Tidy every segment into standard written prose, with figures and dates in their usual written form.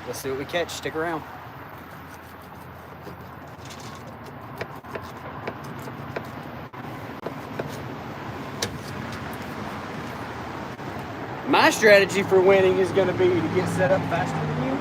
Let's see what we catch. Stick around. My strategy for winning is going to be to get set up faster than you.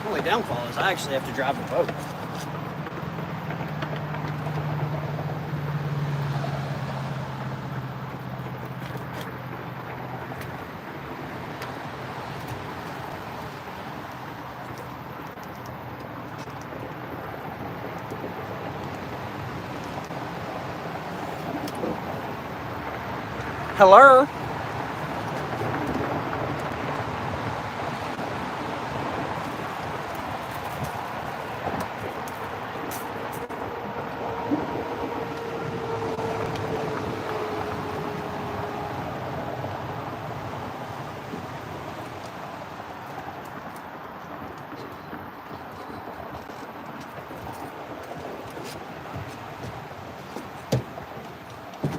Only downfall is I actually have to drive the boat. Hello?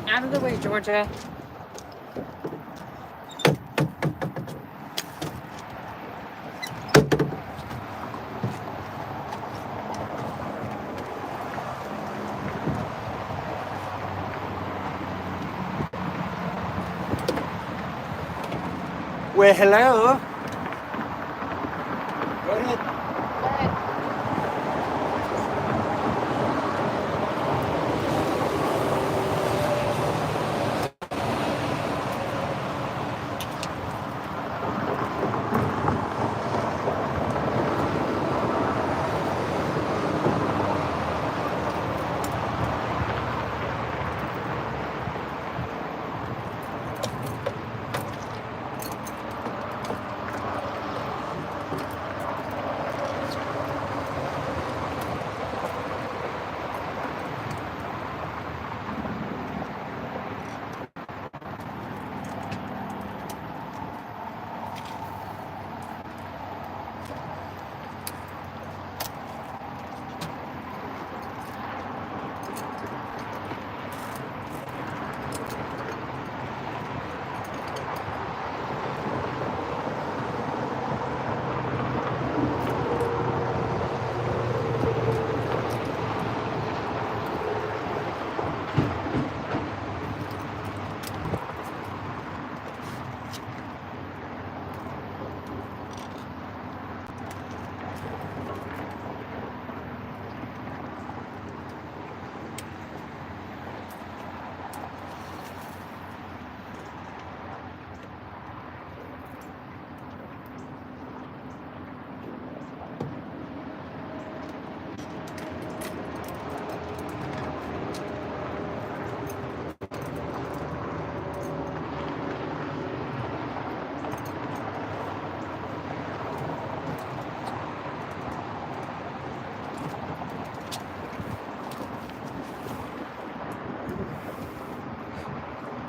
Out of the way, Georgia. Well, hello. Go ahead.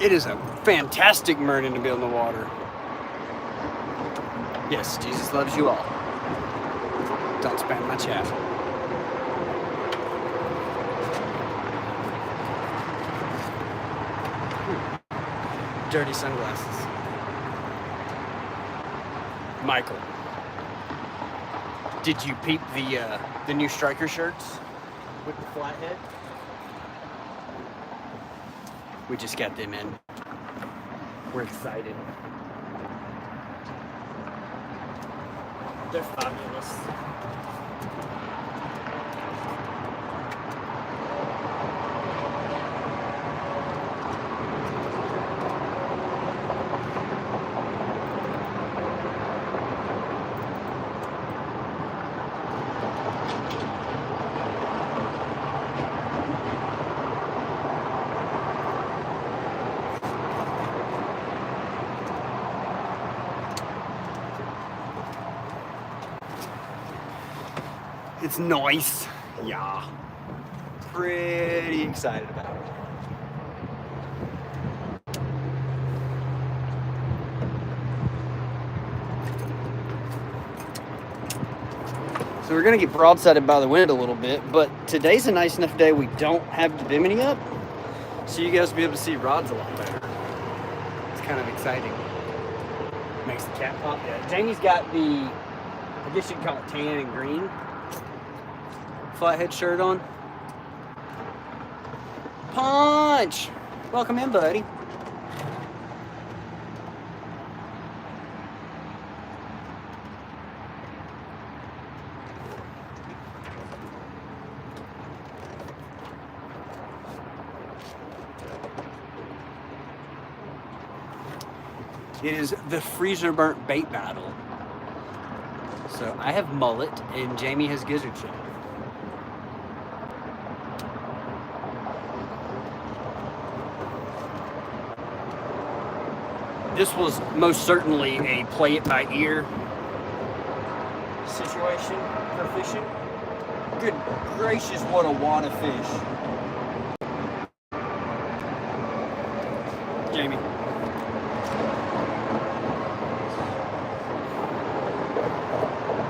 It is a fantastic morning to be on the water. Yes, Jesus loves you all. Don't spam my chat. Dirty sunglasses. Michael, did you peep the new striker shirts with the flat head? We just got them in. We're excited. They're fabulous. It's nice. Yeah. Pretty excited about it. So we're gonna get broadsided by the wind a little bit, but today's a nice enough day we don't have the bimini up, so you guys will be able to see rods a lot better. It's kind of exciting. Makes the cat pop. Yeah, Jamie's got the, I guess you'd call it tan and green flathead shirt on. Punch! Welcome in, buddy. It is the freezer burnt bait battle. So I have mullet and Jamie has gizzard shad. This was most certainly a play it by ear situation for fishing. Good gracious, what a wad of fish. Jamie.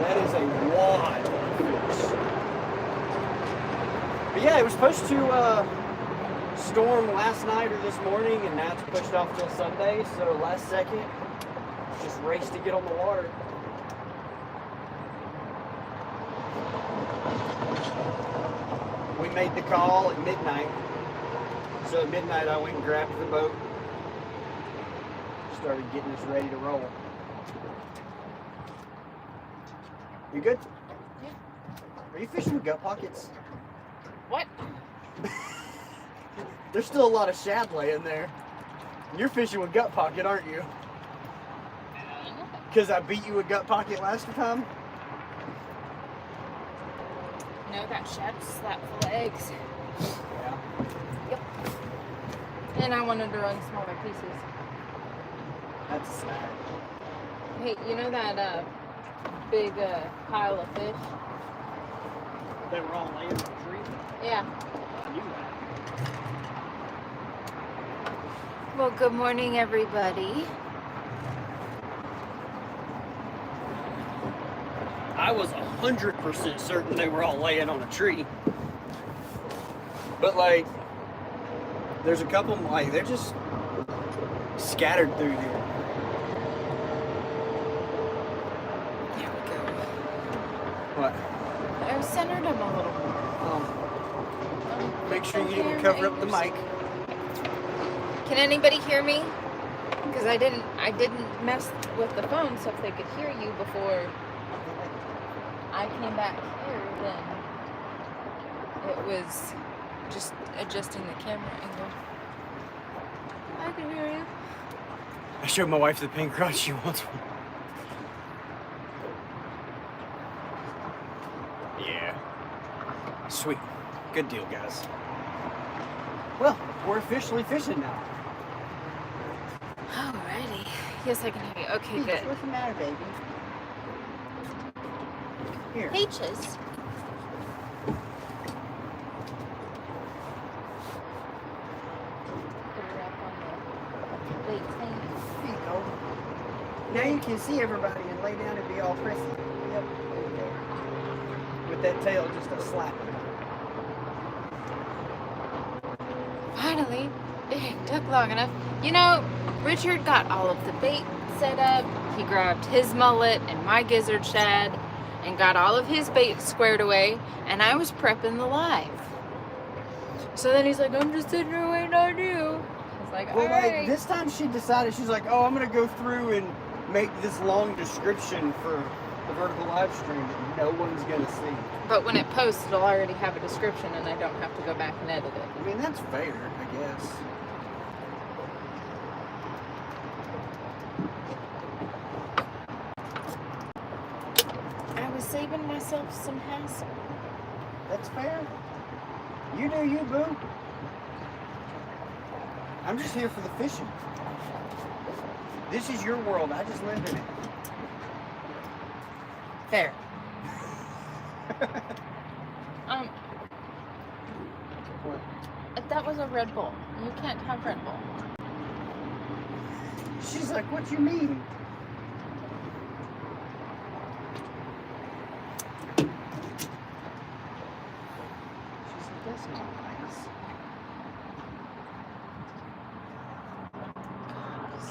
That is a wad of fish. But yeah, it was supposed to storm last night or this morning, and now it's pushed off till Sunday. So last second, just race to get on the water. We made the call at midnight. So at midnight, I went and grabbed the boat, started getting us ready to roll. You good? Yeah. Are you fishing with gut pockets? What? There's still a lot of shad laying there. You're fishing with gut pocket, aren't you? Because I beat you with gut pocket last time? No, that shad was slap full of eggs. Yeah. Yep. And I wanted to run smaller pieces. That's a snag. Hey, you know that big pile of fish? They were all laying in the tree? Yeah. I knew that. Well, good morning, everybody. I was 100% certain they were all laying on a tree. But like, there's a couple, like, they're just scattered through here. There we go. What? I've centered them a little more. Make sure you Okay, didn't cover up the mic. Can anybody hear me? Because I didn't mess with the phone, so if they could hear you before I came back here, then it was just adjusting the camera angle. I can hear you. I showed my wife the pink rod. She wants one. Yeah. Sweet. Good deal, guys. Well, we're officially fishing now. Alrighty. Yes, I can hear you. Okay, good. What's the matter, baby? Here. Peaches. Put her up on the late tank. There you go. Now you can see everybody and lay down and be all prissy. Yep. There you go. With that tail just a slapping. Finally, it took long enough. You know, Richard got all of the bait set up. He grabbed his mullet and my gizzard shad and got all of his bait squared away, and I was prepping the live. So then he's like, I'm just sitting here waiting on you. I was like, Well, like, alright. this time she decided, she's like, oh, I'm going to go through and make this long description for the vertical live stream that no one's going to see. But when it posts, it'll already have a description, and I don't have to go back and edit it. I mean, that's fair, I guess. I was saving myself some hassle. That's fair. You do you, boo. I'm just here for the fishing. This is your world. I just live in it. Fair. What? That was a Red Bull. You can't have Red Bull. She's like, what you mean? She's like, that's not nice.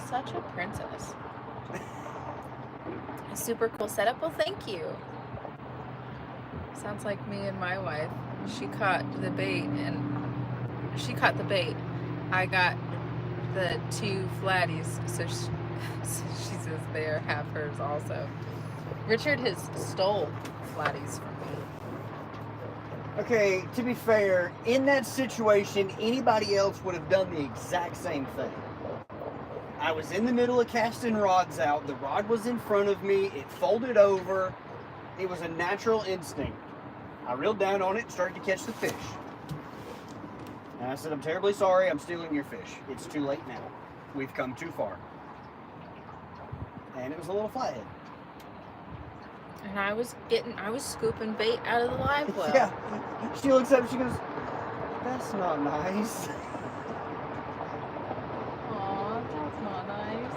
Such a princess. A super cool setup. Well, thank you. Sounds like me and my wife. She caught the bait I got the 2 flatties, so she says they are half hers also. Richard has stole flatties from me. Okay, to be fair, in that situation, anybody else would have done the exact same thing. I was in the middle of casting rods out. The rod was in front of me. It folded over. It was a natural instinct. I reeled down on it and started to catch the fish. And I said, I'm terribly sorry. I'm stealing your fish. It's too late now. We've come too far. And it was a little flathead. And I was scooping bait out of the live well. Yeah. She looks up and she goes, that's not nice. Aw, that's not nice.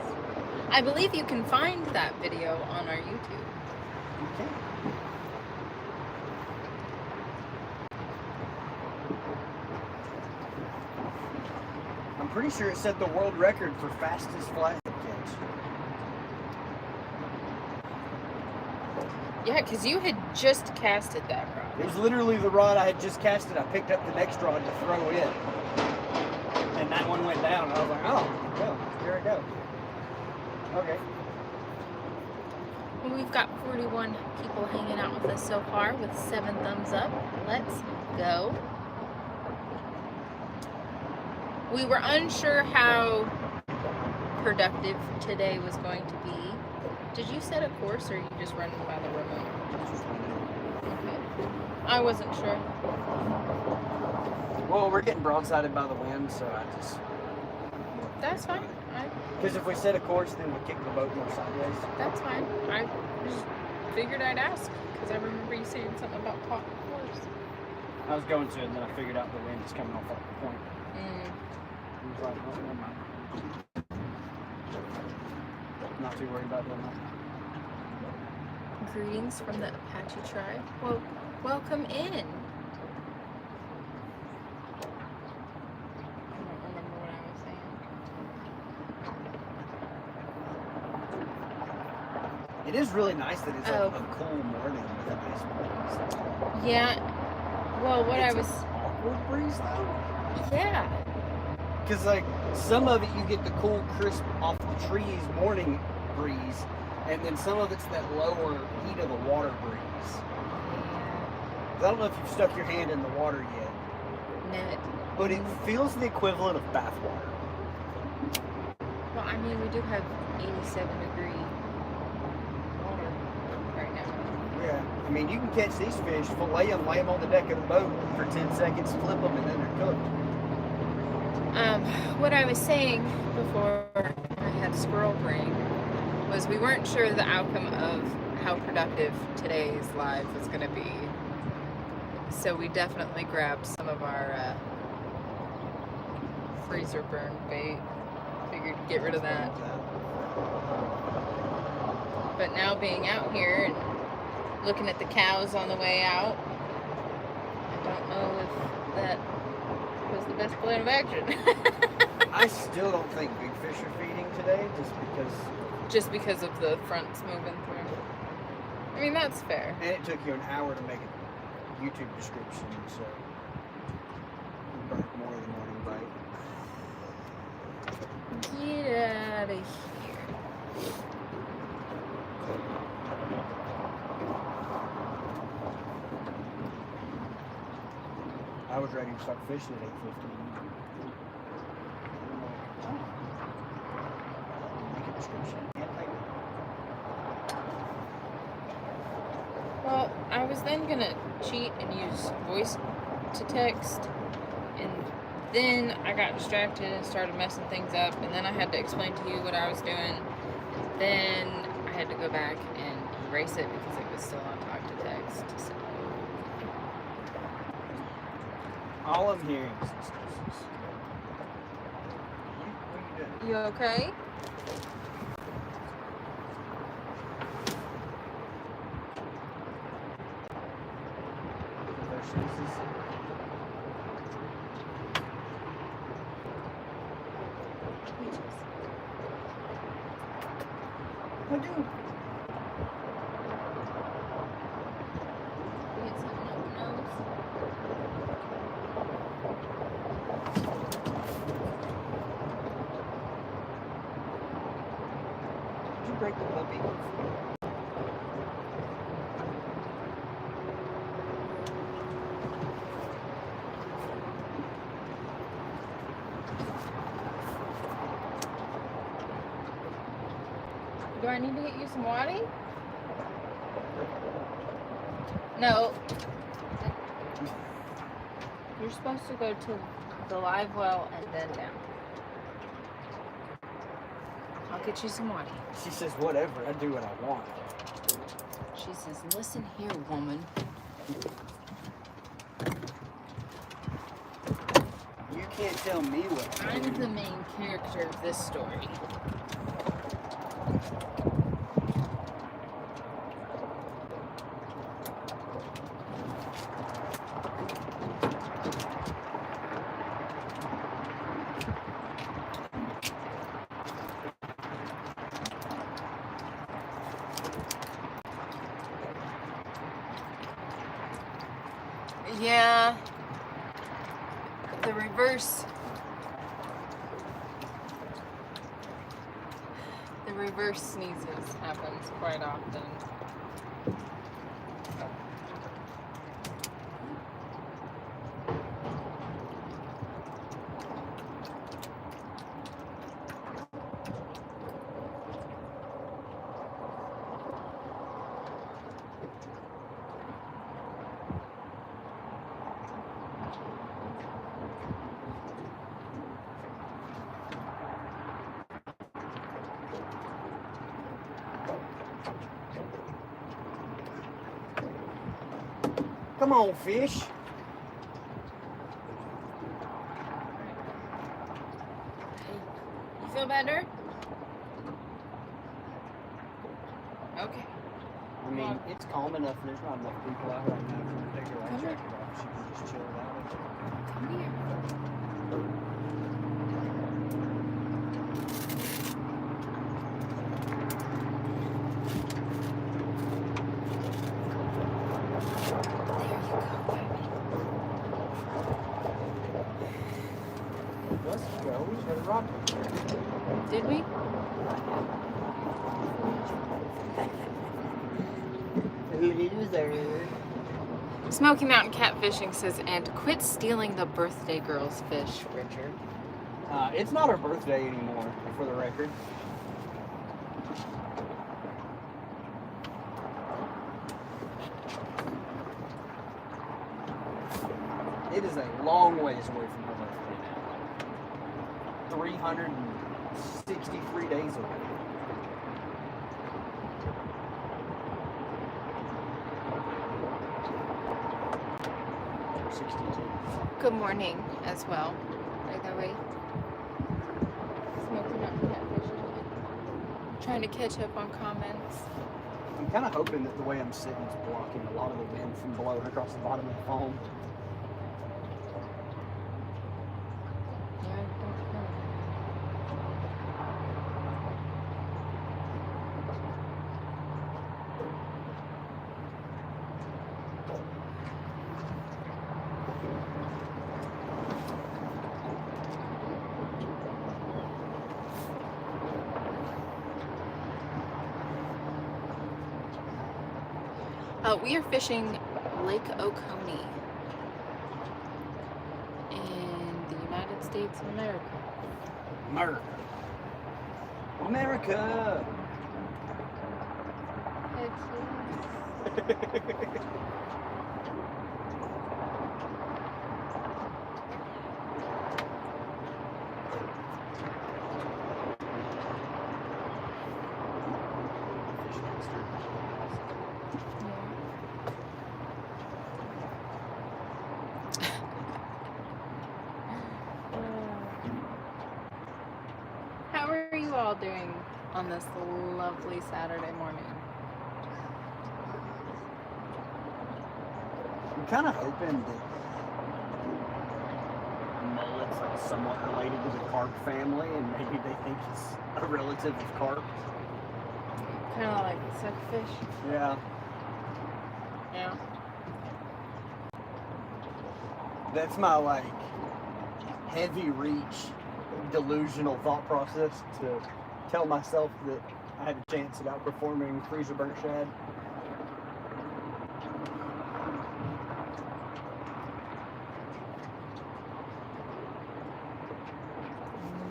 I believe you can find that video on our YouTube. Okay. I'm pretty sure it set the world record for fastest flathead catch. Yeah, because you had just casted that rod. It was literally the rod I had just casted. I picked up the next rod to throw in. And that one went down. I was like, oh, well, here it goes. Okay. Well, we've got 41 people hanging out with us so far with 7 thumbs up. Let's go. We were unsure how productive today was going to be. Did you set a course or are you just running by the remote? Okay. I wasn't sure. Well, we're getting broadsided by the wind, so I just... That's fine. Because if we set a course, then we kick the boat more sideways. That's fine. I just figured I'd ask because I remember you saying something about pot course. I was going to, and then I figured out the wind is coming off that point. Mm. I was like, well, never mind. Not too worried about doing that. Greetings from the Apache tribe. Well, welcome in. I don't remember what I was saying. It is really nice that it's a cool morning with a nice breeze. Yeah. Well, what It's I was. an awkward breeze though. Yeah. Because like some of it you get the cool crisp off the trees morning breeze, and then some of it's that lower heat of the water breeze. I don't know if you've stuck your hand in the water yet, No. but it feels the equivalent of bath water. Well, I mean, we do have 87-degree water right now. Yeah, I mean you can catch these fish, fillet them, lay them on the deck of the boat for 10 seconds, flip them, and then they're cooked. What I was saying before I had squirrel brain was we weren't sure the outcome of how productive today's live was going to be. So we definitely grabbed some of our freezer burn bait. Figured to get rid of that. But now being out here and looking at the cows on the way out, I don't know if that was the best plan of action. I still don't think big fish are feeding today, Just because of the fronts moving through. I mean, that's fair. and it took you an hour to make a YouTube description, so you burnt more than morning bite. Get out of here. I was ready to start fishing at 8:15. Make a description. Well, I was then gonna cheat and use voice to text, and then I got distracted and started messing things up, and then I had to explain to you what I was doing. Then I had to go back and erase it because it was still on talk to text. So All I'm hearing is You okay? I do. You get something up your nose? Did you break the puppy? Do I need to get you some water? No. You're supposed to go to the live well and then down. I'll get you some water. She says, whatever, I do what I want. She says, listen here, woman. You can't tell me what to I'm do. the main character of this story. Yeah, the reverse sneezes happens quite often. Come on, fish. You feel better? Okay. I mean, it's calm enough and there's not enough people out right now for her to take her life Come here. jacket off. She can just chill it out. Come here. Let's go. We should rock it. Did we? Loser. Smoky Mountain Catfishing says, and quit stealing the birthday girl's fish, Richard. It's not her birthday anymore, for the record. It is a long ways away from her birthday now. 363 days away. Good morning as well, by the way. Smoky Mountain Catfishing. Trying to catch up on comments. I'm kind of hoping that the way I'm sitting is blocking a lot of the wind from blowing across the bottom of the foam. Yeah, I don't know. We are fishing Lake Okonee in the United States of America. America. America! doing on this lovely Saturday morning? I'm kind of hoping that mullet's like somewhat related to the carp family, and maybe they think it's a relative of carp. Kind of like suckfish. Yeah. Yeah. That's my like heavy reach delusional thought process to tell myself that I have a chance at outperforming freezer burnt shad.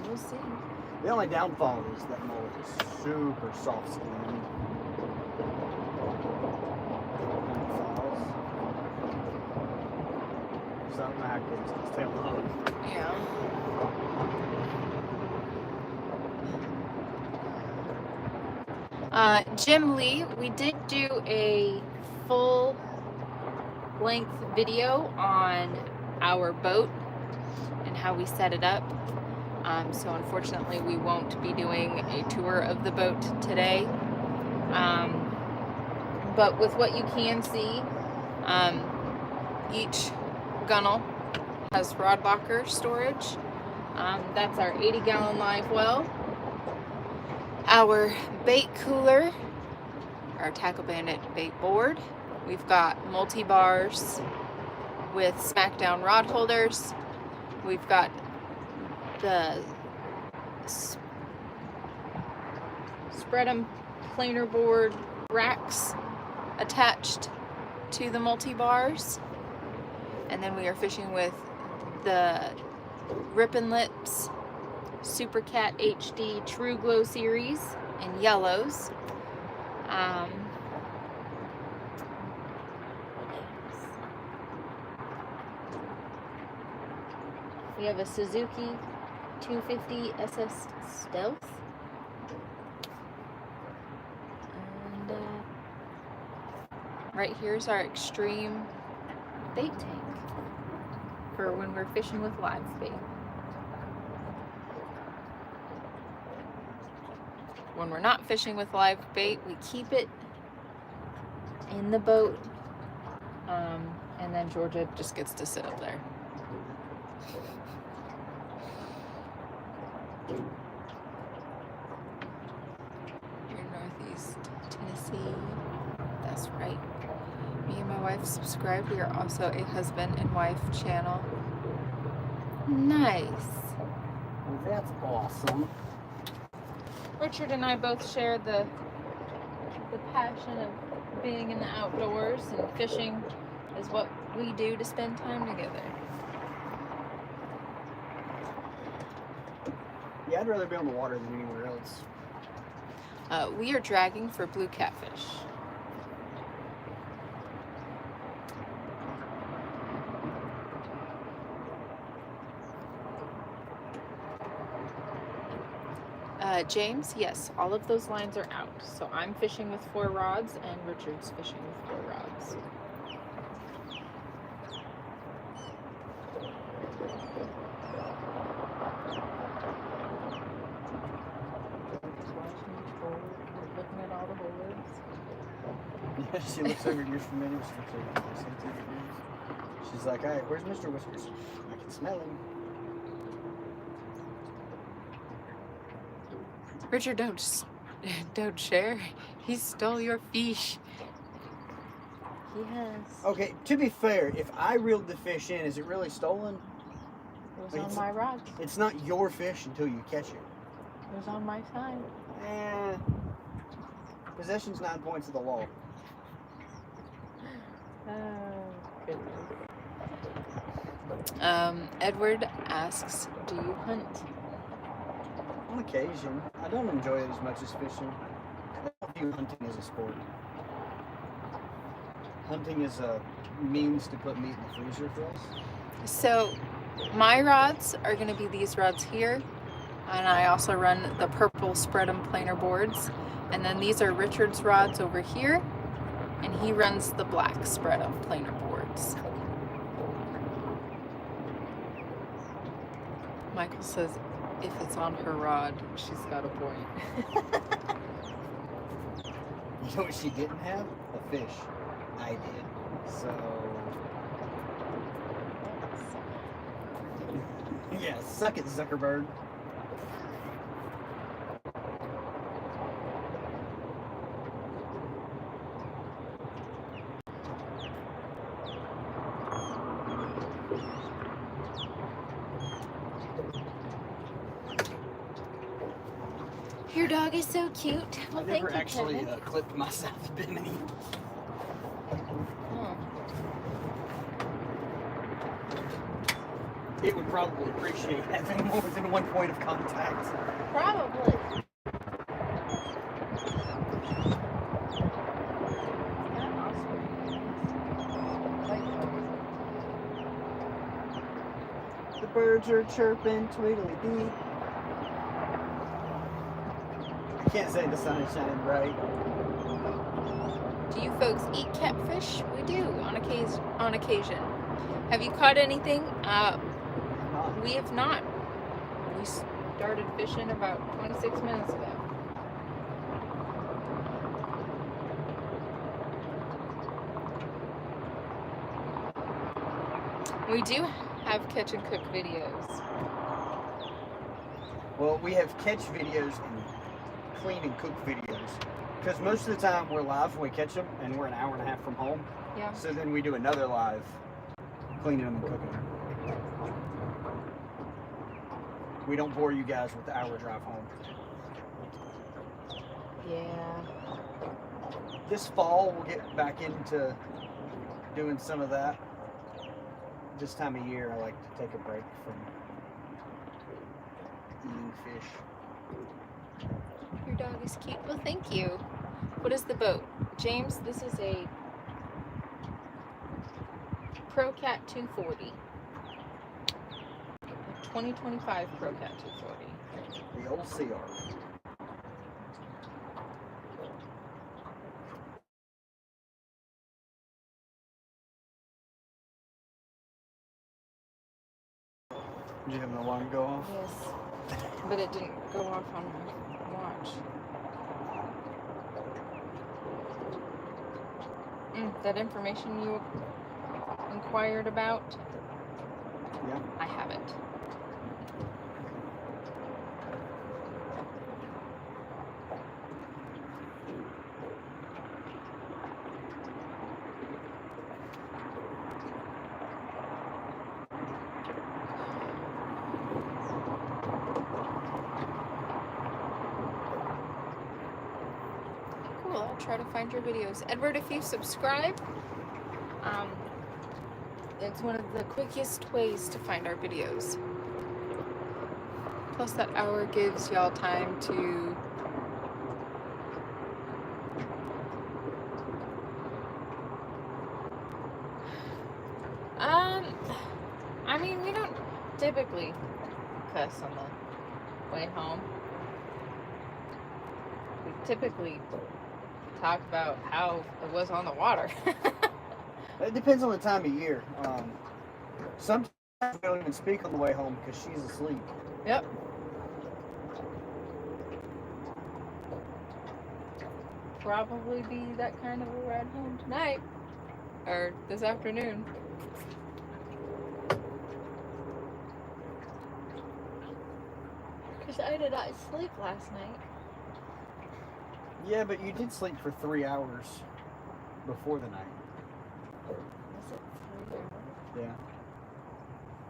We'll see. The only downfall is that mullet is super soft skinned. Something I could just tail the hook. Yeah. Jim Lee, we did do a full length video on our boat and how we set it up. So unfortunately we won't be doing a tour of the boat today. But with what you can see, each gunnel has rod locker storage. That's our 80-gallon live well. Our bait cooler, our Tackle Bandit bait board. We've got multi-bars with smackdown rod holders. We've got the spread 'em planer board racks attached to the multi-bars. And then we are fishing with the Rippin Lips Super Cat HD True Glow series in yellows. We have a Suzuki 250 SS Stealth. And right here's our extreme bait tank for when we're fishing with live bait. When we're not fishing with live bait, we keep it in the boat, and then Georgia just gets to sit up there. Here in Northeast Tennessee, that's right. Me and my wife subscribed. We are also a husband and wife channel. Nice. Well, that's awesome. Richard and I both share the passion of being in the outdoors, and fishing is what we do to spend time together. Yeah, I'd rather be on the water than anywhere else. We are dragging for blue catfish. James, yes, all of those lines are out. So I'm fishing with 4 rods and Richard's fishing with 4 rods. Looking at all the holes. Yeah, she looks over here for minutes. She's like, all right, where's Mr. Whiskers? I can smell him. Richard, don't share. He stole your fish. He has. Okay, to be fair, if I reeled the fish in, is it really stolen? It was on my rods. It's not your fish until you catch it. It was on my side. Possession's 9 points of the law. Oh, goodness. Edward asks, do you hunt? On occasion. I don't enjoy it as much as fishing. I don't view hunting as a sport. Hunting is a means to put meat in the freezer for us. So my rods are going to be these rods here, and I also run the purple spread 'em planer boards, and then these are Richard's rods over here, and he runs the black spread 'em planer boards. Michael says, If it's on her rod, she's got a point. You know what she didn't have? A fish. I did. So. Yeah, suck it, Zuckerberg. Your dog is so cute. Well, I thank never you, actually Kevin. clipped myself a bimini. Oh. It would probably appreciate having more than one point of contact. Probably. The birds are chirping, tweedledee. I can't say the sun is shining bright. Do you folks eat catfish? We do on occasion. Have you caught anything? We have not. We started fishing about 26 minutes ago. We do have catch and cook videos. Well, we have catch videos and clean and cook videos. Because most of the time we're live when we catch them and we're an hour and a half from home. Yeah. So then we do another live cleaning them and cooking them. We don't bore you guys with the hour drive home. Yeah. This fall we'll get back into doing some of that. This time of year I like to take a break from eating fish. Your dog is cute. Well, thank you. What is the boat? James, this is a ProCat 240. 2025 ProCat 240. The old Sea Ark. Did you have an alarm go off? Yes. But it didn't go off on my watch. That information you inquired about? Yeah. I have it. Cool, I'll try to find your videos. Edward, if you subscribe, it's one of the quickest ways to find our videos. Plus that hour gives y'all time to I mean, we don't typically cuss on the way home. We typically talk about how it was on the water. It depends on the time of year. Sometimes we don't even speak on the way home because she's asleep. Yep. Probably be that kind of a ride home tonight. Or this afternoon. Because I did not sleep last night. Yeah, but you did sleep for 3 hours before the night. Was it 3 hours? Yeah.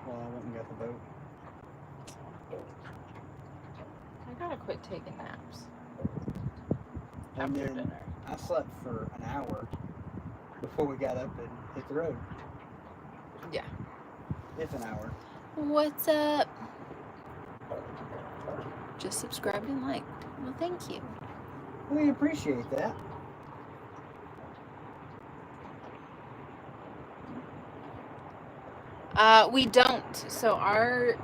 Well, I went and got the boat. I gotta quit taking naps. And After then dinner. I slept for an hour before we got up and hit the road. Yeah. If an hour. What's up? Just subscribed and liked. Well, thank you. We appreciate that. We don't. So our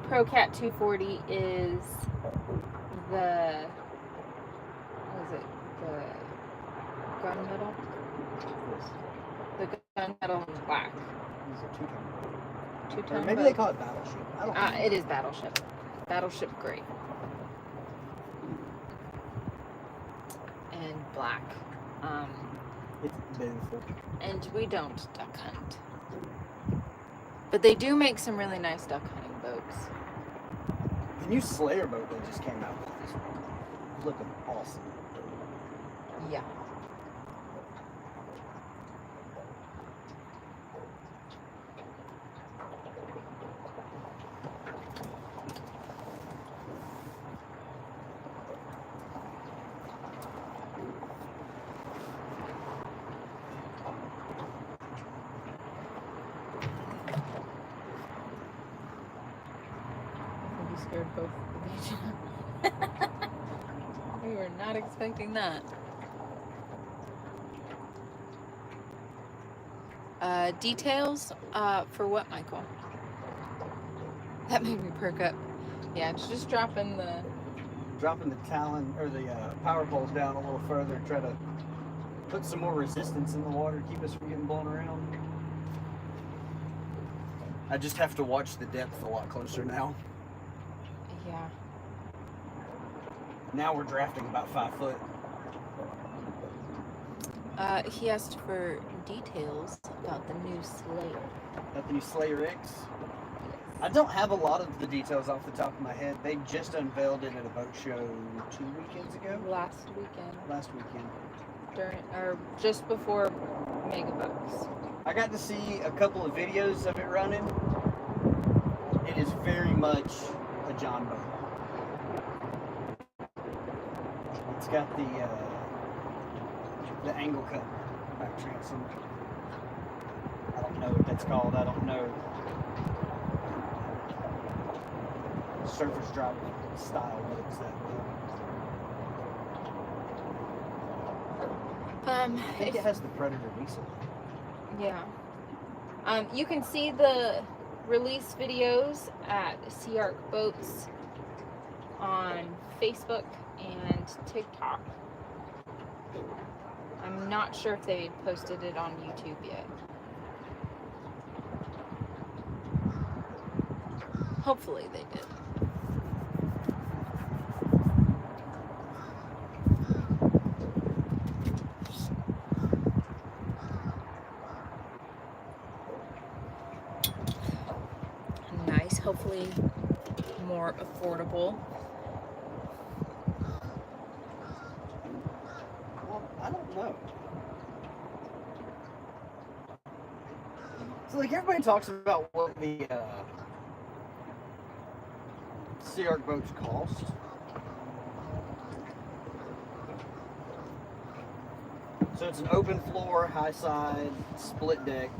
ProCat 240 is the, what is it? The gunmetal? The gunmetal in black. These are 2-tone. two-tone maybe boat. they call it battleship. I don't know. It is battleship. Battleship gray. And black. It's beautiful. And we don't duck hunt. But they do make some really nice duck hunting boats. The new Slayer boat that just came out with this one. Looking awesome. Yeah. You scared both of you. We were not expecting that. Details for what, Michael? That made me perk up. Yeah, it's just dropping the talon or the power poles down a little further, try to put some more resistance in the water, keep us from getting blown around. I just have to watch the depth a lot closer now. Yeah. Now we're drafting about 5 foot. He asked for details about the new Slayer. About the new Slayer X. I don't have a lot of the details off the top of my head. They just unveiled it at a boat show 2 weekends ago. Last weekend. Last weekend. Just before Megabucks. I got to see a couple of videos of it running. It is very much a John boat. It's got the angle cut back transom. I don't know what that's called. I don't know. Surface drop style works that way. I think it has the Predator diesel. Yeah. You can see the release videos at Sea Arc Boats on Facebook and TikTok. I'm not sure if they posted it on YouTube yet. Hopefully they did. Nice, hopefully more affordable. Well, I don't know. So like everybody talks about what the Sea Arc boats cost. So it's an open floor, high side, split deck.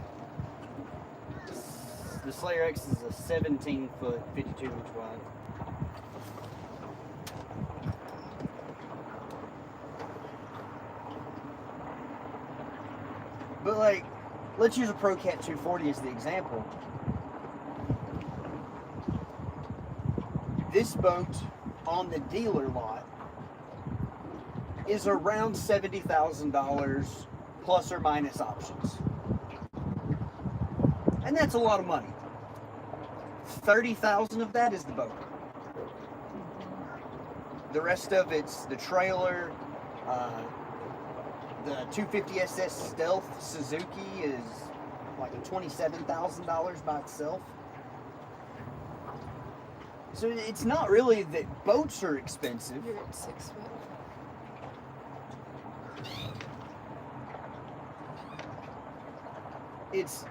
The Slayer X is a 17 foot, 52 inch wide. But like, let's use a Pro Cat 240 as the example. This boat on the dealer lot is around $70,000 plus or minus options. And that's a lot of money. 30,000 of that is the boat. The rest of it's the trailer. The 250 SS Stealth Suzuki is like $27,000 by itself. So it's not really that boats are expensive. You're at 6 foot. It's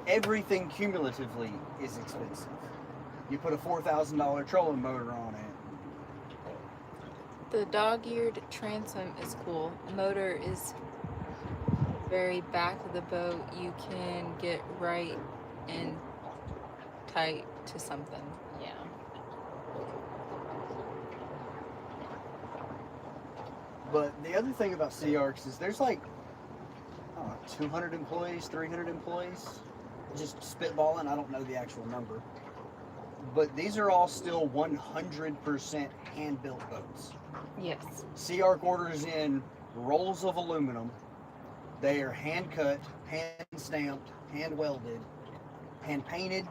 everything cumulatively is expensive. You put a $4,000 trolling motor on it. The dog-eared transom is cool. Motor is very back of the boat. You can get right and tight to something. Yeah. But the other thing about Sea Arcs is there's like, I don't know, 200 employees, 300 employees. Just spitballing, I don't know the actual number. But these are all still 100% hand-built boats. Yes. Sea Arc orders in rolls of aluminum. They are hand-cut, hand-stamped, hand-welded. hand painted.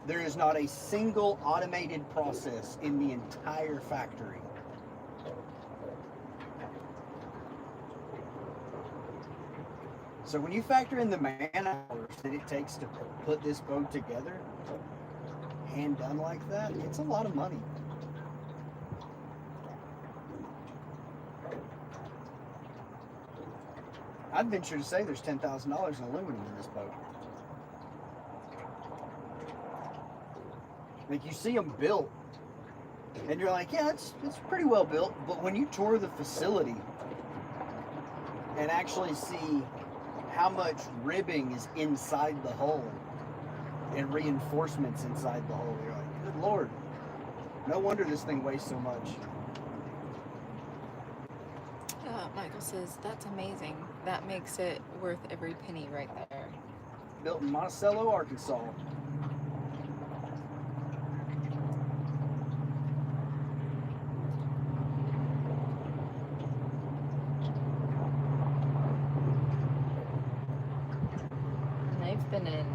There is not a single automated process in the entire factory. So when you factor in the man hours that it takes to put this boat together, hand done like that, it's a lot of money. I'd venture to say there's $10,000 in aluminum in this boat. Like, you see them built, and you're like, yeah, it's pretty well built. But when you tour the facility and actually see how much ribbing is inside the hull and reinforcements inside the hull, you're like, good Lord, no wonder this thing weighs so much. Michael says, that's amazing. That makes it worth every penny right there. Built in Monticello, Arkansas. And they've been in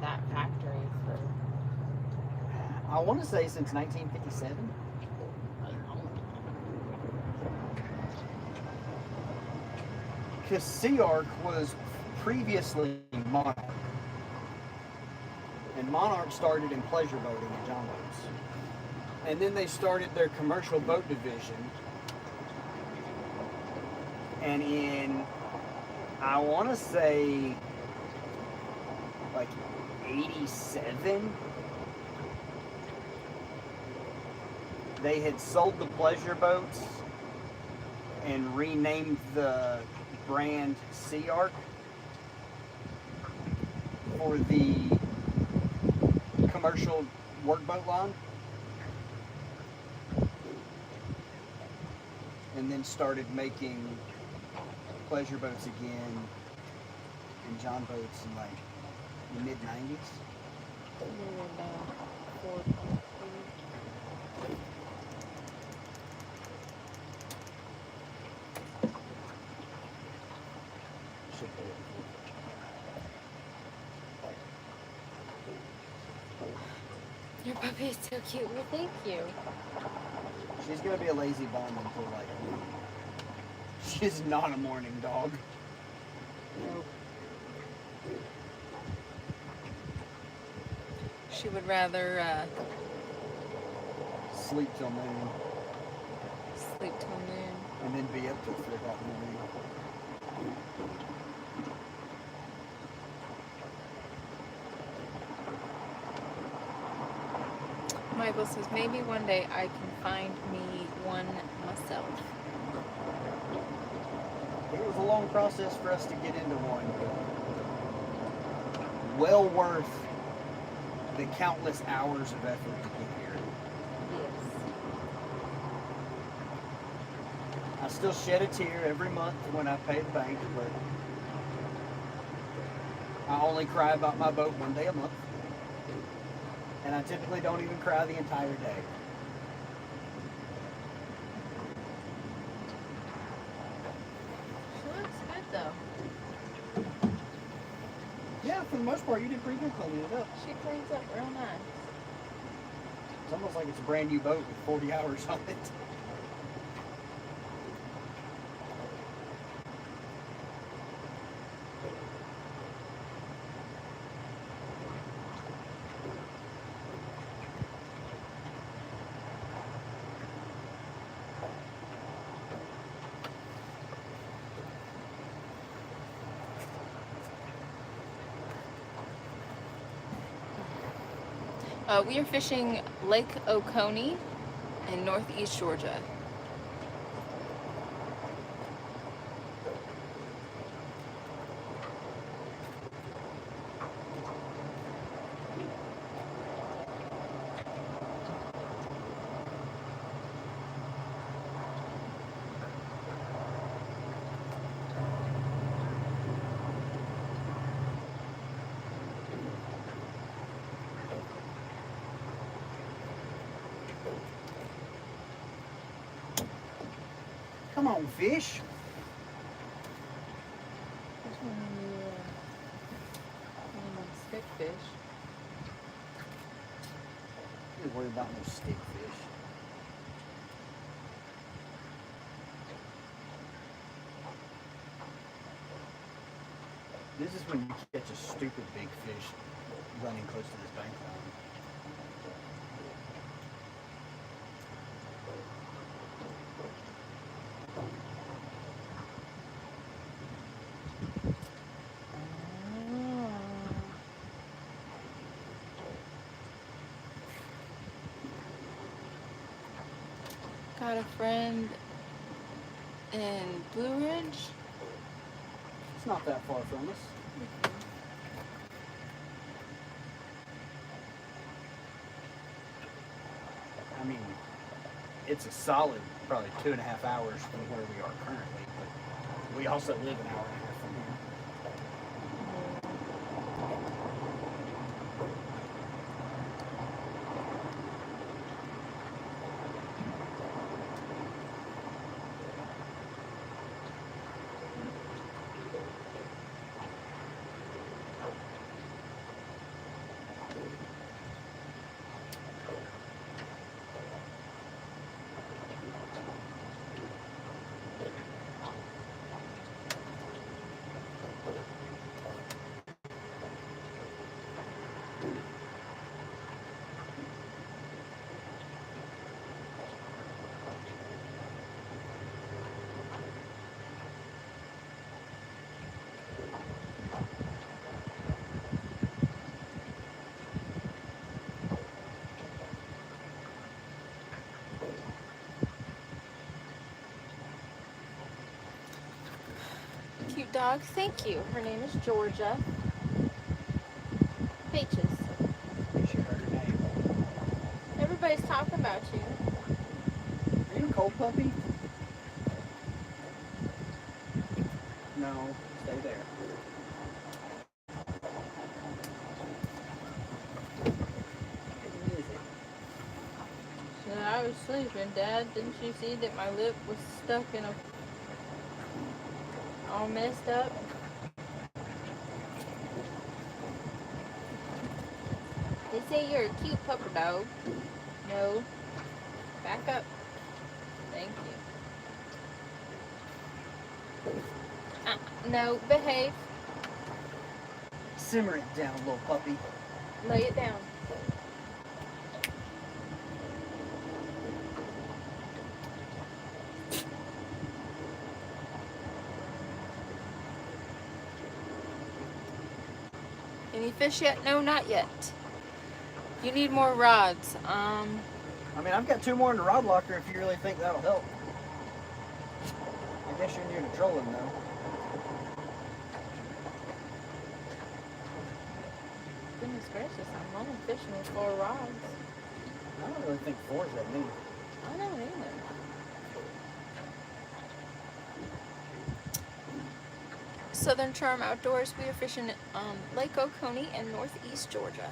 that factory for, I want to say since 1957. Because Sea Ark was previously Monarch. And Monarch started in pleasure boating and John boats. And then they started their commercial boat division. And in, I want to say, like 87, they had sold the pleasure boats and renamed the brand Sea Ark for the commercial workboat line, and then started making pleasure boats again and John boats in like the mid-90s. Your puppy is so cute. Well, thank you. She's gonna be a lazy bum until like noon. She's not a morning dog. Nope. She would rather Sleep till noon sleep till noon. and then be up till 3 o'clock in the morning. Michael says, maybe one day I can find me one myself. It was a long process for us to get into one, but well worth the countless hours of effort to get here. Yes. I still shed a tear every month when I pay the bank, but I only cry about my boat one day a month. And I typically don't even cry the entire day. She looks good though. Yeah, for the most part, you did pretty good cleaning it up. She cleans up real nice. It's almost like it's a brand new boat with 40 hours on it. We are fishing Lake Okonee in northeast Georgia. Come on, fish. Which one are you stick fish? to worry about no stick fish. This is when you catch a stupid big fish running close to this bank line. Got a friend in Blue Ridge. It's not that far from us. I mean, it's a solid probably 2.5 hours from where we are currently, but we also live an hour and a half from here. Cute dog, thank you. Her name is Georgia. Peaches. You should heard her name. Everybody's talking about you. Are you a cold puppy? No, stay there. She said, I was sleeping, Dad. Didn't you see that my lip was stuck in a... all messed up? They say you're a cute pupper dog. No. Back up. Thank you. No, behave. Simmer it down, little puppy. Lay it down. Any fish yet? No, not yet. You need more rods. I mean, I've got 2 more in the rod locker if you really think that'll help. I guess you're new to trolling, though. Goodness gracious, I'm only fishing with 4 rods. I don't really think 4 is that many. I don't either. Southern Charm Outdoors, we are fishing Lake Okonee in northeast Georgia.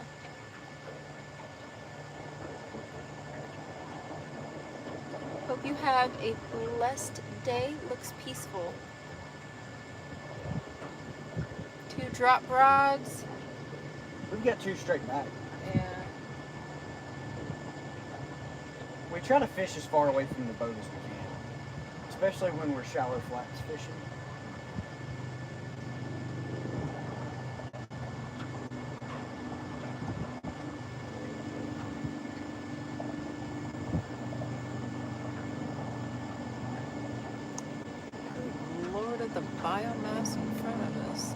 Hope you have a blessed day. Looks peaceful. 2 drop rods. We've got 2 straight back. Yeah. We try to fish as far away from the boat as we can, especially when we're shallow flats fishing. Lord of the biomass in front of us.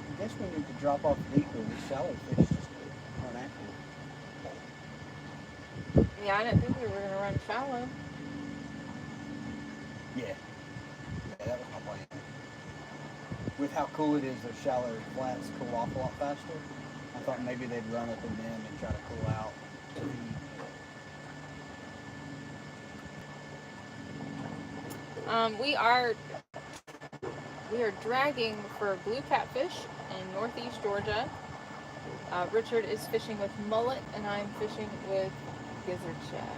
I guess we need to drop off deeper. These shallow fish just aren't active. Yeah, I didn't think we were going to run shallow. Yeah, that was my plan. With how cool it is, those shallow flats cool off a lot faster. I thought maybe they'd run up in them and try to cool out. We are dragging for blue catfish in northeast Georgia. Richard is fishing with mullet, and I'm fishing with gizzard shad.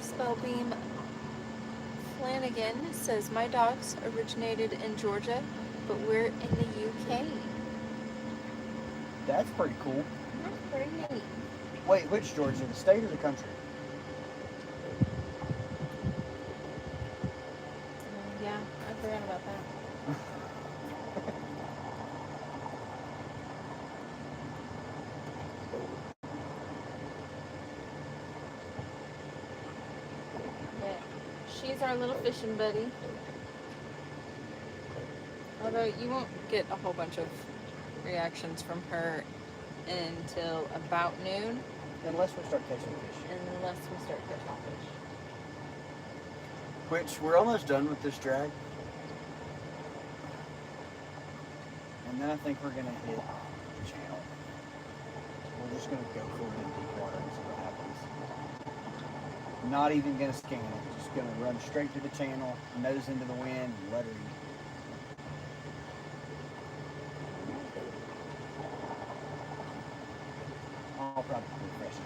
Spellbeam Flanagan says, my dogs originated in Georgia, but we're in the UK. That's pretty cool. That's pretty neat. Wait, which Georgia? The state or the country? Yeah, I forgot about that. Yeah, she's our little fishing buddy. Although you won't get a whole bunch of reactions from her until about noon. Unless we start catching fish. Unless we start catching fish. Which, we're almost done with this drag. And then I think we're going to hit the channel. We're just going to go for it in deep water and see what happens. Not even going to scan it. Just going to run straight to the channel, nose into the wind, and let her eat. I'll probably refresh it.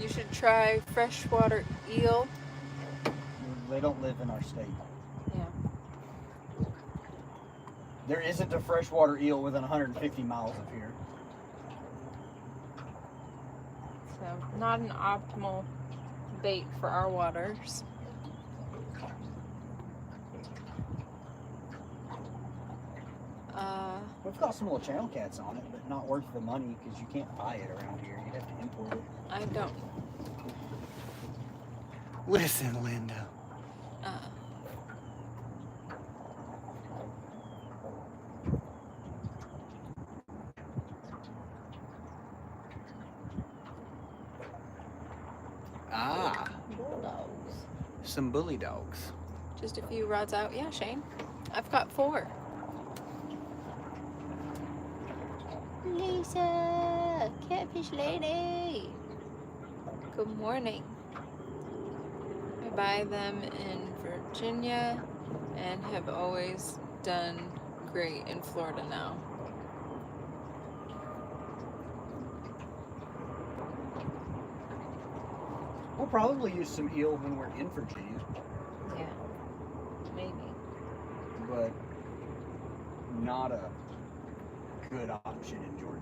You should try freshwater eel. They don't live in our state. Yeah. There isn't a freshwater eel within 150 miles of here. So, not an optimal bait for our waters. We've got some little channel cats on it, but not worth the money because you can't buy it around here. You'd have to import it. I don't. Listen, Linda. Bulldogs. Some bully dogs. Just a few rods out. Yeah, Shane. I've got 4. Lisa, catfish lady. Good morning. I buy them in Virginia and have always done great in Florida now. We'll probably use some eel when we're in Virginia. Yeah, maybe. But not a good option in Georgia.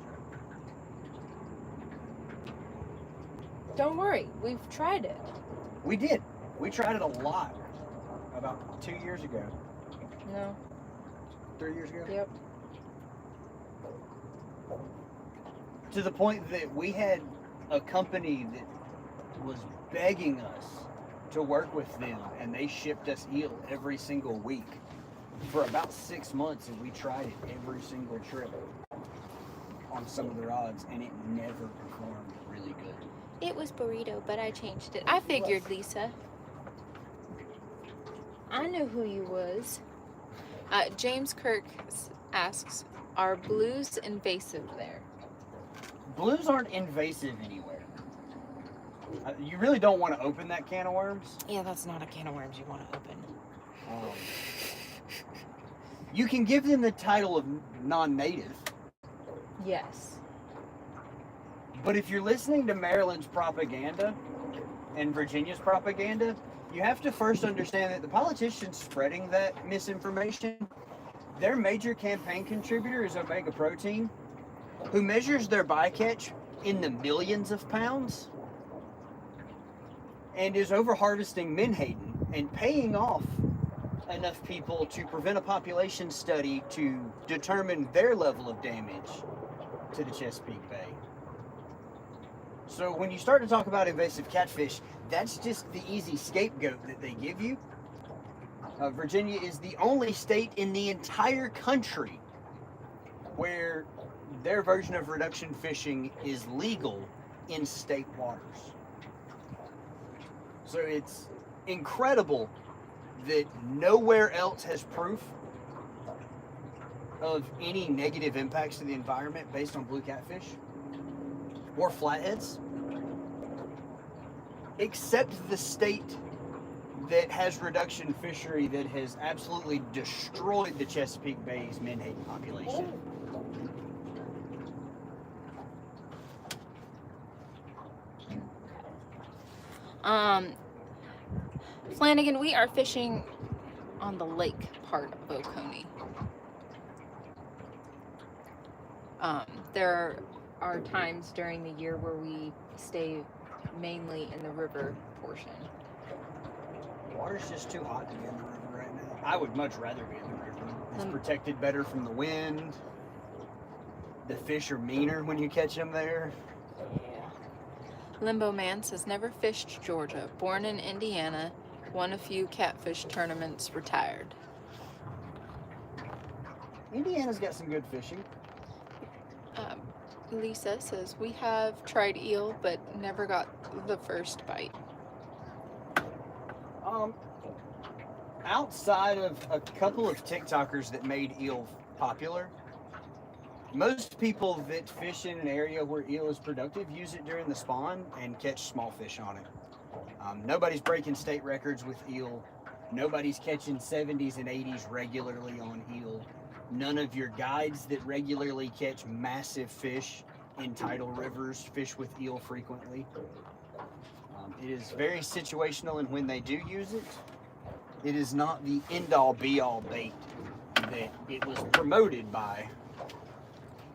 Don't worry, we've tried it. We did. We tried it a lot. About 2 years ago. No. 3 years ago? Yep. To the point that we had a company that was begging us to work with them, and they shipped us eel every single week for about 6 months, and we tried it every single trip on some of the rods, and it never performed really good. It was burrito, but I changed it. I figured, Lisa. I knew who you was. James Kirk asks, are blues invasive there? Blues aren't invasive anywhere. You really don't want to open that can of worms. Yeah, that's not a can of worms you want to open. You can give them the title of non-native. Yes. But if you're listening to Maryland's propaganda and Virginia's propaganda, you have to first understand that the politicians spreading that misinformation, their major campaign contributor is Omega Protein, who measures their bycatch in the millions of pounds and is over-harvesting menhaden and paying off enough people to prevent a population study to determine their level of damage to the Chesapeake Bay. So when you start to talk about invasive catfish, that's just the easy scapegoat that they give you. Virginia is the only state in the entire country where their version of reduction fishing is legal in state waters. So it's incredible that nowhere else has proof of any negative impacts to the environment based on blue catfish. or flatheads, except the state that has reduction fishery that has absolutely destroyed the Chesapeake Bay's menhaden population. Flanagan, we are fishing on the lake part of Okonee. There are times during the year where we stay mainly in the river portion. Water's just too hot to be in the river right now. I would much rather be in the river. It's protected better from the wind. The fish are meaner when you catch them there. Yeah. Limbo Man says, never fished Georgia. Born in Indiana, won a few catfish tournaments, retired. Indiana's got some good fishing. Lisa says, we have tried eel, but never got the first bite. Outside of a couple of TikTokers that made eel popular, most people that fish in an area where eel is productive use it during the spawn and catch small fish on it. Nobody's breaking state records with eel. Nobody's catching 70s and 80s regularly on eel. None of your guides that regularly catch massive fish in tidal rivers fish with eel frequently. It is very situational in when they do use it. It is not the end-all be-all bait that it was promoted by.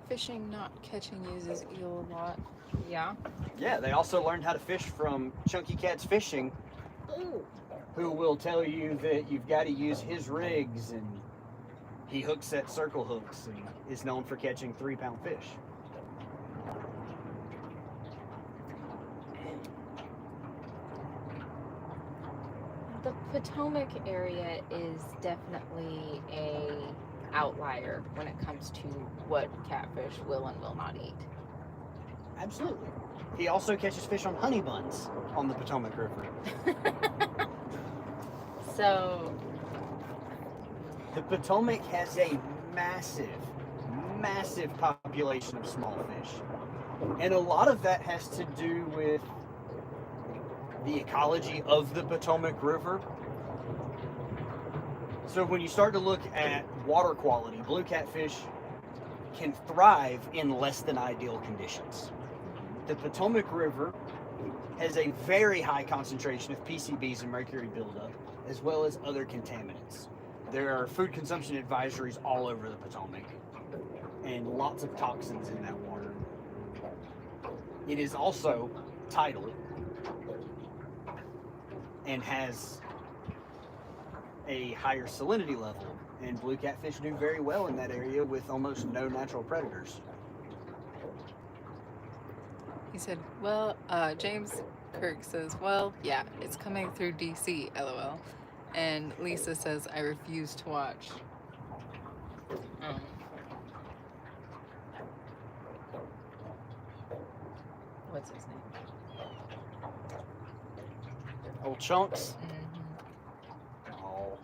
Fishing, not catching, uses eel a lot. Yeah. Yeah, they also learned how to fish from Chunky Cat's Fishing, who will tell you that you've got to use his rigs, and he hooks at circle hooks and is known for catching 3-pound fish. The Potomac area is definitely a outlier when it comes to what catfish will and will not eat. Absolutely. He also catches fish on honey buns on the Potomac River. So the Potomac has a massive, massive population of small fish. And a lot of that has to do with the ecology of the Potomac River. So when you start to look at water quality, blue catfish can thrive in less than ideal conditions. The Potomac River has a very high concentration of PCBs and mercury buildup, as well as other contaminants. There are food consumption advisories all over the Potomac, and lots of toxins in that water. It is also tidal and has a higher salinity level, and blue catfish do very well in that area with almost no natural predators. he said, well, James Kirk says, well, yeah, it's coming through DC, LOL. And Lisa says, I refuse to watch. What's his name? Old Chunks. Mm-hmm. Oh.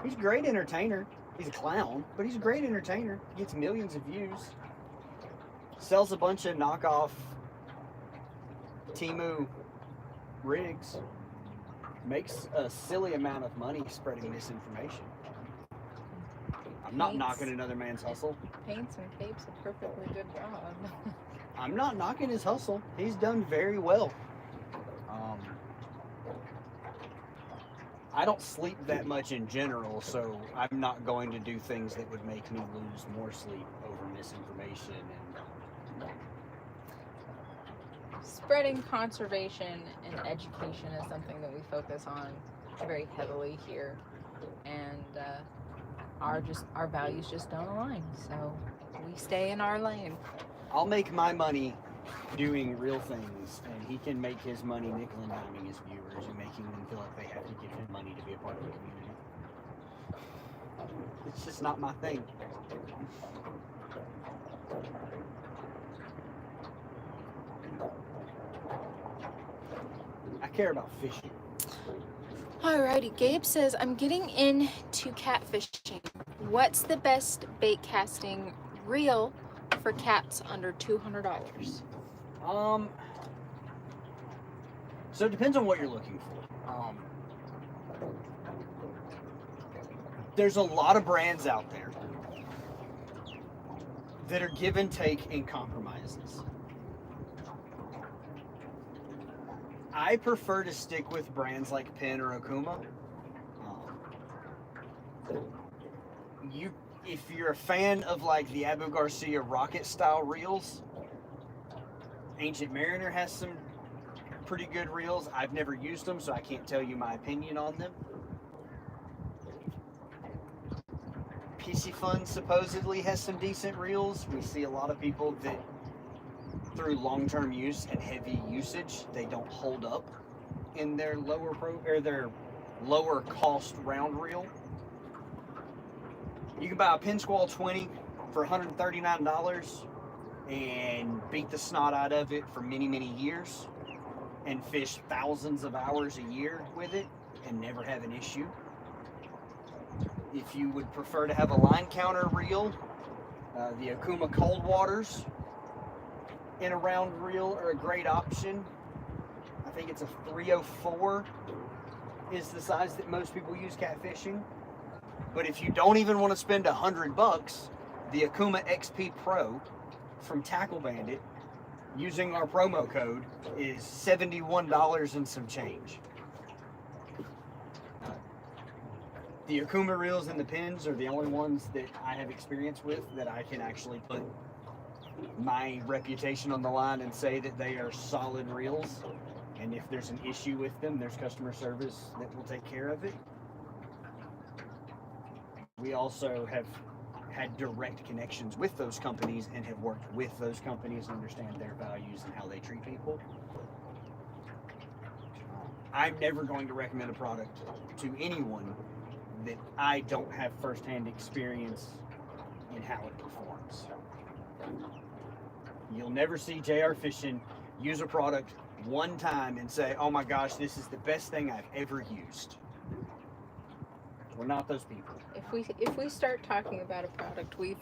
He's a great entertainer. He's a clown, but he's a great entertainer. He gets millions of views. Sells a bunch of knockoff Temu rigs. Makes a silly amount of money spreading misinformation. I'm not knocking another man's hustle. Paints and capes a perfectly good job. I'm not knocking his hustle. He's done very well. I don't sleep that much in general, so I'm not going to do things that would make me lose more sleep over misinformation. And Spreading conservation and education is something that we focus on very heavily here, and our values just don't align, so we stay in our lane. I'll make my money doing real things, and he can make his money nickel and diming his viewers and making them feel like they have to give him money to be a part of the community. It's just not my thing. I care about fishing. Alrighty, Gabe says, I'm getting into catfishing. What's the best bait casting reel for cats under $200? So it depends on what you're looking for. There's a lot of brands out there that are give and take in compromises. I prefer to stick with brands like Penn or Okuma. If you're a fan of like the Abu Garcia rocket style reels, Ancient Mariner has some pretty good reels. I've never used them, so I can't tell you my opinion on them. PC Fun supposedly has some decent reels. We see a lot of people that, through long-term use and heavy usage, they don't hold up in their lower cost round reel. You can buy a Penn Squall 20 for $139 and beat the snot out of it for many, many years and fish thousands of hours a year with it and never have an issue. If you would prefer to have a line counter reel, the Okuma Cold Waters in a round reel are a great option. I think it's a 304 is the size that most people use catfishing. But if you don't even want to spend $100, the Okuma XP Pro from Tackle Bandit, using our promo code, is $71 and some change. The Okuma reels and the pins are the only ones that I have experience with that I can actually put my reputation on the line and say that they are solid reels. And if there's an issue with them, there's customer service that will take care of it. We also have had direct connections with those companies and have worked with those companies and understand their values and how they treat people. I'm never going to recommend a product to anyone that I don't have firsthand experience in how it performs. You'll never see JayRFishing use a product one time and say, oh my gosh, this is the best thing I've ever used. We're not those people. If we start talking about a product, we've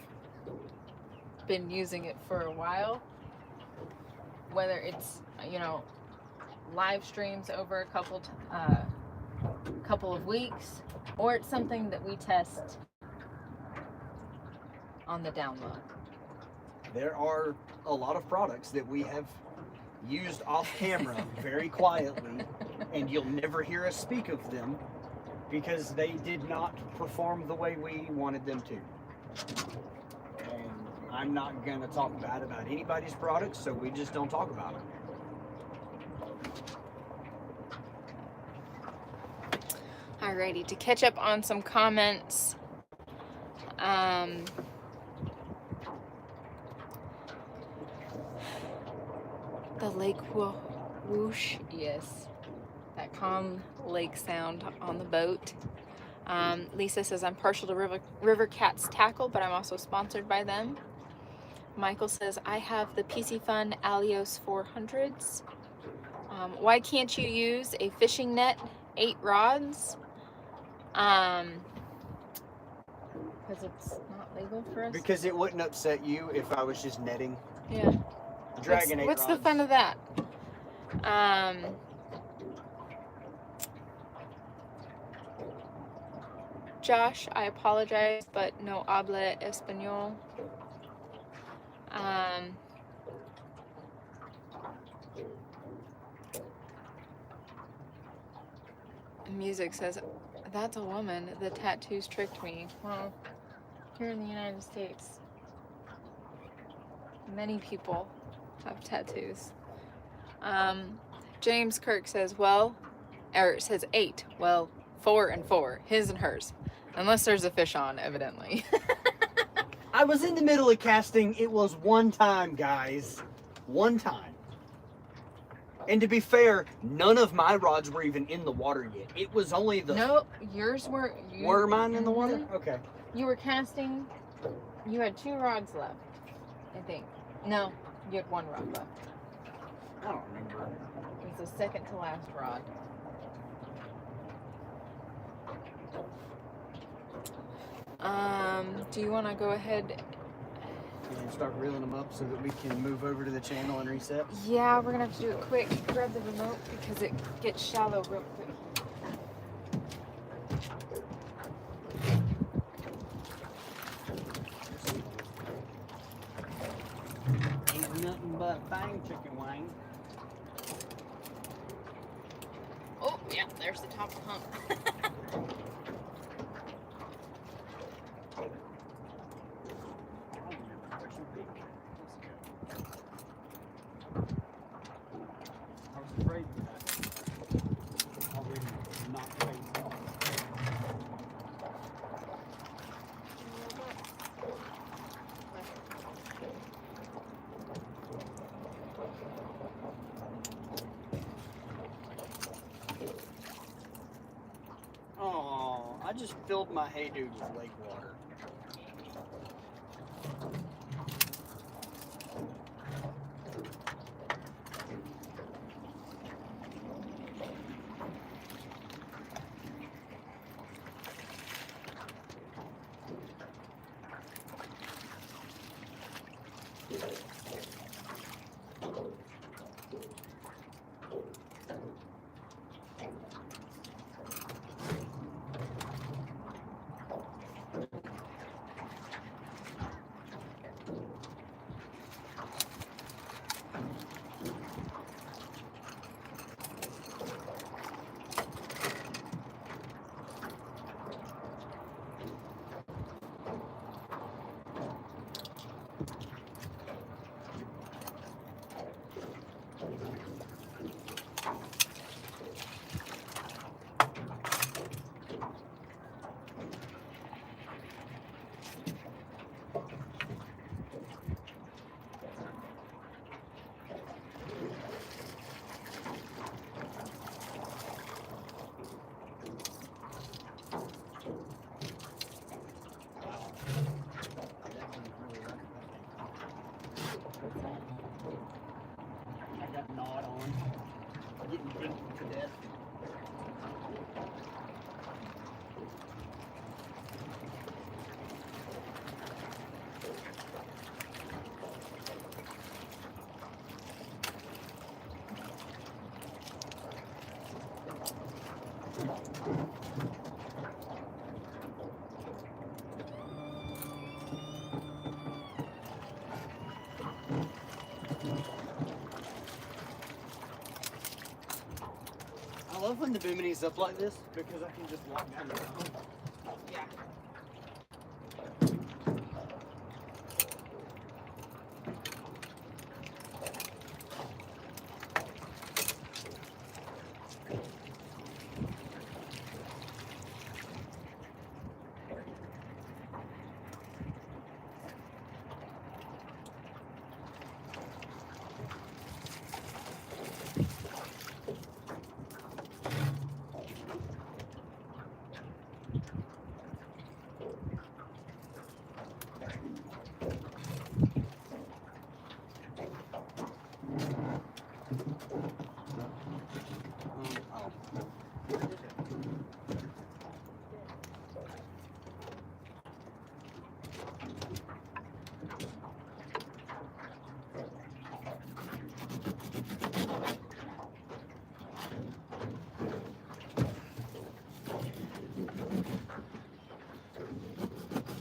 been using it for a while, whether it's, live streams over a couple of weeks, or it's something that we test on the down low. There are a lot of products that we have used off camera very quietly, and you'll never hear us speak of them because they did not perform the way we wanted them to. And I'm not going to talk bad about anybody's products, so we just don't talk about them. Alrighty, to catch up on some comments. The lake whoosh, yes. That calm lake sound on the boat. Lisa says, I'm partial to River Cat's tackle, but I'm also sponsored by them. Michael says, I have the PC Fun Alios 400s. Why can't you use a fishing net, 8 rods? Because it's not legal for us. Because it wouldn't upset you if I was just netting. Yeah. Dragging 8 What's rods. the fun of that? Josh, I apologize, but no habla español. Music says, that's a woman. The tattoos tricked me. Well, here in the United States, many people have tattoos. James Kirk says, says 8. Well, 4 and 4. His and hers. Unless there's a fish on, evidently. I was in the middle of casting. It was one time, guys. One time. And to be fair, none of my rods were even in the water yet. It was only the... No, yours were... Were mine in the water? Okay. You were casting... You had 2 rods left, I think. No, you had 1 rod left. I don't remember. It was the second to last rod. Do you want to go ahead? And start reeling them up so that we can move over to the channel and reset. Yeah, we're gonna have to do it quick. Grab the remote because it gets shallow real quick. Ain't nothing but fine chicken wing. Oh, yeah, there's the top of the hump. I was afraid of that. Already not crazy. Oh, I just filled my hay dude with lake water. I got gnawed on. Getting dinky to death. I love when the bimini's up like this because I can just walk down the road. Yeah.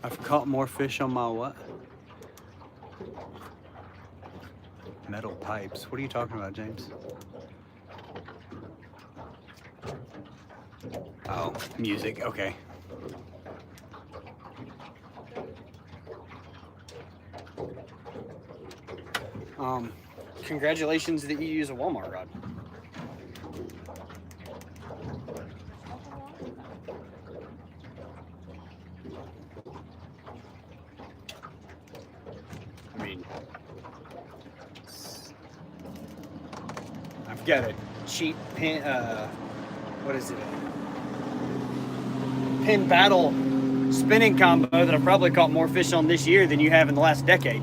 I've caught more fish on my what? Metal pipes. What are you talking about, James? Oh, music. Okay. Congratulations that you use a Walmart rod. I mean, I've got a cheap pin, what is it? Pin battle spinning combo that I've probably caught more fish on this year than you have in the last decade.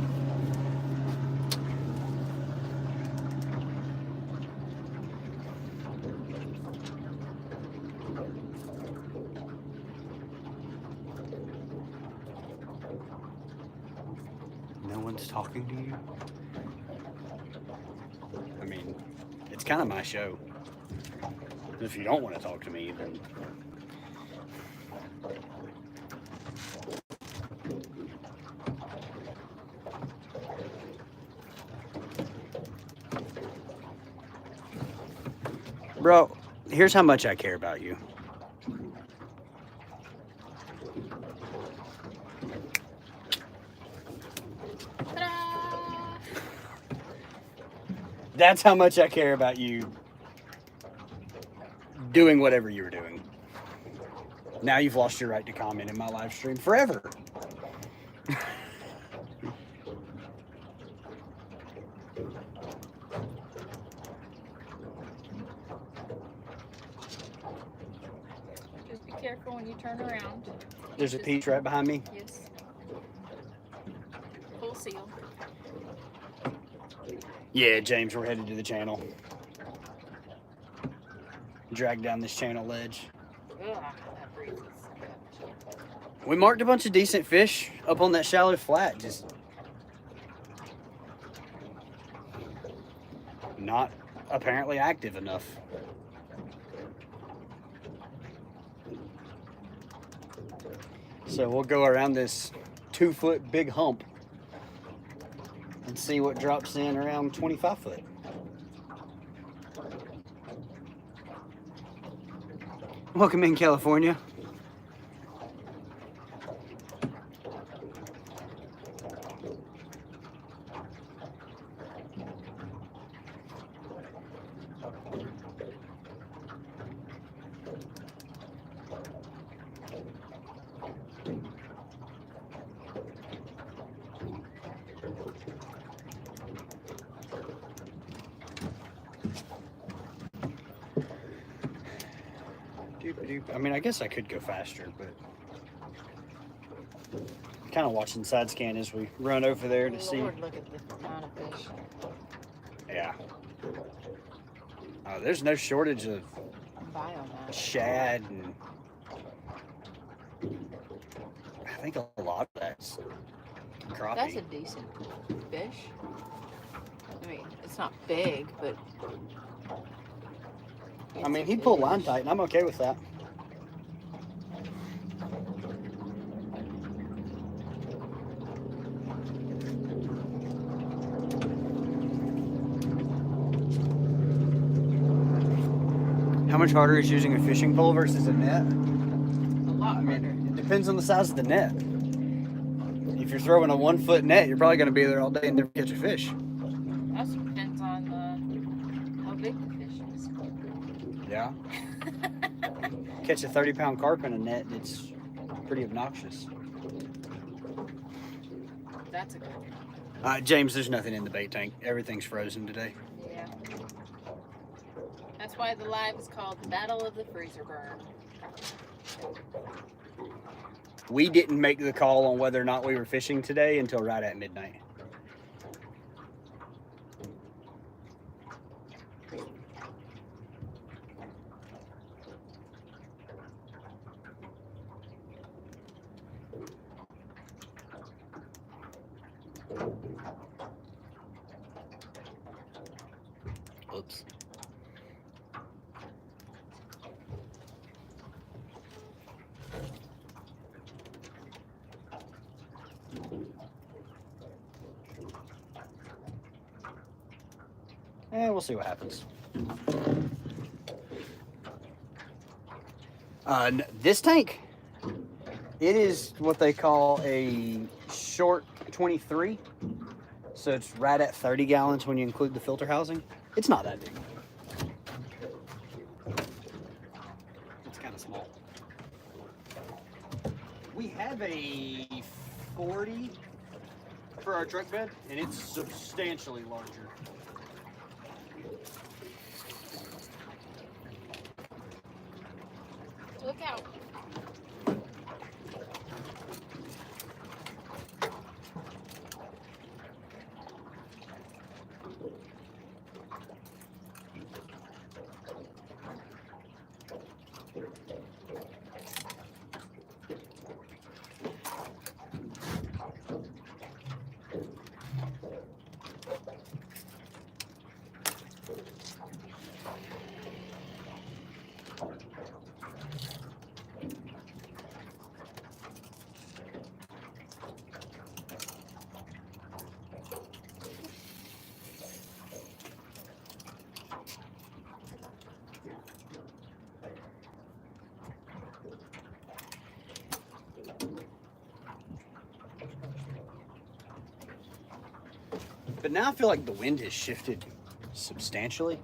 No one's talking to you? I mean, it's kind of my show. If you don't want to talk to me, then... Bro, here's how much I care about you. Ta-da! That's how much I care about you doing whatever you were doing. Now you've lost your right to comment in my live stream forever. Just be careful when you turn around. There's a peach right behind me. Yes. Full seal. Yeah, James, we're headed to the channel. Drag down this channel ledge. Ugh, that breezes. We marked a bunch of decent fish up on that shallow flat. Just not apparently active enough. So we'll go around this 2-foot big hump and see what drops in around 25 foot. Welcome in, California. I mean, I guess I could go faster, but kind of watching side scan as we run over there to see. Lord, look at the amount of fish. Yeah. There's no shortage of Biomass. shad, and I think a lot of that's crappie. That's a decent fish. I mean, it's not big, but I mean, it's a he pulled line fish. tight, and I'm okay with that. How much harder is using a fishing pole versus a net? A lot I mean, harder. it depends on the size of the net. If you're throwing a 1-foot net, you're probably going to be there all day and never catch a fish. Also depends on how big the fish is. Yeah. Catch a 30-pound carp in a net, and it's pretty obnoxious. That's a good one. James, there's nothing in the bait tank. Everything's frozen today. Yeah. That's why the live is called Battle of the Freezer Burn. We didn't make the call on whether or not we were fishing today until right at midnight. Oops. We'll see what happens. This tank, it is what they call a short 23. So it's right at 30 gallons when you include the filter housing. It's not that big. It's kind of small. We have a 40 for our truck bed, and it's substantially larger. Look out. But now I feel like the wind has shifted substantially.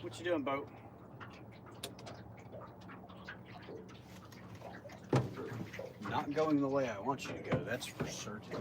What you doing, boat? Not going the way I want you to go, that's for certain.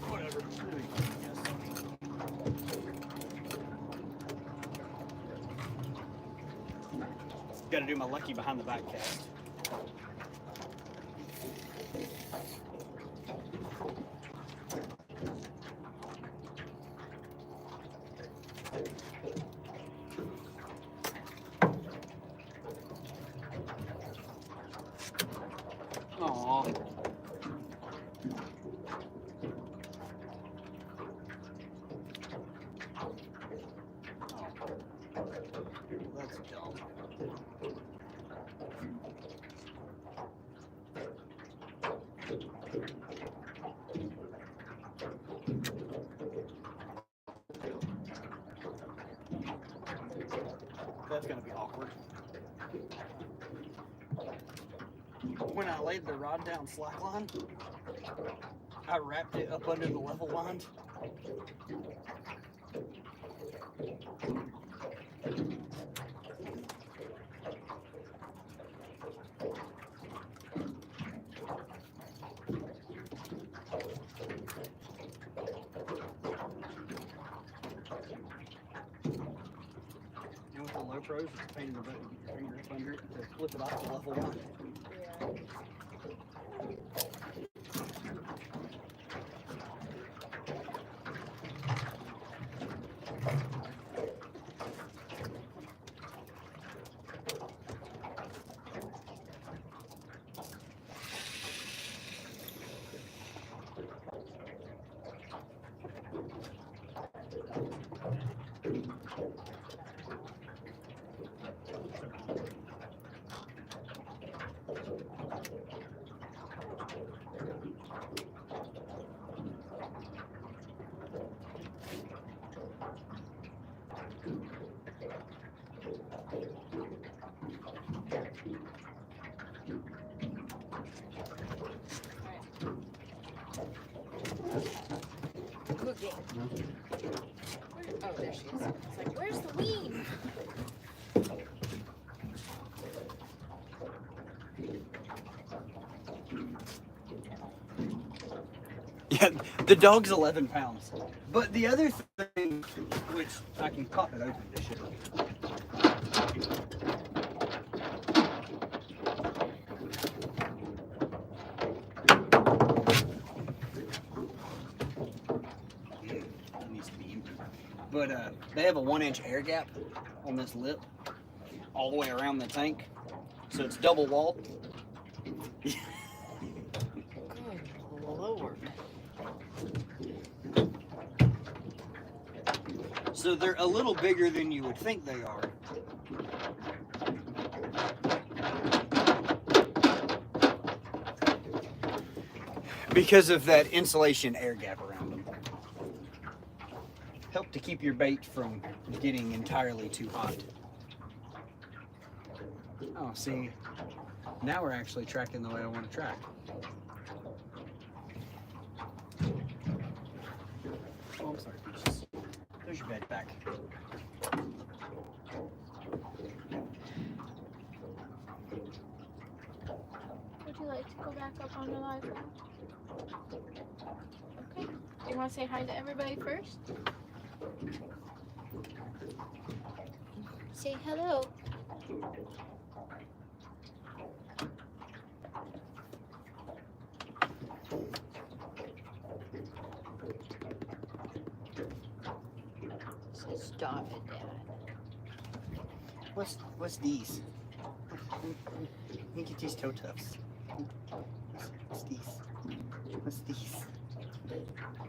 Whatever. Got to do my lucky behind the back cast. Aww. That's dumb. That's gonna be awkward. When I laid the rod down slackline, I wrapped it up under the level line. And with the low pros, it's a pain in the butt to get your finger up under it to flip it off the level line. Cooking. Oh, there she is. It's like, where's the weed? Yeah, the dog's 11 pounds. But the other thing, which I can pop it open, this shit. But they have a 1-inch air gap on this lip all the way around the tank, so it's double walled. Good Lord. So they're a little bigger than you would think they are. Because of that insulation air gap around them. Help to keep your bait from getting entirely too hot. Oh, see, now we're actually tracking the way I want to track. Oh, I'm sorry, Peaches. There's your bed back. Would you like to go back up on the live one? Okay. Do you want to say hi to everybody first? Say hello. Stop it, Dad. What's these? Let me get these toe tufts. What's these? What's these?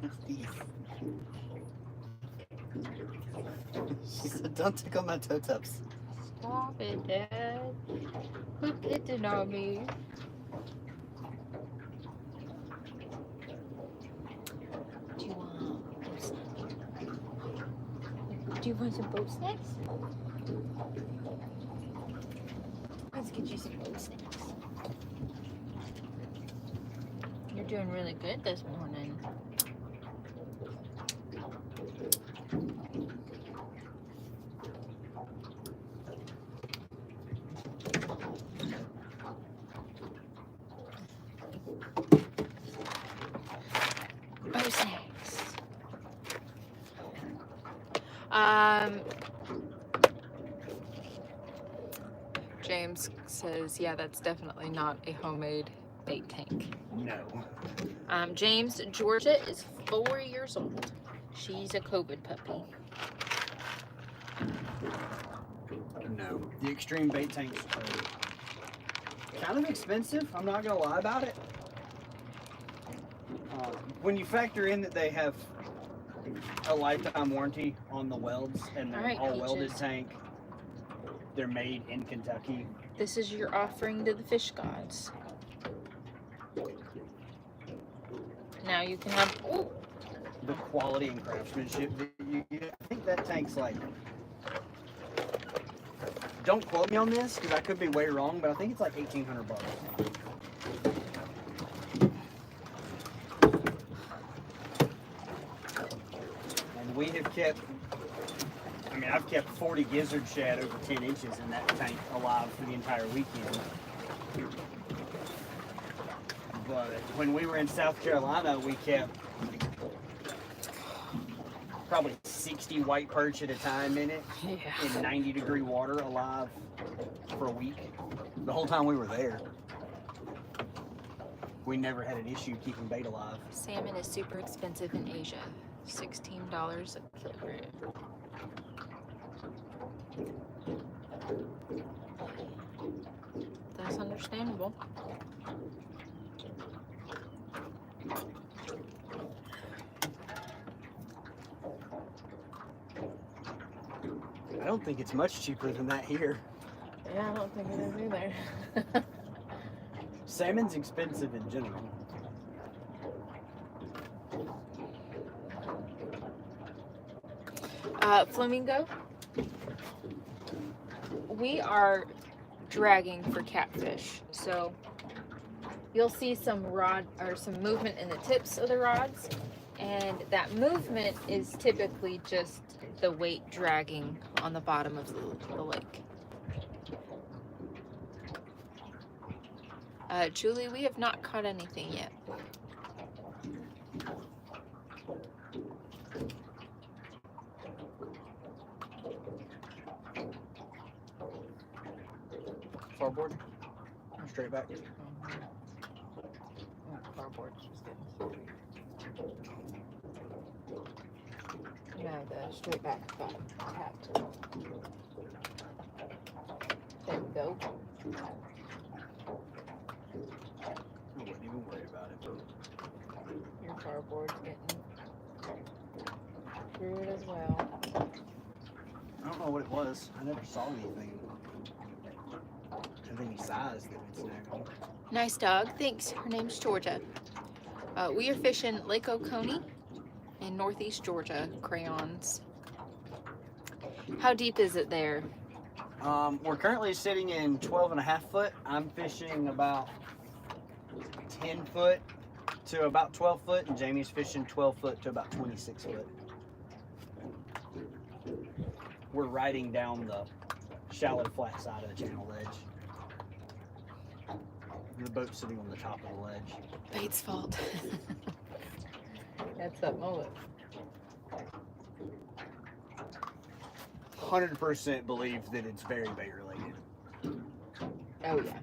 What's these? She said, don't tickle my toe tufts. Stop it, Dad. Quit hitting on me. Do you want boat snacks? Do you want some boat snacks? Let's get you some boat snacks. You're doing really good this morning. Boat snacks. James says, yeah, that's definitely not a homemade bait tank. No. James, Georgia is 4 years old. She's a COVID puppy. No. The extreme bait tanks are kind of expensive. I'm not going to lie about it. When you factor in that they have a lifetime warranty on the welds and they're Alright, all welded Peaches. tank, they're made in Kentucky. This is your offering to the fish gods. Now you can have, ooh, The quality and craftsmanship that you get. I think that tank's like, don't quote me on this because I could be way wrong, but I think it's like $1,800. And we have kept, I mean, I've kept 40 gizzard shad over 10 inches in that tank alive for the entire weekend. But when we were in South Carolina, we kept probably 60 white perch at a time in it, yeah. in 90-degree water alive for a week. The whole time we were there. We never had an issue keeping bait alive. Salmon is super expensive in Asia. $16 a kilogram. That's understandable. I don't think it's much cheaper than that here. Yeah, I don't think it is either. Salmon's expensive in general. Flamingo, we are dragging for catfish, so you'll see some rod or some movement in the tips of the rods, and that movement is typically just the weight dragging on the bottom of the lake. Julie, we have not caught anything yet. Farboard? Straight back? Farboard, she's getting. No, the straight back got tapped. There we go. I wouldn't even worry about it. Your farboard's getting through it as well. I don't know what it was. I never saw anything of any size that would snag on. Nice dog, thanks. Her name's Georgia. We are fishing Lake Okonee in northeast Georgia, crayons. How deep is it there? We're currently sitting in 12.5 foot. I'm fishing about 10 foot to about 12 foot, and Jamie's fishing 12 foot to about 26 foot. We're riding down the shallow flat side of the channel ledge. The boat's sitting on the top of the ledge. Bait's fault. That's that mullet. 100% believe that it's very bait related. Oh yeah.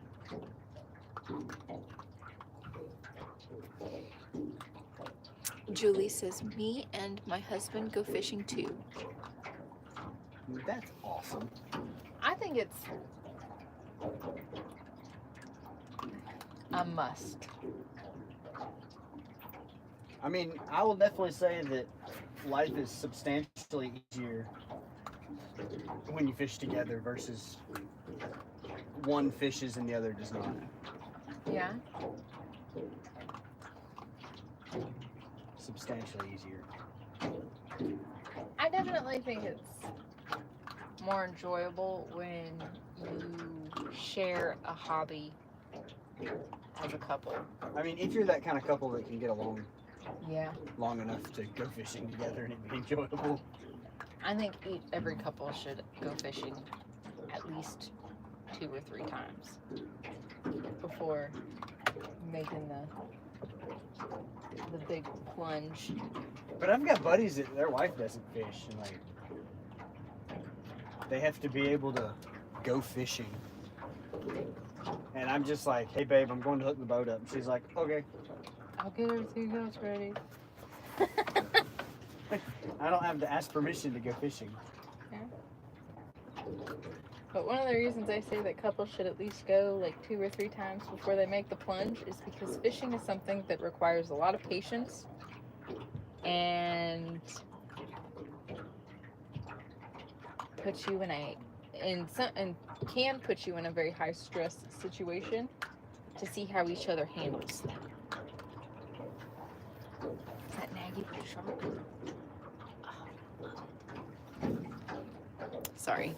Julie says, me and my husband go fishing too. That's awesome. I think it's a must. I mean, I will definitely say that life is substantially easier when you fish together versus one fishes and the other does not. Yeah. Substantially easier. I definitely think it's more enjoyable when you share a hobby as a couple. I mean, if you're that kind of couple that can get along Yeah. long enough to go fishing together and it be enjoyable. I think every couple should go fishing at least 2 or 3 times before making the big plunge. But I've got buddies that their wife doesn't fish, and like they have to be able to go fishing. And I'm just like, hey babe, I'm going to hook the boat up. And she's like, okay. I'll get everything else ready. I don't have to ask permission to go fishing. Yeah. But one of the reasons I say that couples should at least go like 2 or 3 times before they make the plunge is because fishing is something that requires a lot of patience and puts you in and can put you in a very high stress situation to see how each other handles that. Is that Nagy pretty sharp? Sorry.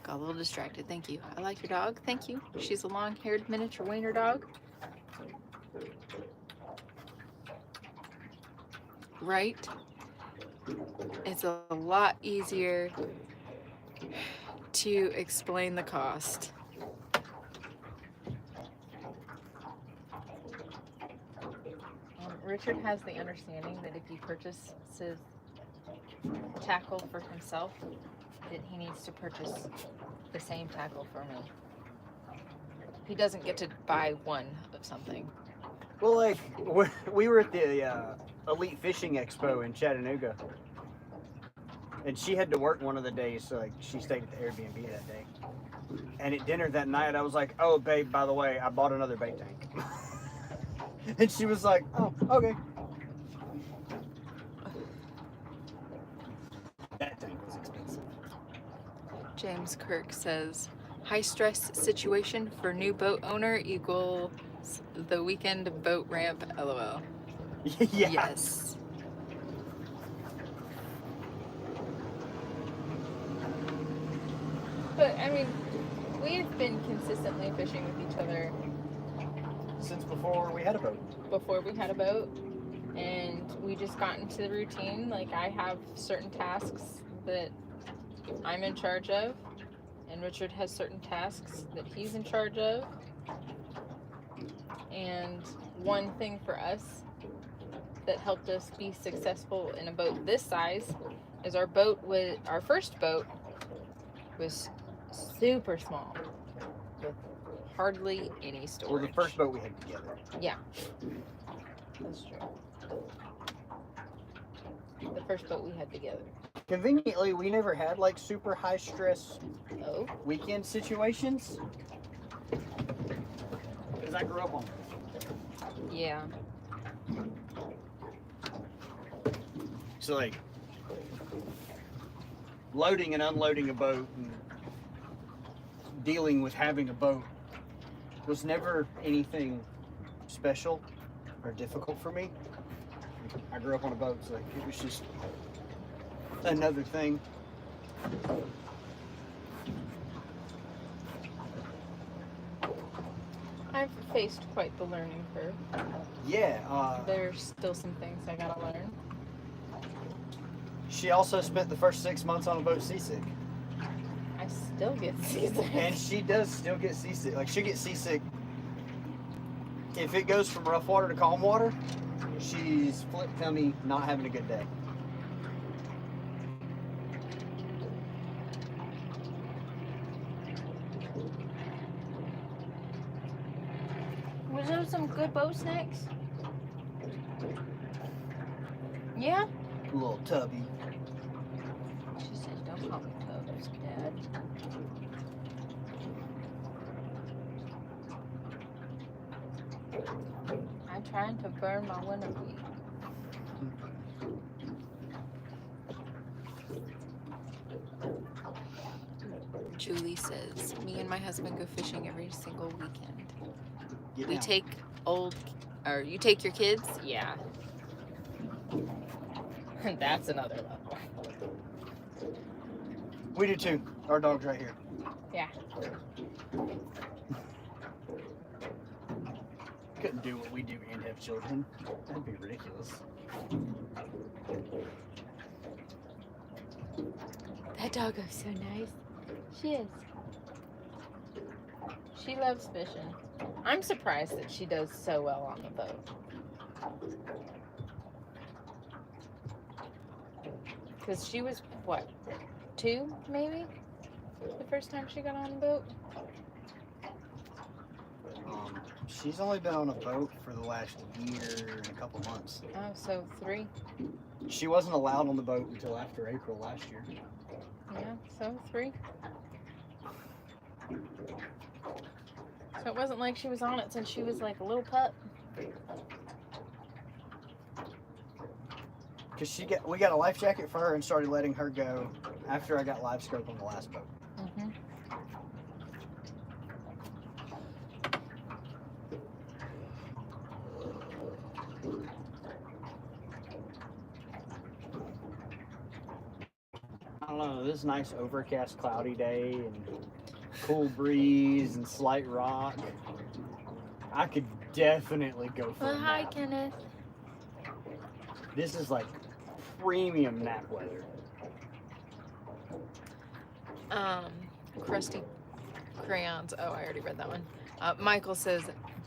Got a little distracted. Thank you. I like your dog. Thank you. She's a long-haired miniature wiener dog. Right? It's a lot easier to explain the cost. Richard has the understanding that if he purchases tackle for himself, that he needs to purchase the same tackle for me. He doesn't get to buy one of something. Well, like, we were at the Elite Fishing Expo in Chattanooga. And she had to work one of the days, so like she stayed at the Airbnb that day. And at dinner that night, I was like, "Oh, babe, by the way, I bought another bait tank." And she was like, "Oh, okay." That tank was expensive. James Kirk says, high stress situation for new boat owner equals the weekend boat ramp, LOL. Yeah. Yes. But, I mean, we've been consistently fishing with each other Since before we had a boat. before we had a boat, and we just got into the routine. Like, I have certain tasks that I'm in charge of, and Richard has certain tasks that he's in charge of. And one thing for us that helped us be successful in a boat this size is our first boat was super small with hardly any storage. Well, the first boat we had together. Yeah, that's true. The first boat we had together. Conveniently, we never had like super high stress Oh, weekend situations. Because I grew up on them. yeah. So like loading and unloading a boat and dealing with having a boat was never anything special or difficult for me. I grew up on a boat, so like, it was just another thing. I've faced quite the learning curve. Yeah. There's still some things I gotta learn. She also spent the first 6 months on a boat seasick. I still get seasick. And she does still get seasick. Like, she gets seasick. If it goes from rough water to calm water, she's flip tummy, not having a good day. Was there some good boat snacks? Yeah? A little tubby. She says, don't call me Tubbs, Dad. I'm trying to burn my winter wheat. Julie says, me and my husband go fishing every single weekend. We take you take your kids? Yeah. That's another level. We do too. Our dog's right here. Yeah. Couldn't do what we do and have children. That'd be ridiculous. That dog is so nice. She is. She loves fishing. I'm surprised that she does so well on the boat. Because she was, what, 2 maybe? The first time she got on the boat? She's only been on a boat for the last year and a couple months. Oh, so 3. She wasn't allowed on the boat until after April last year. Yeah, so 3. So it wasn't like she was on it since she was like a little pup. Cause we got a life jacket for her and started letting her go after I got live scope on the last boat. Mm-hmm. I don't know, this nice overcast cloudy day and cool breeze and slight rock. I could definitely go for a Hi, nap. Kenneth. This is like premium nap weather. Crusty crayons. Oh, I already read that one. Michael says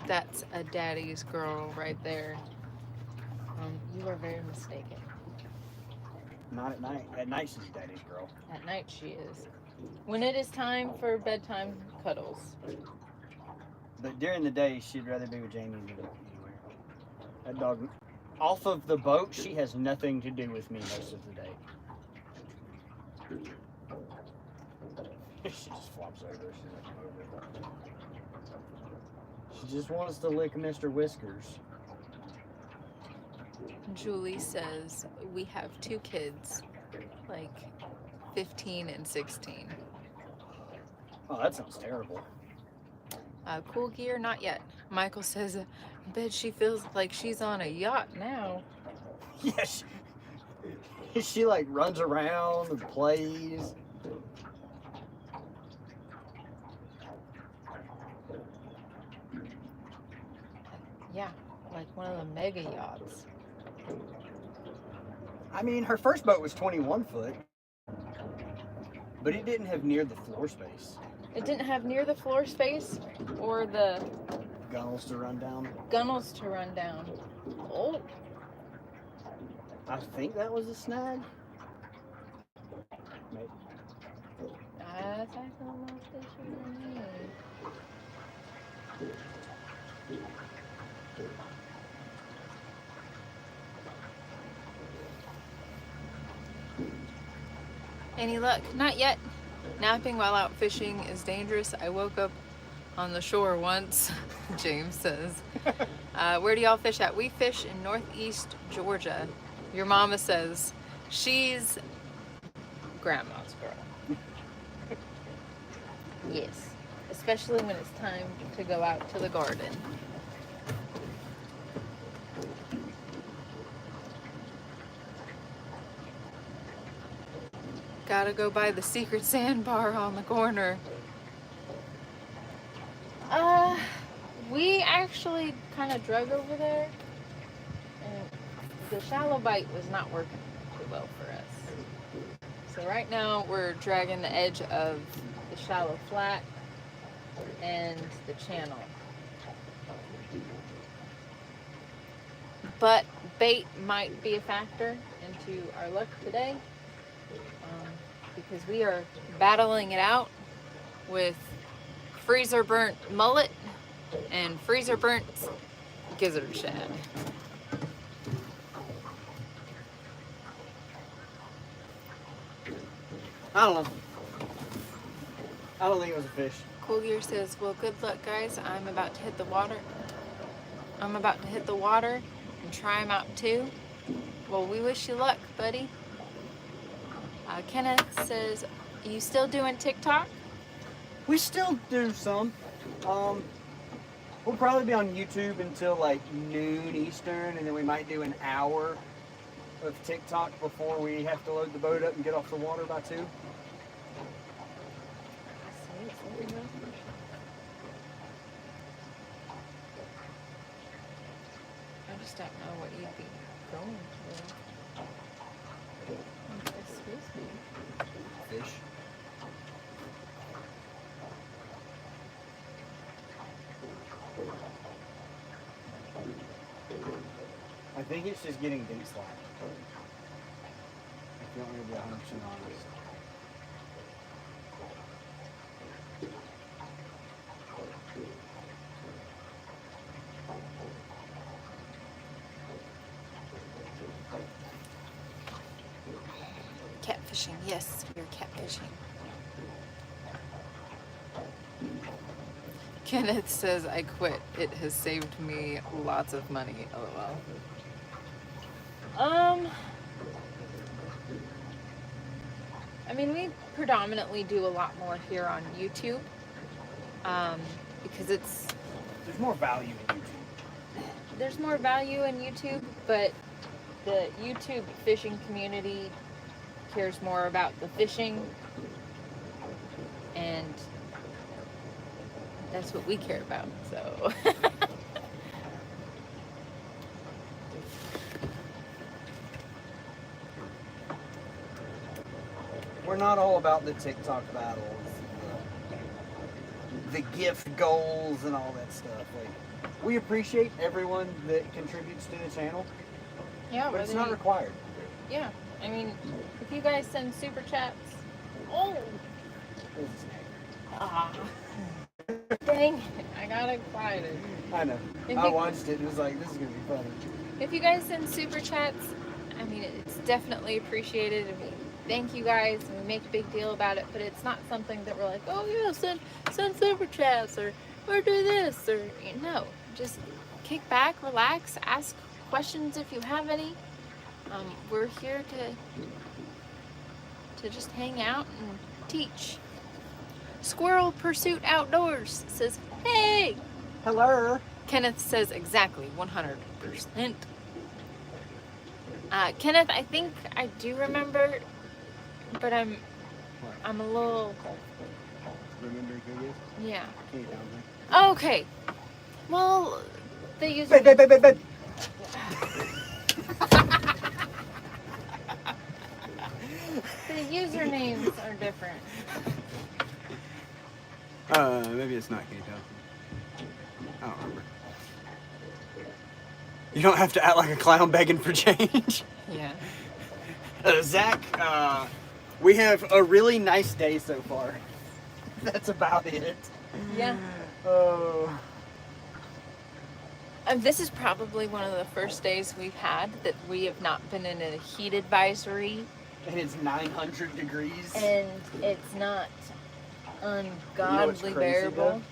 that's a daddy's girl right there. You are very mistaken. Not at night. At night she's daddy's girl. At night she is. When it is time for bedtime cuddles. But during the day, she'd rather be with Jamie than anywhere. That dog, off of the boat, she has nothing to do with me most of the day. She just flops over. She's like, over. She just wants to lick Mr. Whiskers. Julie says we have 2 kids, like 15 and 16. Oh, that sounds terrible. Cool gear, not yet. Michael says, I bet she feels like she's on a yacht now. Yeah, she like runs around and plays. Yeah, like one of the mega yachts. I mean, her first boat was 21 foot, but it didn't have near the floor space. It didn't have near the floor space or the Gunnels to run down. gunnels to run down. Oh, I think that was a snag. Maybe. that's actually not fishy to me. Any luck? Not yet. Napping while out fishing is dangerous. I woke up on the shore once, James says. Where do y'all fish at? We fish in northeast Georgia. Your mama says she's grandma's girl. Yes, especially when it's time to go out to the garden. Gotta go by the secret sandbar on the corner. We actually kind of drug over there, and the shallow bite was not working too well for us. So right now we're dragging the edge of the shallow flat and the channel. But bait might be a factor into our luck today, because we are battling it out with freezer burnt mullet and freezer burnt gizzard shad. I don't know. I don't think it was a fish. Cool Gear says, well, good luck, guys. I'm about to hit the water. I'm about to hit the water and try them out too. Well, we wish you luck, buddy. Kenneth says, you still doing TikTok? We still do some. We'll probably be on YouTube until like noon Eastern, and then we might do an hour of TikTok before we have to load the boat up and get off the water by 2. I just don't know what you'd be going for. Excuse me. Fish. I think it's just getting bait slack. If you want me to be 100% honest. Catfishing, yes, we're catfishing. Kenneth says, I quit. It has saved me lots of money. LOL. I mean, we predominantly do a lot more here on YouTube, because There's more value in YouTube. there's more value in YouTube, but the YouTube fishing community cares more about the fishing, and that's what we care about, so. We're not all about the TikTok battles, the gift goals and all that stuff. Like, we appreciate everyone that contributes to the channel, Yeah, but it's not required. Yeah, I mean, if you guys send super chats, oh, ah, dang it, I got excited. I know. I watched it and was like, this is gonna be funny. If you guys send super chats, I mean, it's definitely appreciated. I mean, thank you guys, and we make a big deal about it, but it's not something that we're like, oh yeah, send super chats, or do this, or, no, just kick back, relax, ask questions if you have any. We're here to just hang out and teach. Squirrel Pursuit Outdoors says, hey! Hello! Kenneth says exactly, 100%. Kenneth, I think I do remember, but I'm a little... Remember who it is? Yeah. Can you tell me? Okay. Well, they use... Bed. The usernames are different. Maybe it's not Kate Thompson. I don't remember. You don't have to act like a clown begging for change. Yeah. Zach, we have a really nice day so far. That's about it. Yeah. Oh. This is probably one of the first days we've had that we have not been in a heat advisory. And it's 900 degrees. And it's not ungodly bearable.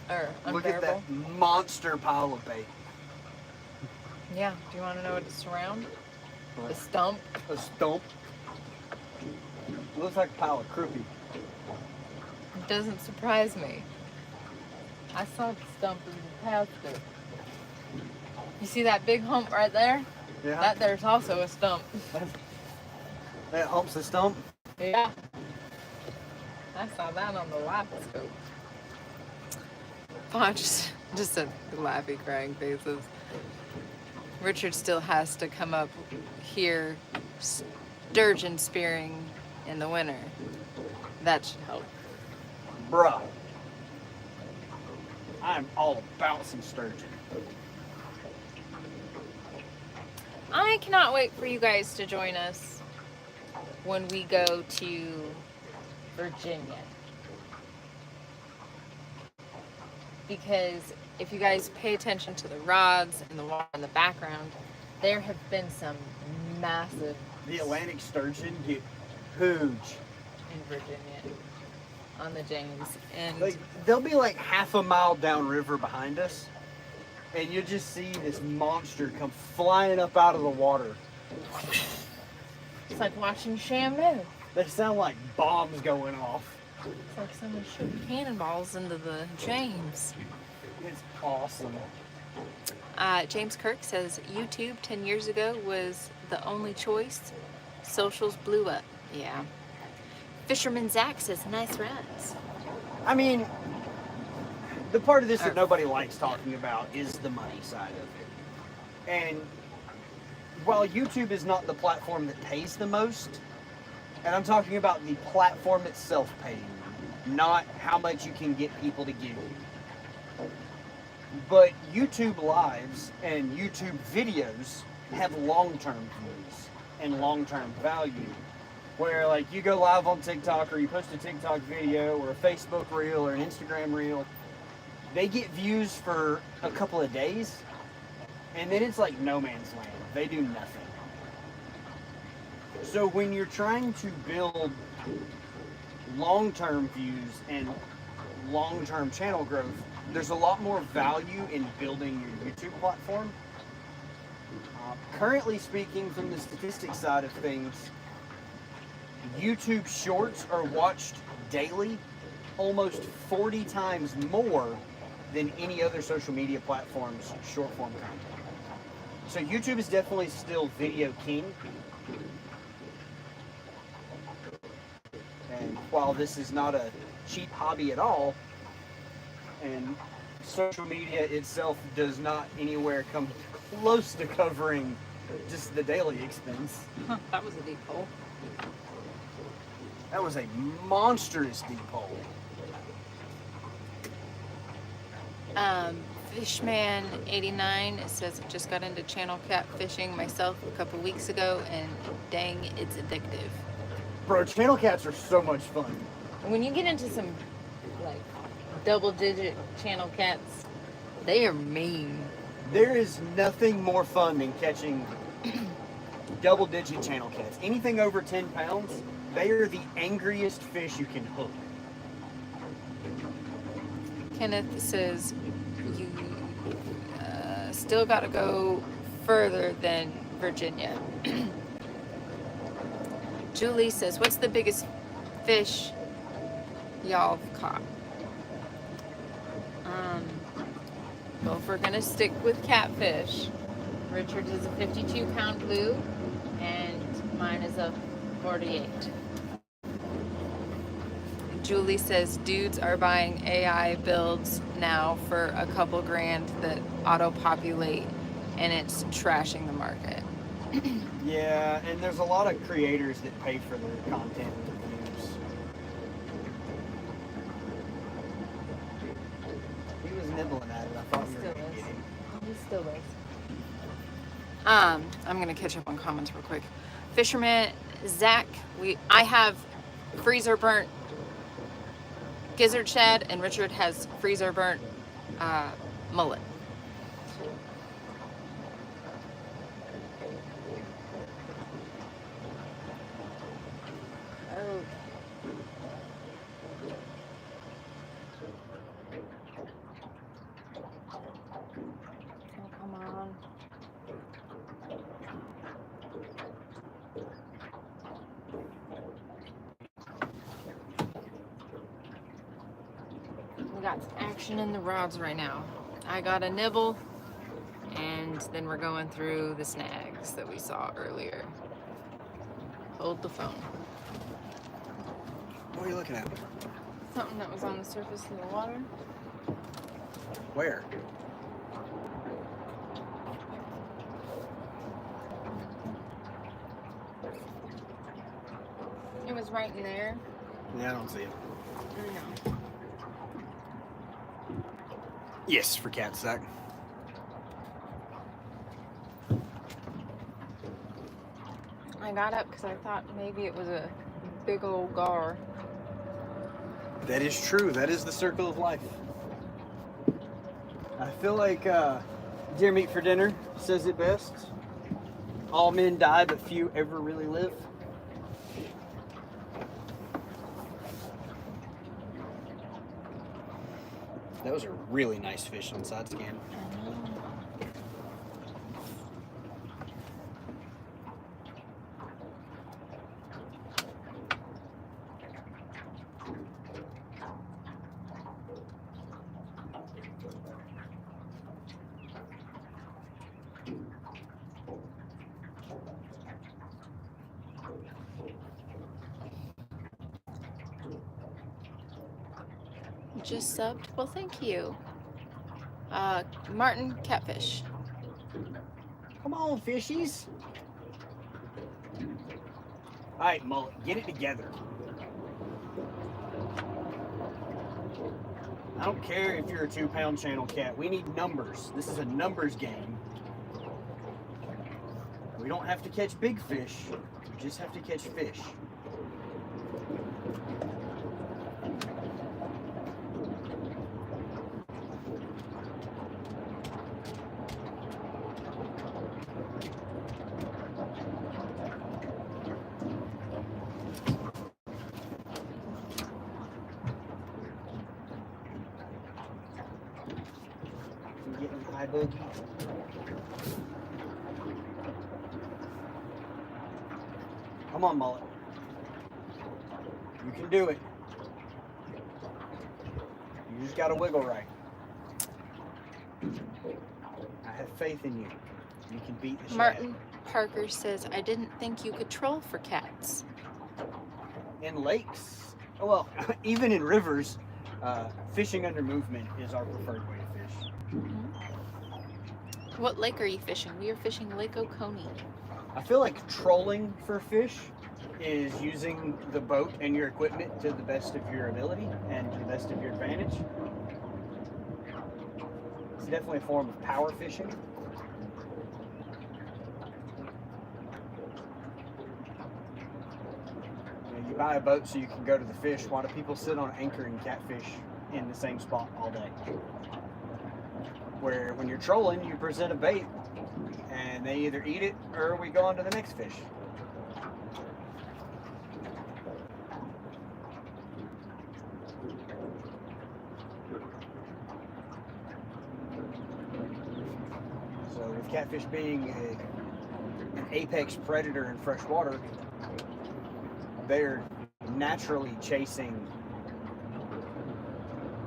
Or unbearable. Look at that monster pile of bait. Yeah. Do you want to know what it's around? What? A stump. A stump. Looks like a pile of croupie. It doesn't surprise me. I saw the stump in the past it. You see that big hump right there? Yeah. That there's also a stump. That hump's a stump? Yeah. I saw that on the live scope. Fine, just Just the laughing, crying faces. Richard still has to come up here sturgeon spearing in the winter. That should help. Bruh. I'm all about some sturgeon. I cannot wait for you guys to join us when we go to Virginia. Because if you guys pay attention to the rods and the water in the background, there have been some massive The Atlantic sturgeon get huge. in Virginia on the James. And Like, they'll be like half a mile downriver behind us, and you'll just see this monster come flying up out of the water. it's like watching Shamu. They sound like bombs going off. It's like someone shooting cannonballs into the James. It's awesome. James Kirk says YouTube 10 years ago was the only choice. Socials blew up. Yeah. Fisherman Zach says nice runs. I mean, the part of this that nobody likes talking about is the money side of it. And while YouTube is not the platform that pays the most, and I'm talking about the platform itself paying, not how much you can get people to give you. But YouTube lives and YouTube videos have long-term views and long-term value. Where like you go live on TikTok or you post a TikTok video or a Facebook reel or an Instagram reel, they get views for a couple of days and then it's like no man's land. They do nothing. So when you're trying to build long-term views and long-term channel growth, there's a lot more value in building your YouTube platform. Currently speaking, from the statistics side of things, YouTube Shorts are watched daily almost 40 times more than any other social media platform's short form content. So YouTube is definitely still video king. And while this is not a cheap hobby at all, and social media itself does not anywhere come close to covering just the daily expense. That was a deep hole. That was a monstrous deep hole. Fishman89 says just got into channel catfishing myself a couple weeks ago, and dang, it's addictive. Bro, channel cats are so much fun. When you get into some like double-digit channel cats, they are mean. There is nothing more fun than catching double-digit channel cats. Anything over 10 pounds, they are the angriest fish you can hook. Kenneth says you still got to go further than Virginia. Julie says, what's the biggest fish y'all have caught? Well, if we're going to stick with catfish, Richard's is a 52-pound blue, and mine is a 48. Julie says dudes are buying AI builds now for a couple grand that auto-populate, and it's trashing the market. Yeah, and there's a lot of creators that pay for their content reviews. He was nibbling at it. I thought you were going to get him. He still is. I'm gonna catch up on comments real quick. Fisherman Zach, I have freezer burnt gizzard shad, and Richard has freezer burnt mullet. Oh. Oh, come on. We got some action in the rods right now. I got a nibble, and then we're going through the snags that we saw earlier. Hold the phone. What are you looking at? Something that was on the surface of the water. Where? It was right in there. Yeah, I don't see it. I know. Yes, for cat sack. I got up because I thought maybe it was a big old gar. That is true. That is the circle of life. I feel like Deer Meat for Dinner says it best. All men die, but few ever really live. That was a really nice fish on side scan. Just subbed? Well, thank you. Martin Catfish. Come on, fishies. All right, mullet, get it together. I don't care if you're a 2-pound channel cat. We need numbers. This is a numbers game. We don't have to catch big fish. We just have to catch fish. Hi, Boogie. Come on, mullet. You can do it. You just gotta wiggle right. I have faith in you. You can beat the shad. Martin Parker says, I didn't think you could troll for cats. In lakes, well, even in rivers, fishing under movement is our preferred way to fish. What lake are you fishing? We are fishing Lake Okonee. I feel like trolling for fish is using the boat and your equipment to the best of your ability and to the best of your advantage. It's definitely a form of power fishing. You buy a boat so you can go to the fish. Why do people sit on anchor and catfish in the same spot all day? Where when you're trolling, you present a bait and they either eat it or we go on to the next fish. So with catfish being an apex predator in fresh water, they're naturally chasing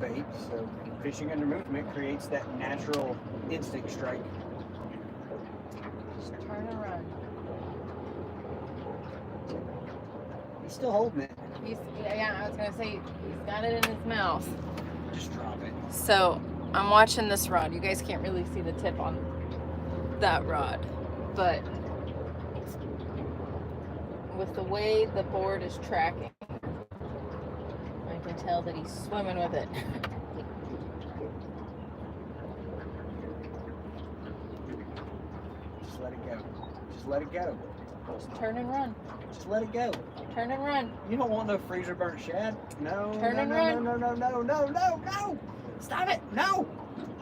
bait, so fishing under movement creates that natural instinct strike. Just turn and run. He's still holding it. Yeah, I was gonna say he's got it in his mouth. Just drop it. So I'm watching this rod. You guys can't really see the tip on that rod, but with the way the board is tracking, I can tell that he's swimming with it. Just let it go. Just let it go. Just turn and run. Just let it go. Turn and run. You don't want no freezer burnt shad. No. Turn no, and no, run. No, no, no, no, no, no. Stop it. No.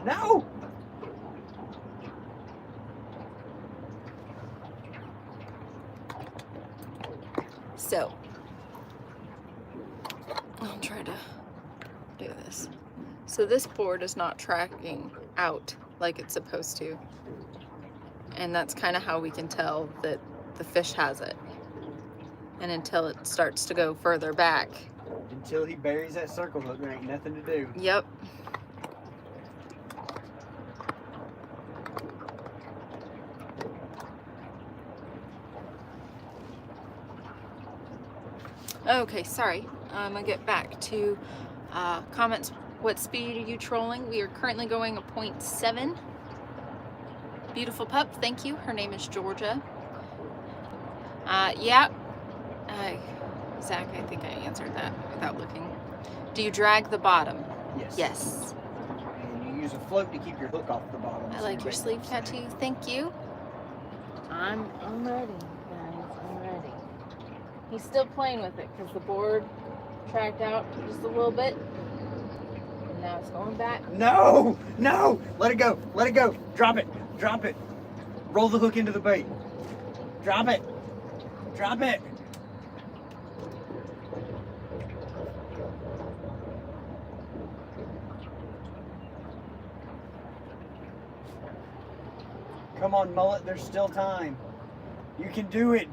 No. So, I'll try to do this. So this board is not tracking out like it's supposed to. And that's kind of how we can tell that the fish has it. And until it starts to go further back. Until he buries that circle hook, there ain't nothing to do. Yep. Okay, sorry. I'm gonna get back to comments What speed are you trolling? We are currently going a 0.7. Beautiful pup, thank you. Her name is Georgia. Yeah. Zach, I think I answered that without looking. Do you drag the bottom? Yes. Yes. And you use a float to keep your hook off the bottom. I so like your bait sleeve don't snag. tattoo. Thank you. I'm ready, guys. I'm ready. He's still playing with it because the board tracked out just a little bit. And now it's going back. No! No! Let it go! Let it go! Drop it! Drop it! Roll the hook into the bait. Drop it! Drop it! Come on, mullet, there's still time. You can do it.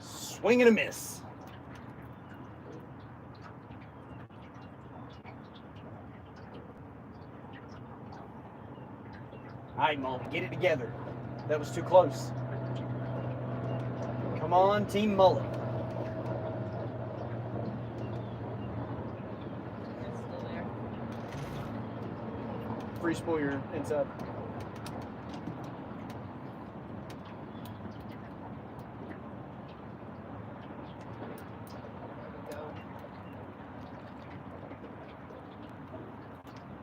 Swing and a miss. All right, mullet, get it together. That was too close. Come on, Team Mullet. It's still there. Free spool your inside.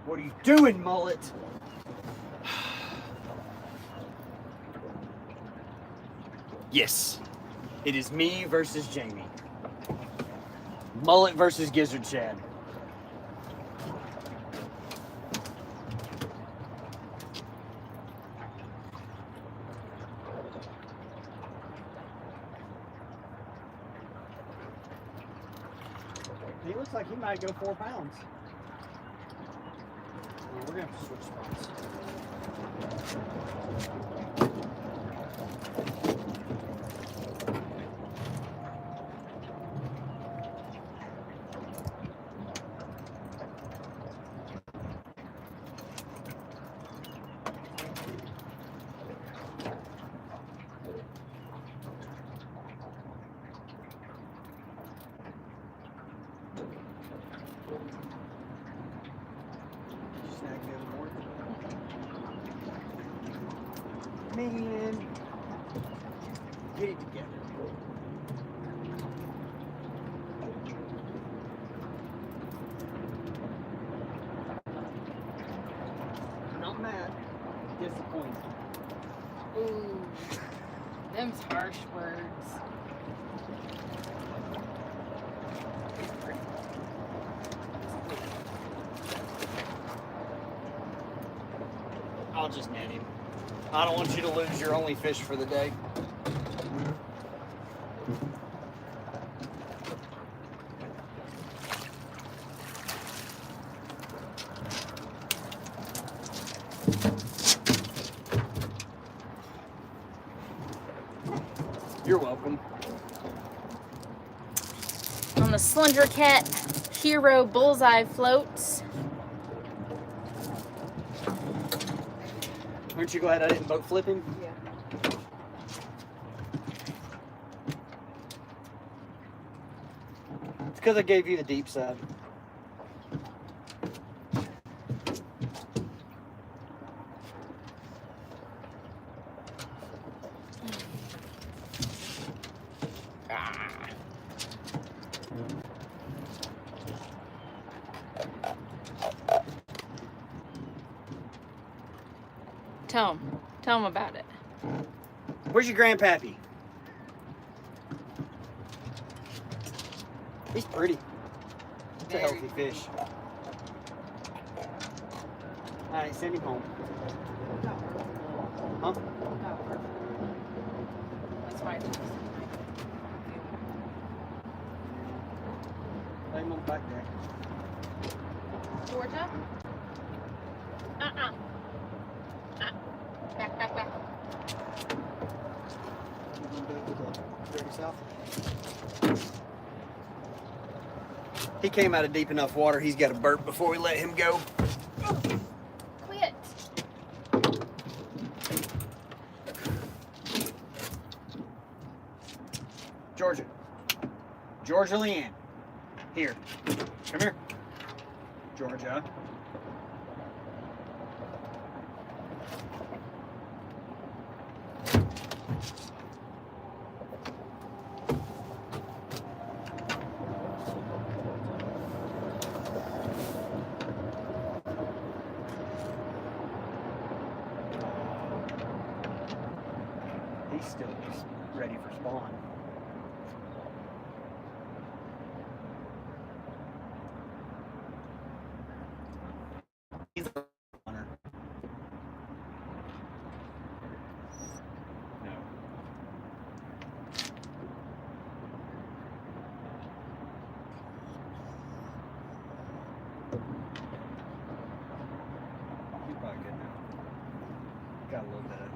What are you doing, mullet? Yes, it is me versus Jamie. Mullet versus gizzard shad. He looks like he might go 4 pounds. We're gonna have to switch spots. Snag the other board. Man, get it together. Not mad, disappointed. Ooh, them's harsh words. I'll just net him. I don't want you to lose your only fish for the day. You're welcome. On the Slunger Cat Hero Bullseye floats. Aren't you glad I didn't boat flip him? Yeah. It's because I gave you the deep side. Tell him about it. Where's your grandpappy? He's pretty. It's a healthy fish. Alright, send him home. Huh? That's why. Lay him on the back deck. Georgia? He came out of deep enough water. He's got to burp before we let him go. Quit. Georgia. Georgia Leanne. Here. Come here. Georgia. He's still ready for spawn. He's a runner. No. He's probably good now. Got a little bit of him.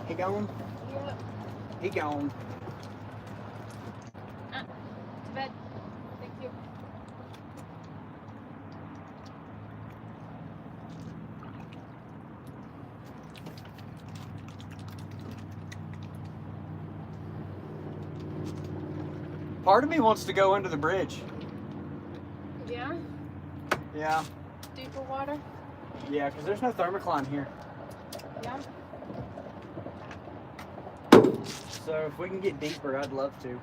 He gone? Yep. He gone. To bed. Thank you. Part of me wants to go under the bridge. Yeah? Yeah. Deeper water? Yeah, because there's no thermocline here. Yeah. So if we can get deeper, I'd love to.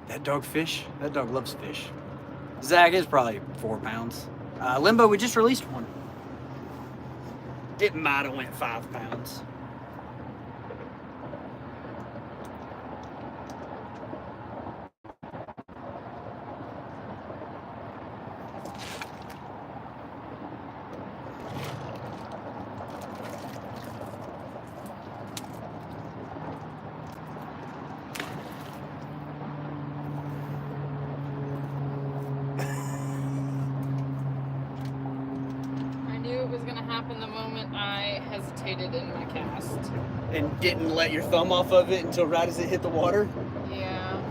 That dog fish? That dog loves fish. Zach is probably 4 pounds. Limbo, we just released one. It might have went 5 pounds. The moment I hesitated in my cast. And didn't let your thumb off of it until right as it hit the water? Yeah.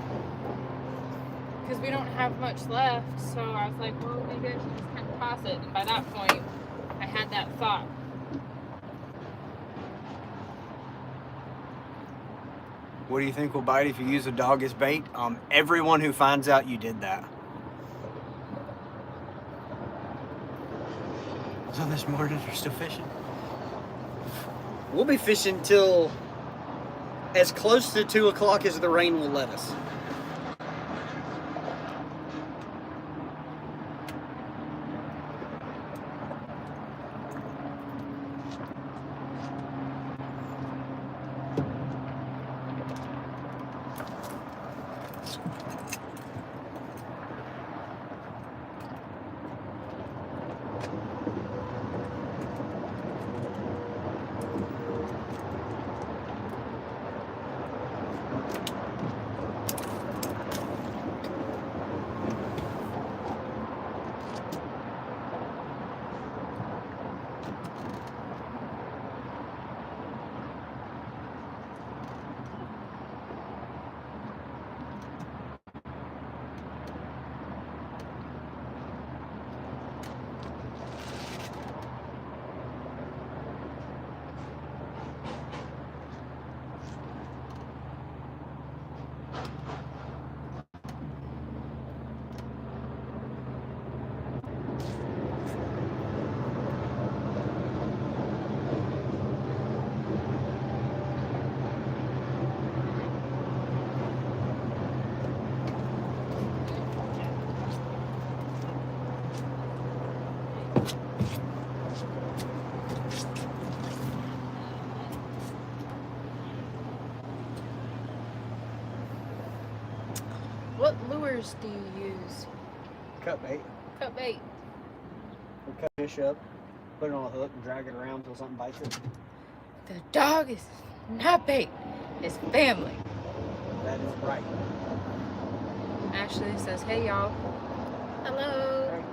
Because we don't have much left, so I was like, well, maybe I should just kind of toss it. And by that point, I had that thought. What do you think will bite if you use a dog as bait? Everyone who finds out you did that. So this morning you're still fishing? We'll be fishing till as close to 2 o'clock as the rain will let us. What lures do you use? Cut bait. Cut bait. We cut fish up, put it on a hook, and drag it around until something bites it. The dog is not bait. It's family. That is right. Ashley says, hey y'all. Hello.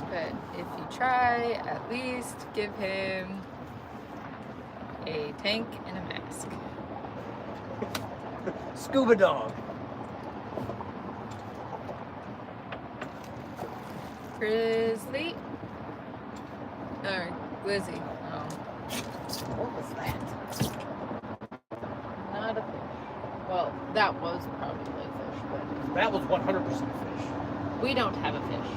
Okay. But if you try, at least give him a tank and a mask. Scuba dog. Grizzly. Or Glizzy. Oh. What was that? Not a fish. Well, that was probably a fish, but That was 100% fish. we don't have a fish.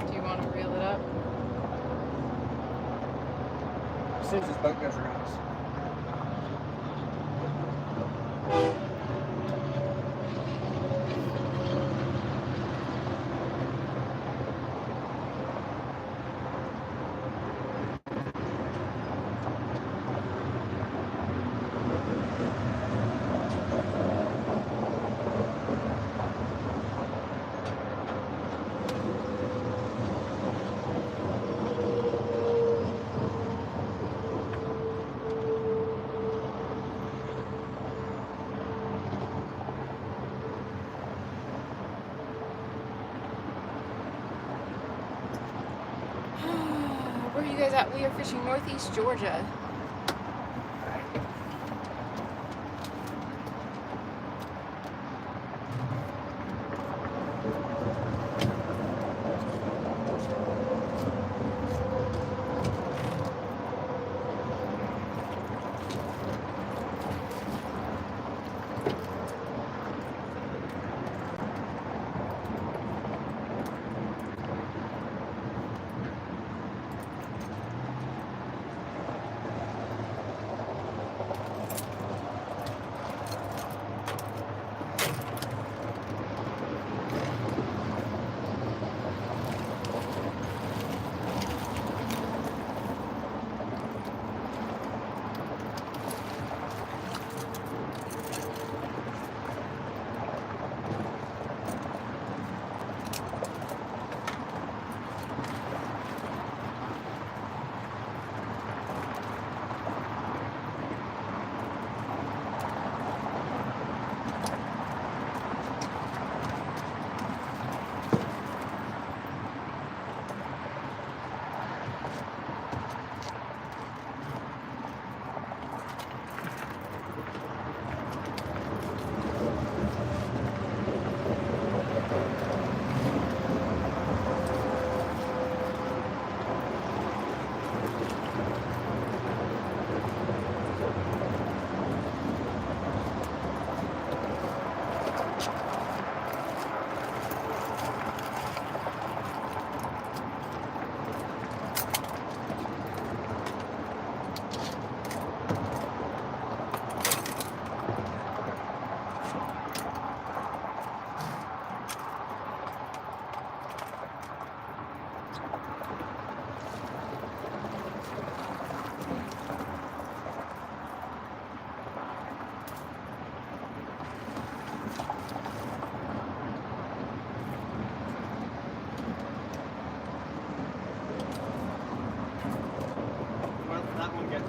Do you want to reel it up? As soon as this boat goes around us. Where are you guys at? We are fishing Northeast Georgia.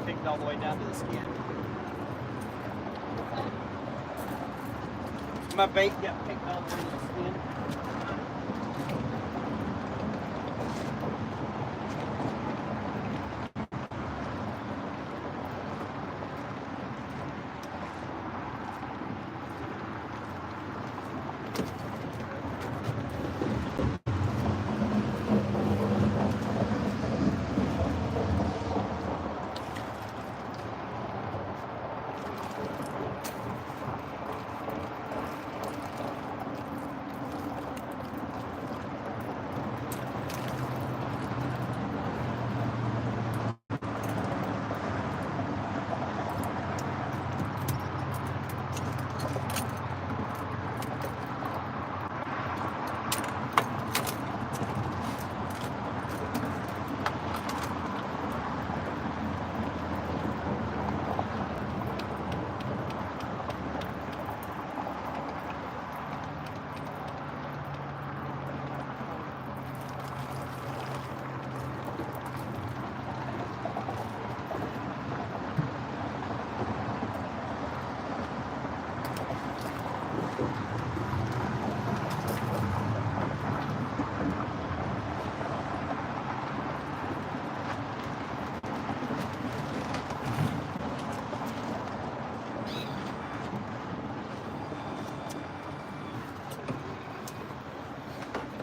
Picked all the way down to the skin. My bait got picked all the way to the skin.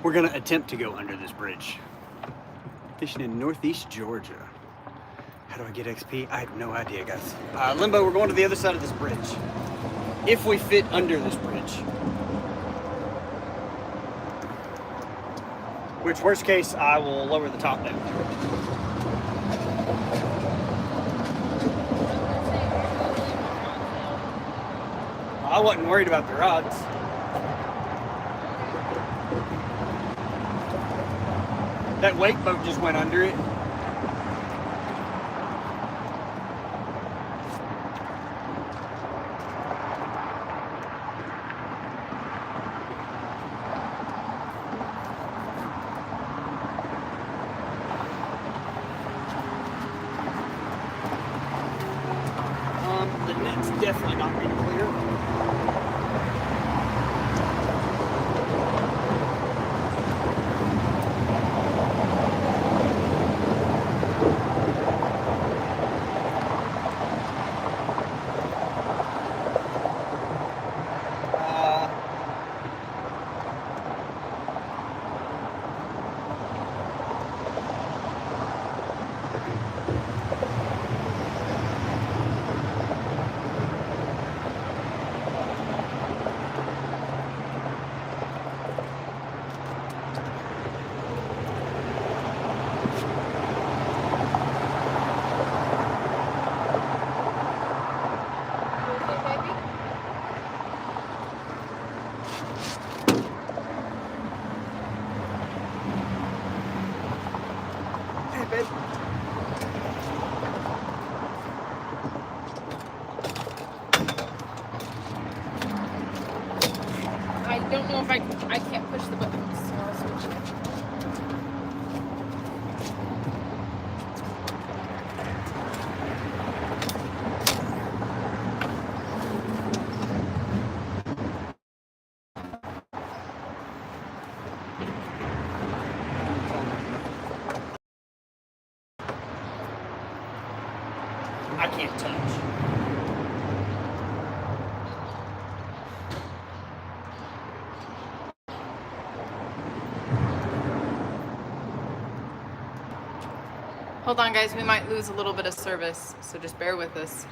We're gonna attempt to go under this bridge. Fishing in Northeast Georgia. How do I get XP? I have no idea, guys. Limbo, we're going to the other side of this bridge. If we fit under this bridge. Which, worst case, I will lower the top down. I wasn't worried about the rods. That wake boat just went under it. The net's definitely not being clear. I don't know if I can't push the buttons, so I'll switch it. I can't touch. Hold on, guys. We might lose a little bit of service, so just bear with us.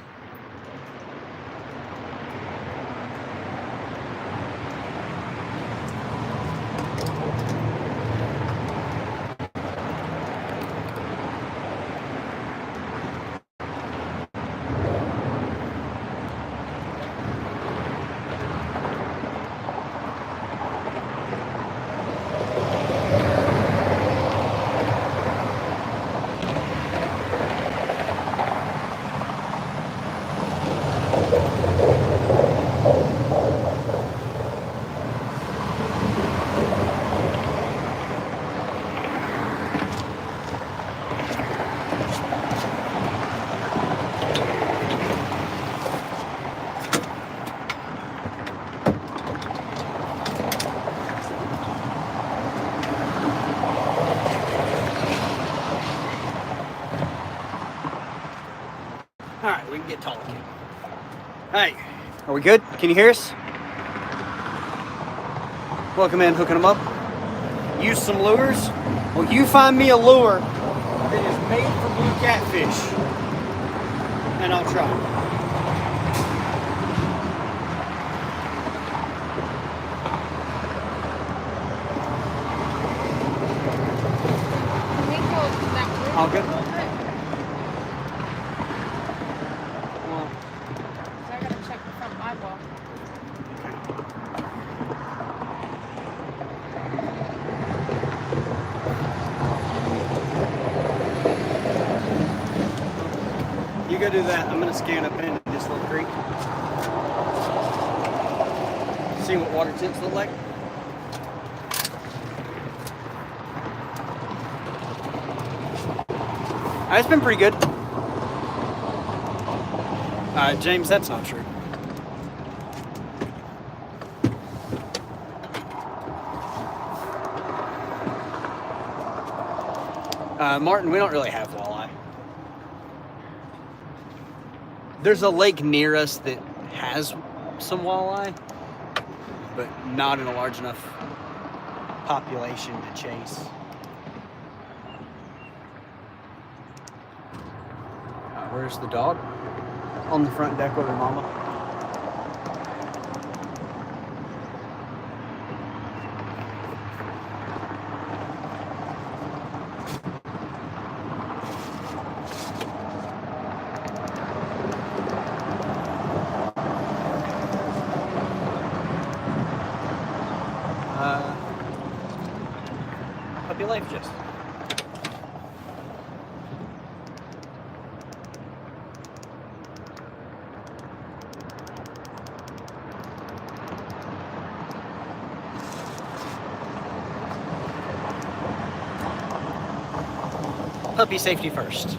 Alright, we can get tall again. Hey, are we good? Can you hear us? Welcome in, hooking them up. Use some lures. Well, you find me a lure that is made for blue catfish, and I'll try. All good? I gotta check the front eyeball. You go do that. I'm gonna scan up into this little creek. See what water temps look like. It's been pretty good. James, that's not true. Martin, we don't really have walleye. There's a lake near us that has some walleye, but not in a large enough population to chase. Where's the dog? On the front deck with her mama. Puppy life just. Puppy safety first.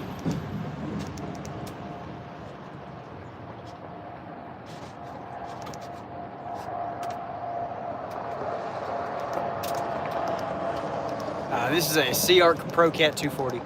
This is a Sea-Arc Pro Cat 240.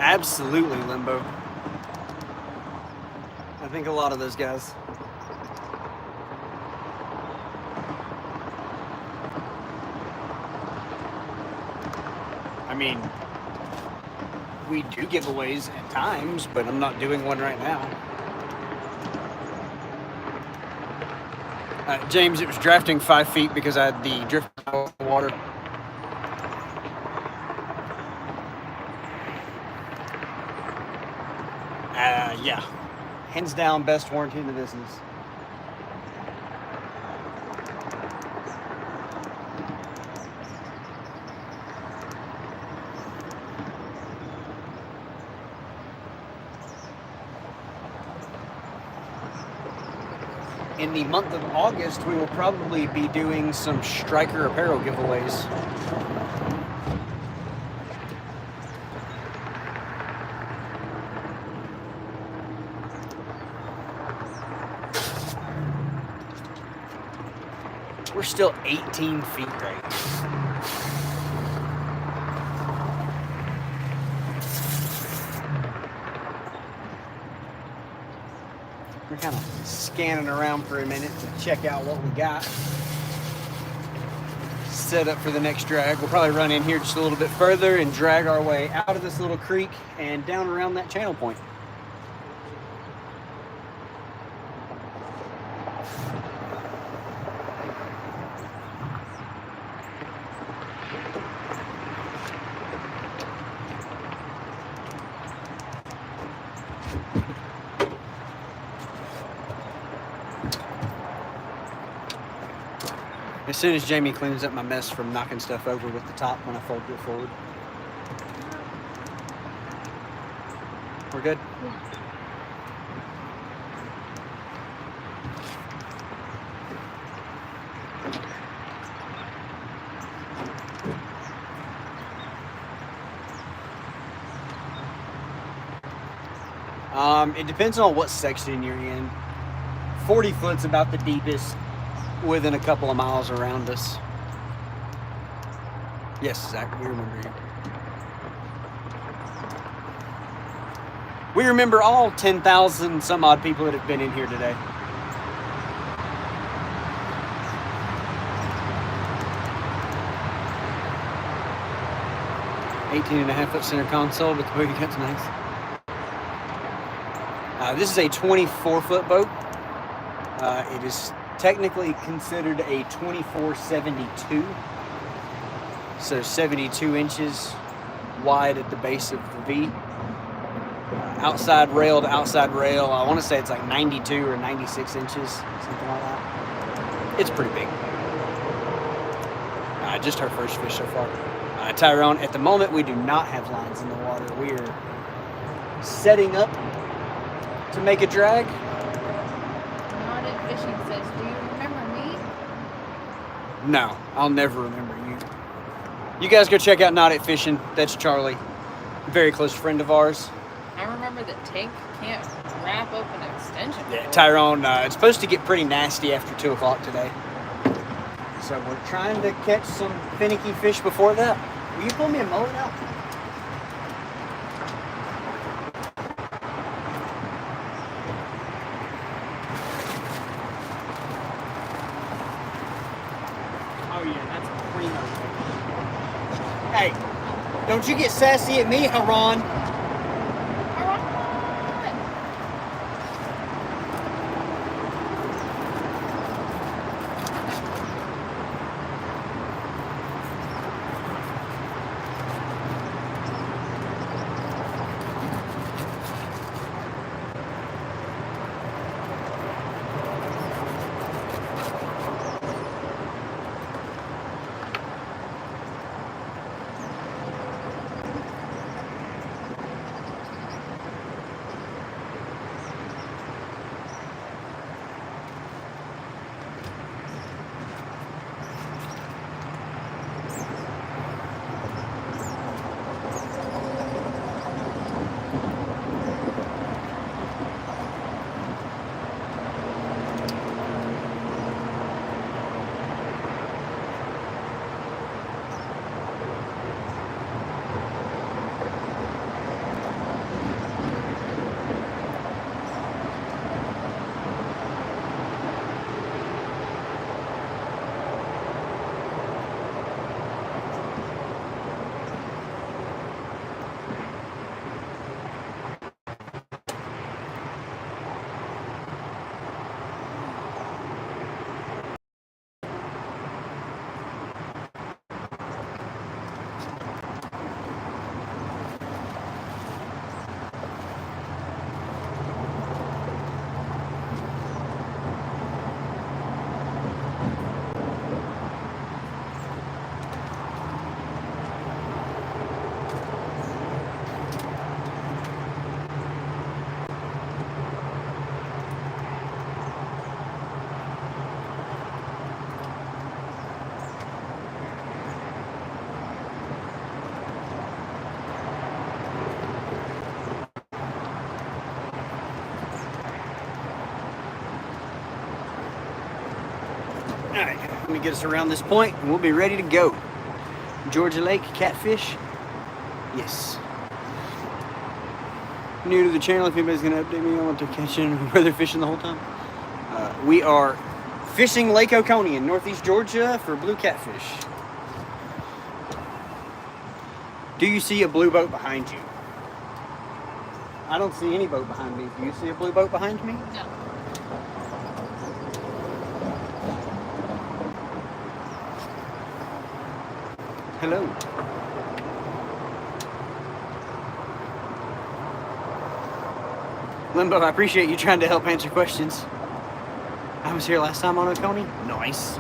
Absolutely, Limbo. I think a lot of those guys. I mean, we do giveaways at times, but I'm not doing one right now. James, it was drafting 5 feet because I had the drift out of the water. Yeah, hands down, best warranty in the business. In the month of August, we will probably be doing some Striker apparel giveaways. We're still 18 feet right now. We're kind of scanning around for a minute to check out what we got. Set up for the next drag. We'll probably run in here just a little bit further and drag our way out of this little creek and down around that channel point. As soon as Jamie cleans up my mess from knocking stuff over with the top when I fold it forward. We're good? Yeah. It depends on what section you're in. 40 foot's about the deepest within a couple of miles around us. Yes, Zach, we remember you. We remember all 10,000 some odd people that have been in here today. $18.5-foot center console with the boogie cuts, nice. This is a 24-foot boat. It is technically considered a 2472, so 72 inches wide at the base of the V. Outside rail to outside rail, I want to say it's like 92 or 96 inches, something like that. It's pretty big. Just our first fish so far. Tyrone, at the moment we do not have lines in the water. setting up to make a drag. Knotted Fishing says, do you remember me? No, I'll never remember you. You guys go check out Knotted Fishing. That's Charlie, a very close friend of ours. I remember that Tank can't wrap up an extension cord. Yeah, Tyrone, it's supposed to get pretty nasty after 2 o'clock today. So we're trying to catch some finicky fish before that. Will you pull me a mullet out? Oh yeah, that's a primo. Hey, don't you get sassy at me, Haran. Alright, let me get us around this point and we'll be ready to go. Georgia Lake Catfish? Yes. New to the channel, if anybody's going to update me on what they're catching or where they're fishing the whole time. We are fishing Lake Okonee in northeast Georgia for blue catfish. Do you see a blue boat behind you? I don't see any boat behind me. Do you see a blue boat behind me? No. Hello. Limbo, I appreciate you trying to help answer questions. I was here last time on Okonee. Nice.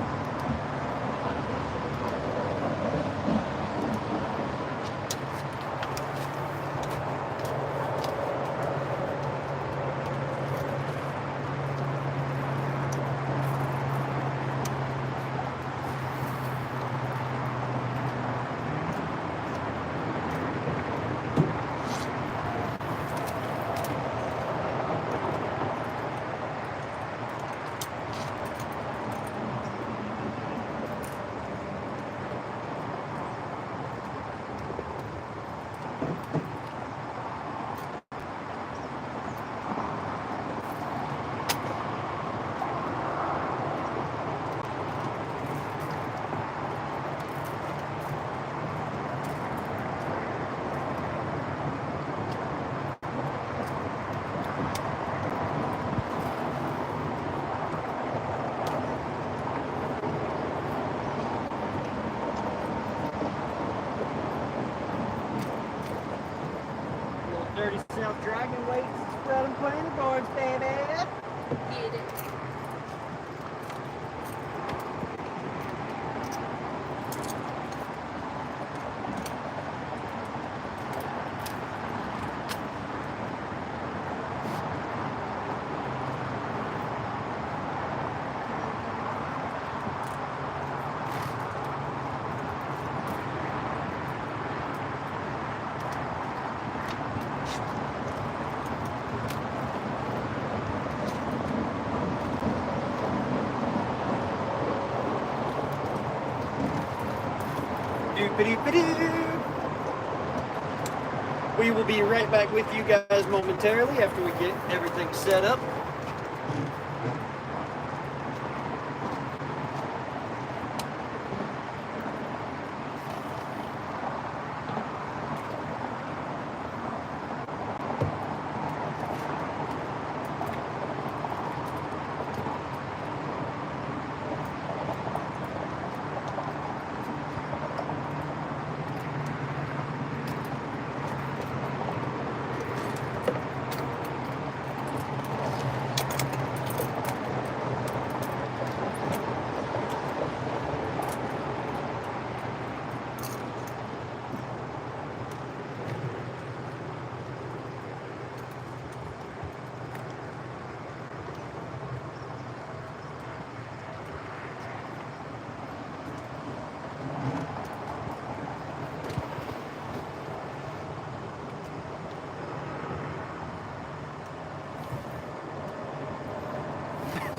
Doop-a-doop-a-doo. We will be right back with you guys momentarily after we get everything set up.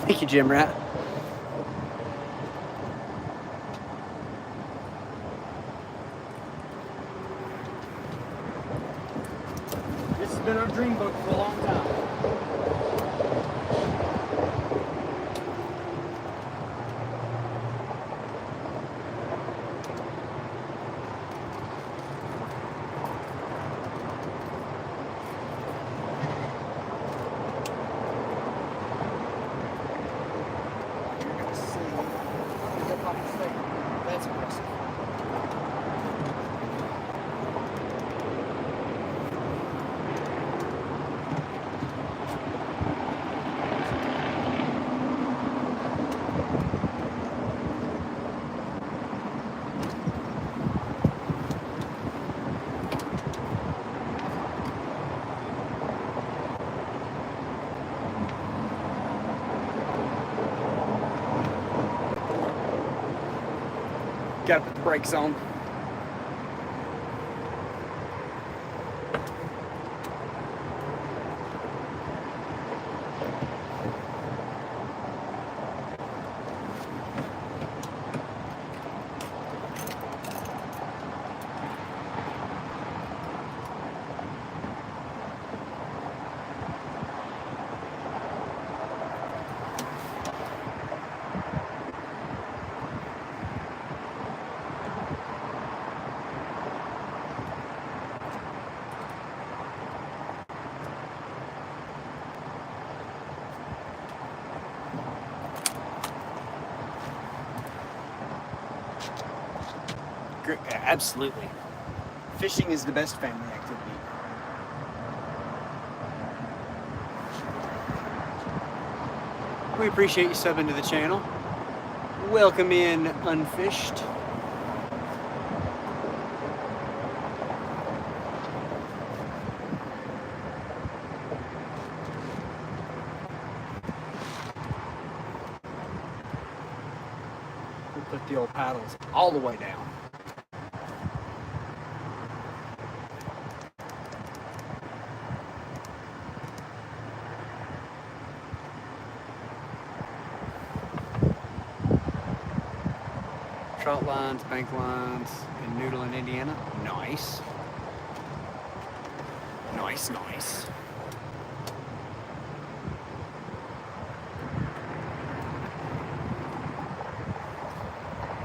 Thank you, Jim Rat. This has been our dream boat for a long time. That's impressive. Gotta put the brakes on. Absolutely. Fishing is the best family activity. We appreciate you subbing to the channel. Welcome in, Unfished. We'll put the old paddles all the way down. Trout lines, bank lines in Noodle, Indiana. Nice. Nice, nice.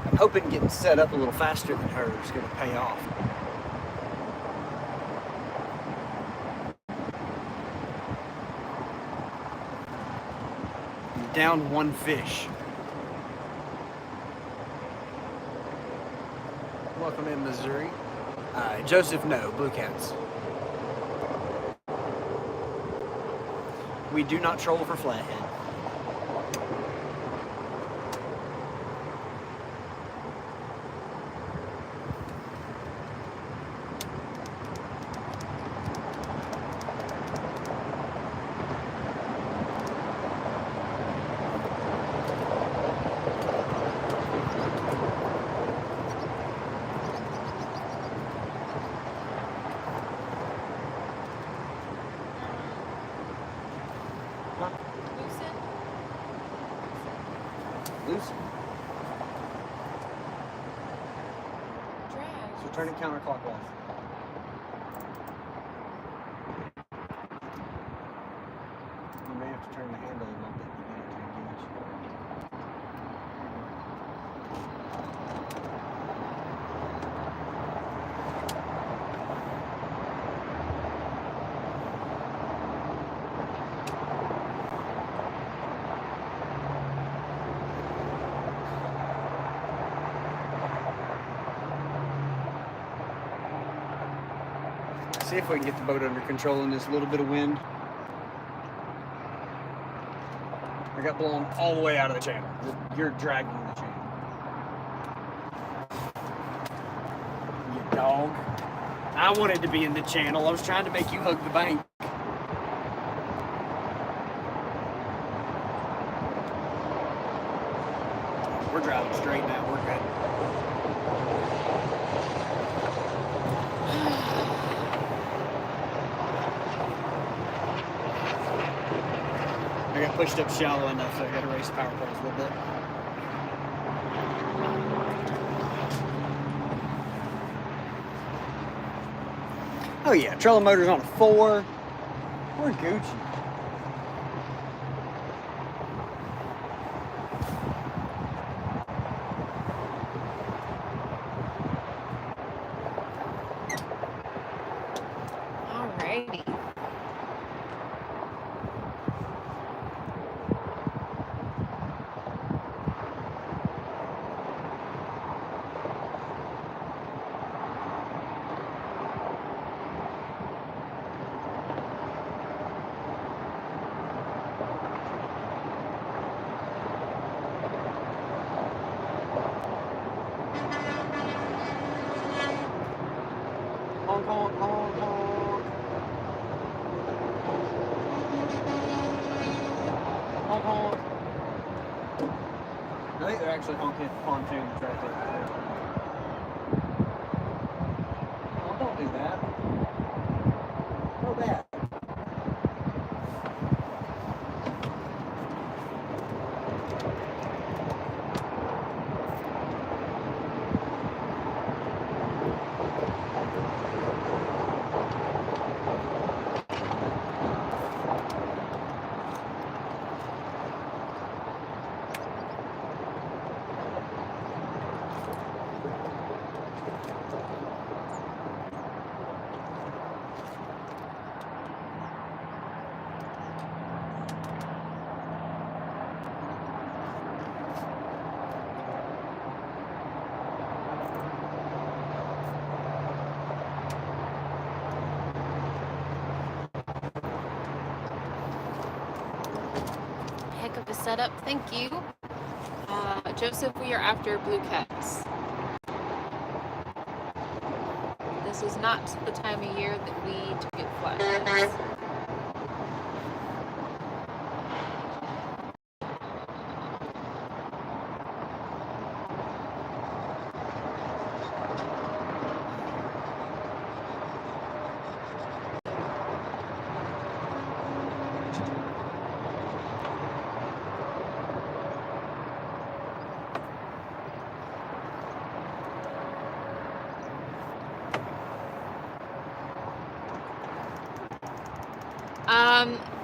I'm hoping getting set up a little faster than her is going to pay off. I'm down one fish. Welcome in, Missouri. Joseph, no, blue cats. We do not troll for flathead. Drag. So turn it counterclockwise. You may have to turn the handle a little bit to get it to engage. See if we can get the boat under control in this little bit of wind. I got blown all the way out of the channel. You're dragging the channel. You dog. I wanted to be in the channel. I was trying to make you hug the bank. We're driving straight now. We're good. I got pushed up shallow enough, so I got to raise the power poles a little bit. Oh yeah, trolling motor's on a 4. We're Gucci. Alrighty. Honk, honk, honk, honk. Honk, honk. I think they're actually honking at the pontoon that's right there. Oh, don't do that. Go back. Heck of a setup. Thank you. Joseph, we are after blue cats. This is not the time of year that we to get flatheads.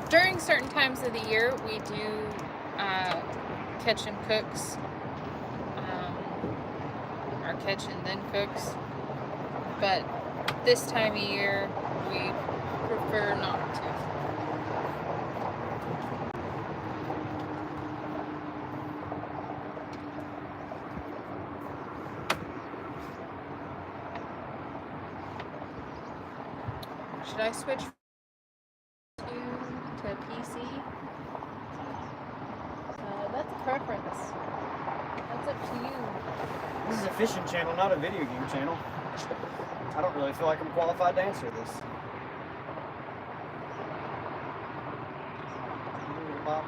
During certain times of the year, we do catch and cooks, or catch and then cooks. But this time of year, we prefer not to. Should I switch to PC? That's a preference. That's up to you. This is a fishing channel, not a video game channel. I don't really feel like I'm qualified to answer this. Bob?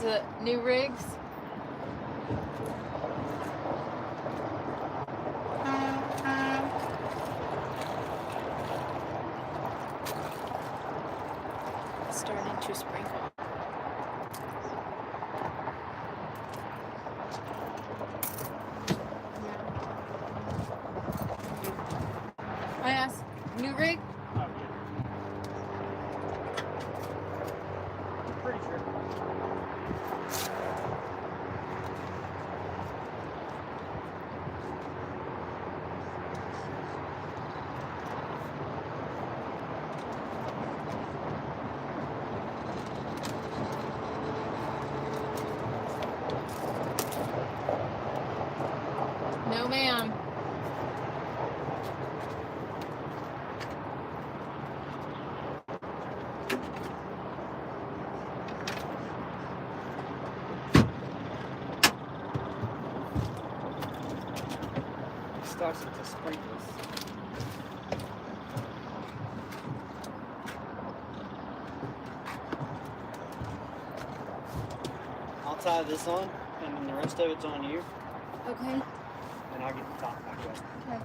the new rigs. Starting to sprinkle. I asked, new rig? Oh, yeah. Pretty sure. No, ma'am. Starts with the sprinkles. I'll tie this on, and then the rest of it's on you, Okay. and I'll get the top back up. Okay.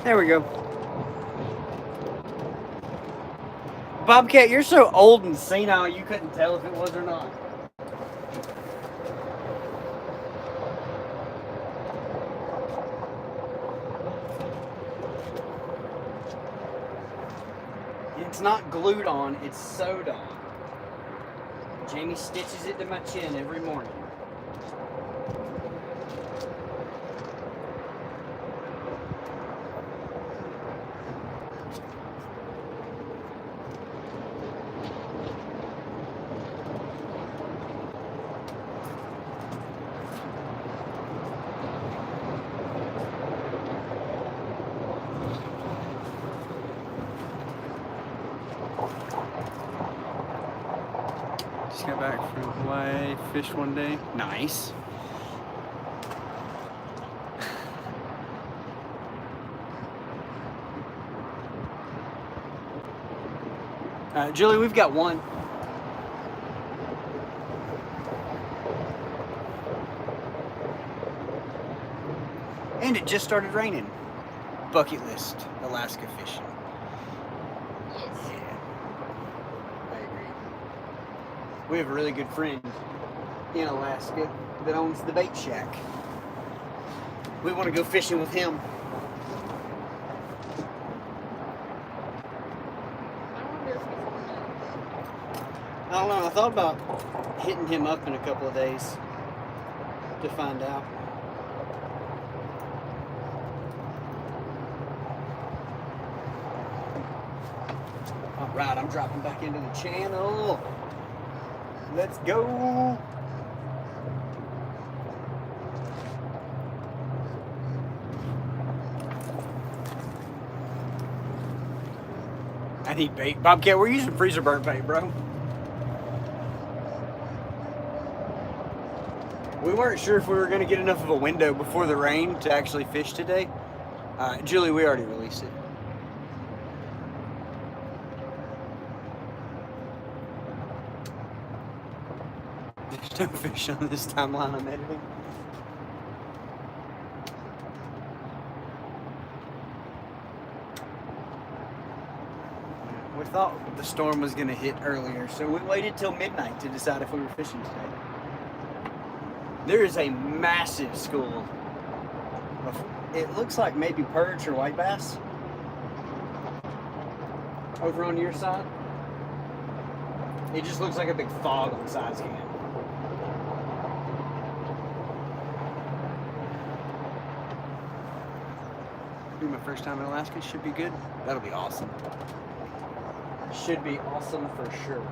There we go. Bobcat, you're so old and senile you couldn't tell if it was or not. It's not glued on, it's sewed on. Jamie stitches it to my chin every morning. Just got back from Hawaii, fished one day. Nice. Julie, we've got one. just started raining. Bucket list, Alaska fishing. Yes. Yeah, I agree. We have a really good friend in Alaska that owns the bait shack. We want to go fishing with him. I wonder if he's gonna. I don't know. I thought about hitting him up in a couple of days to find out. All right, I'm dropping back into the channel. Let's go. I need bait. Bobcat, we're using freezer burnt bait, bro. We weren't sure if we were going to get enough of a window before the rain to actually fish today. Julie, we already released it. There's no fish on this timeline I'm editing. We thought the storm was going to hit earlier, so we waited till midnight to decide if we were fishing today. There is a massive school of, it looks like maybe perch or white bass over on your side. It just looks like a big fog on the side scan. Be my first time in Alaska. Should be good. That'll be awesome. Should be awesome for sure.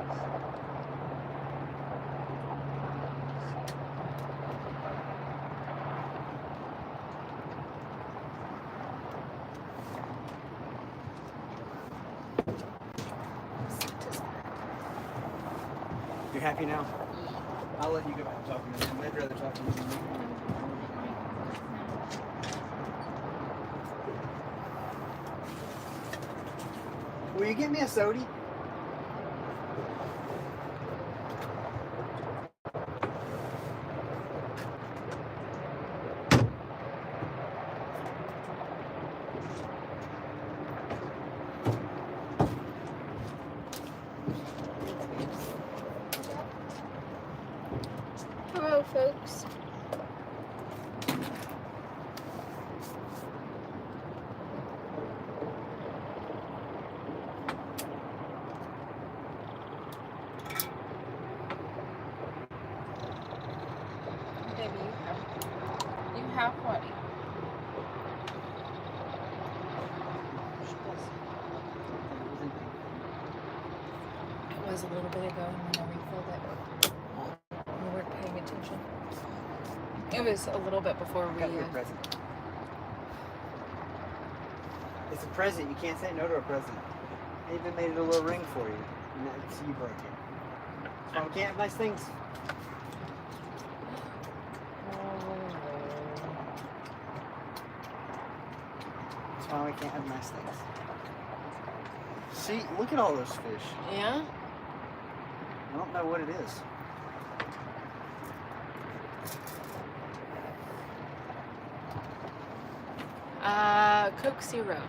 You happy now? I'll let you go back and talk to me. I'd rather talk to you than me. Will you get me a soda? Hello, folks. Baby, you have what? It was a little bit ago, and then I refilled it. We weren't paying attention. It was a little bit before we. Got you a present. It's a present. You can't say no to a present. I even made it a little ring for you. And that's you broke it. That's why we can't have nice things. That's why we can't have nice things. See, look at all those fish. Yeah. I don't know what it is. Coke Zero.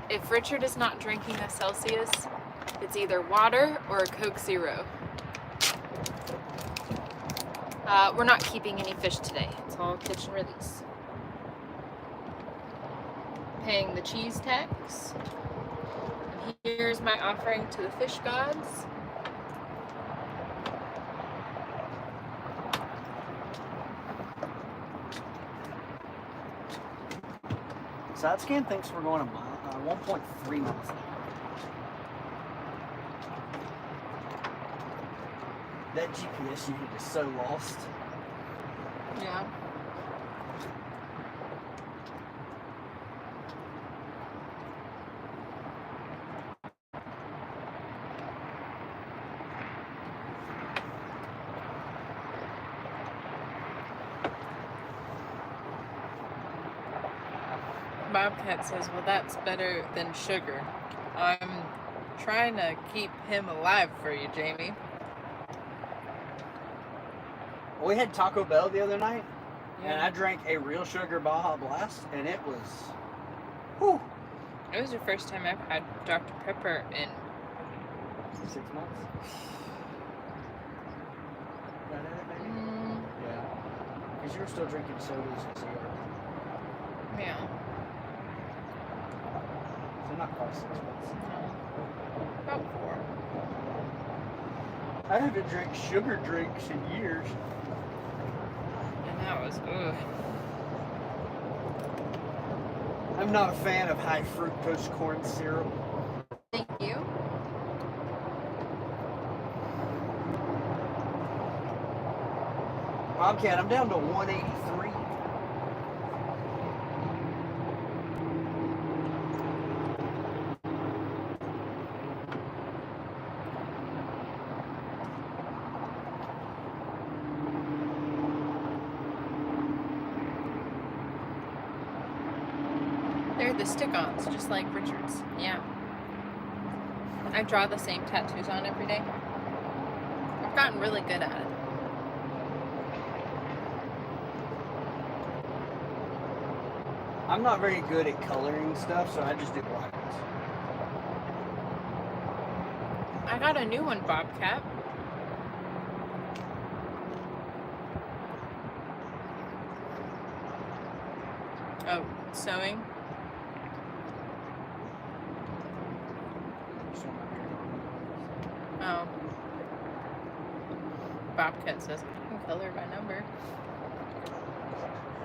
If Richard is not drinking a Celsius, it's either water or a Coke Zero. We're not keeping any fish today. It's all kitchen release. Paying the cheese tax. And here's my offering to the fish gods. Side scan thinks we're going 1.3 miles an hour. That GPS unit is so lost. Yeah. Bobcat says, well, that's better than sugar. I'm trying to keep him alive for you, Jamie. We had Taco Bell the other night, Yeah. and I drank a real sugar Baja Blast, and it was, whew, It was the first time I've had Dr. Pepper in 6 months. Right at it, maybe? Yeah. Because you were still drinking sodas and cigarettes. yeah. So not quite 6 months. About 4. I haven't drank sugar drinks in years. And that was, ugh. I'm not a fan of high fructose corn syrup. Thank you. Bobcat, I'm down to 183. They're the stick-ons, just like Richard's. Yeah. I draw the same tattoos on every day. I've gotten really good at it. I'm not very good at coloring stuff, so I just do black ones. I got a new one, Bobcat. Oh, sewing. Oh. Bobcat says I can color by number.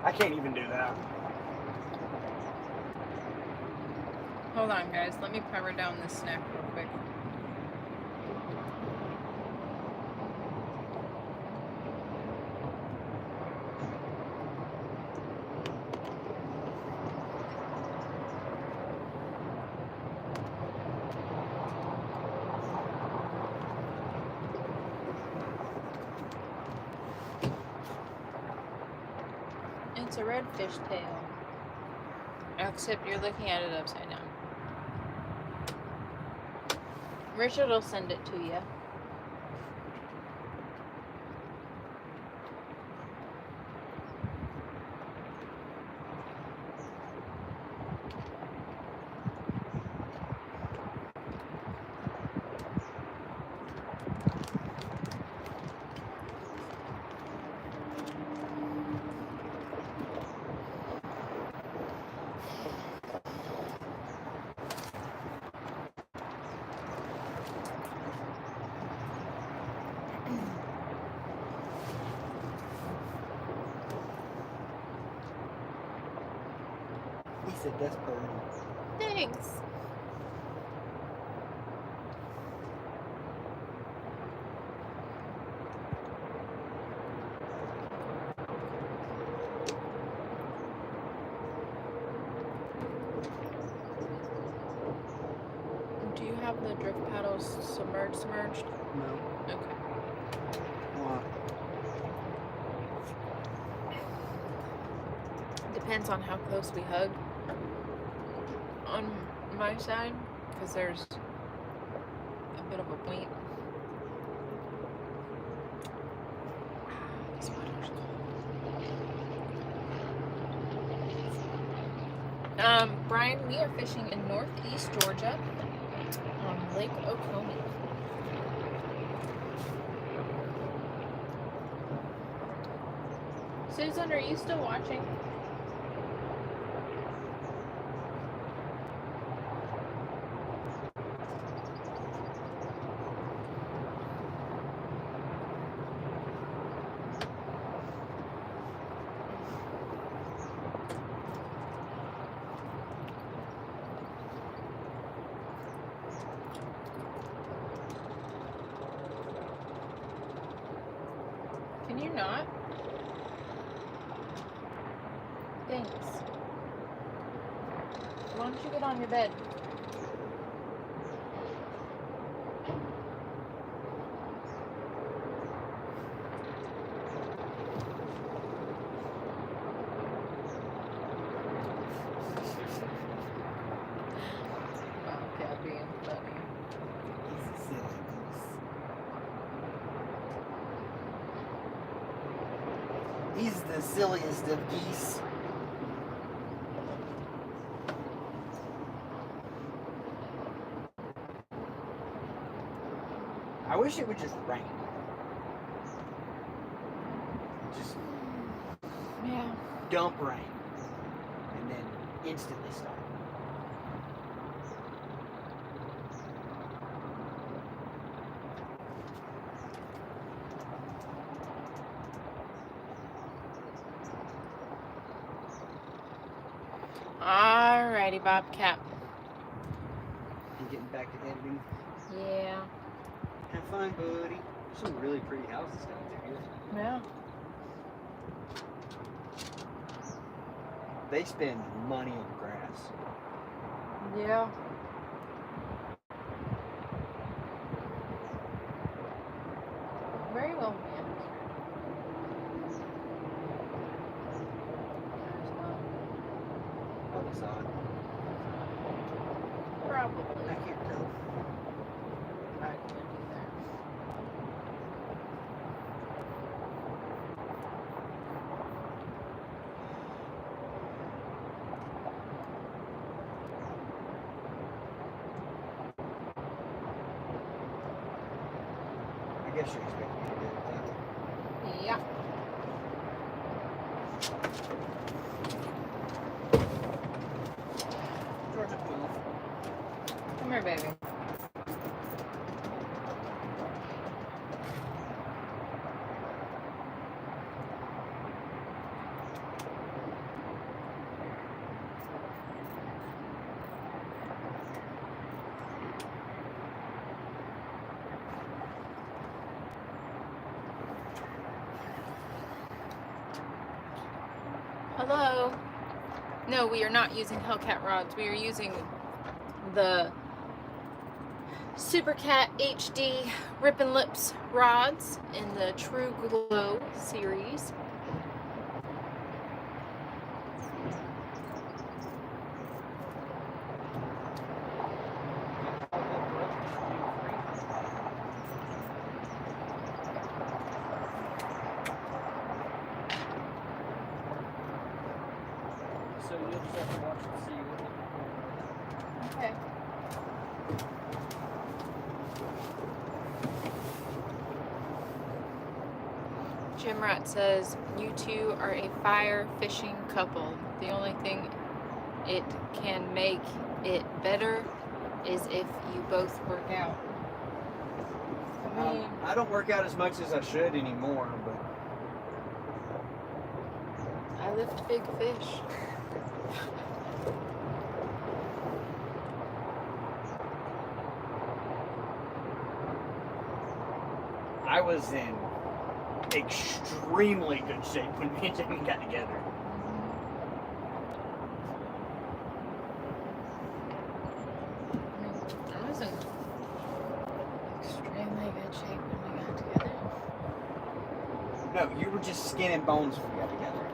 I can't even do that. Hold on, guys. Let me power down this snack real quick. It's a red fish tail. Except you're looking at it upside down. Richard will send it to you. He said that's pretty. Thanks. Do you have the drift paddles submerged? No. Okay. Why? Depends on how close we hug on my side, because there's a bit of a point. This water's cold. Brian, we are fishing in northeast Georgia on Lake Okonee. Susan, are you still watching? Can you not? Thanks. Why don't you get on your bed? Bobcat being funny. He's a silly goose. He's the silliest of geese. I wish it would just rain. Just dump rain. And then instantly stop. Alrighty, Bobcat. You getting back to editing? Yeah. Have fun, buddy. There's some really pretty houses down there. Yeah. They spend money on grass. Yeah. Very well managed. What was odd? Probably. I can't tell. I can't either. I guess you expect me to do it. Yeah. Georgia, move. Come here, baby. Hello. No, we are not using Hellcat rods. We are using the Supercat HD Rippin Lips rods in the True Glow series. So you'll just have to watch and see what. Okay. Jim Rat says, you two are a fire fishing couple. The only thing it can make it better is if you both work out. I mean, I don't work out as much as I should anymore, but I lift big fish. I was in extremely good shape when me and Jamie got together. I was in extremely good shape when we got together. No, you were just skin and bones when we got together.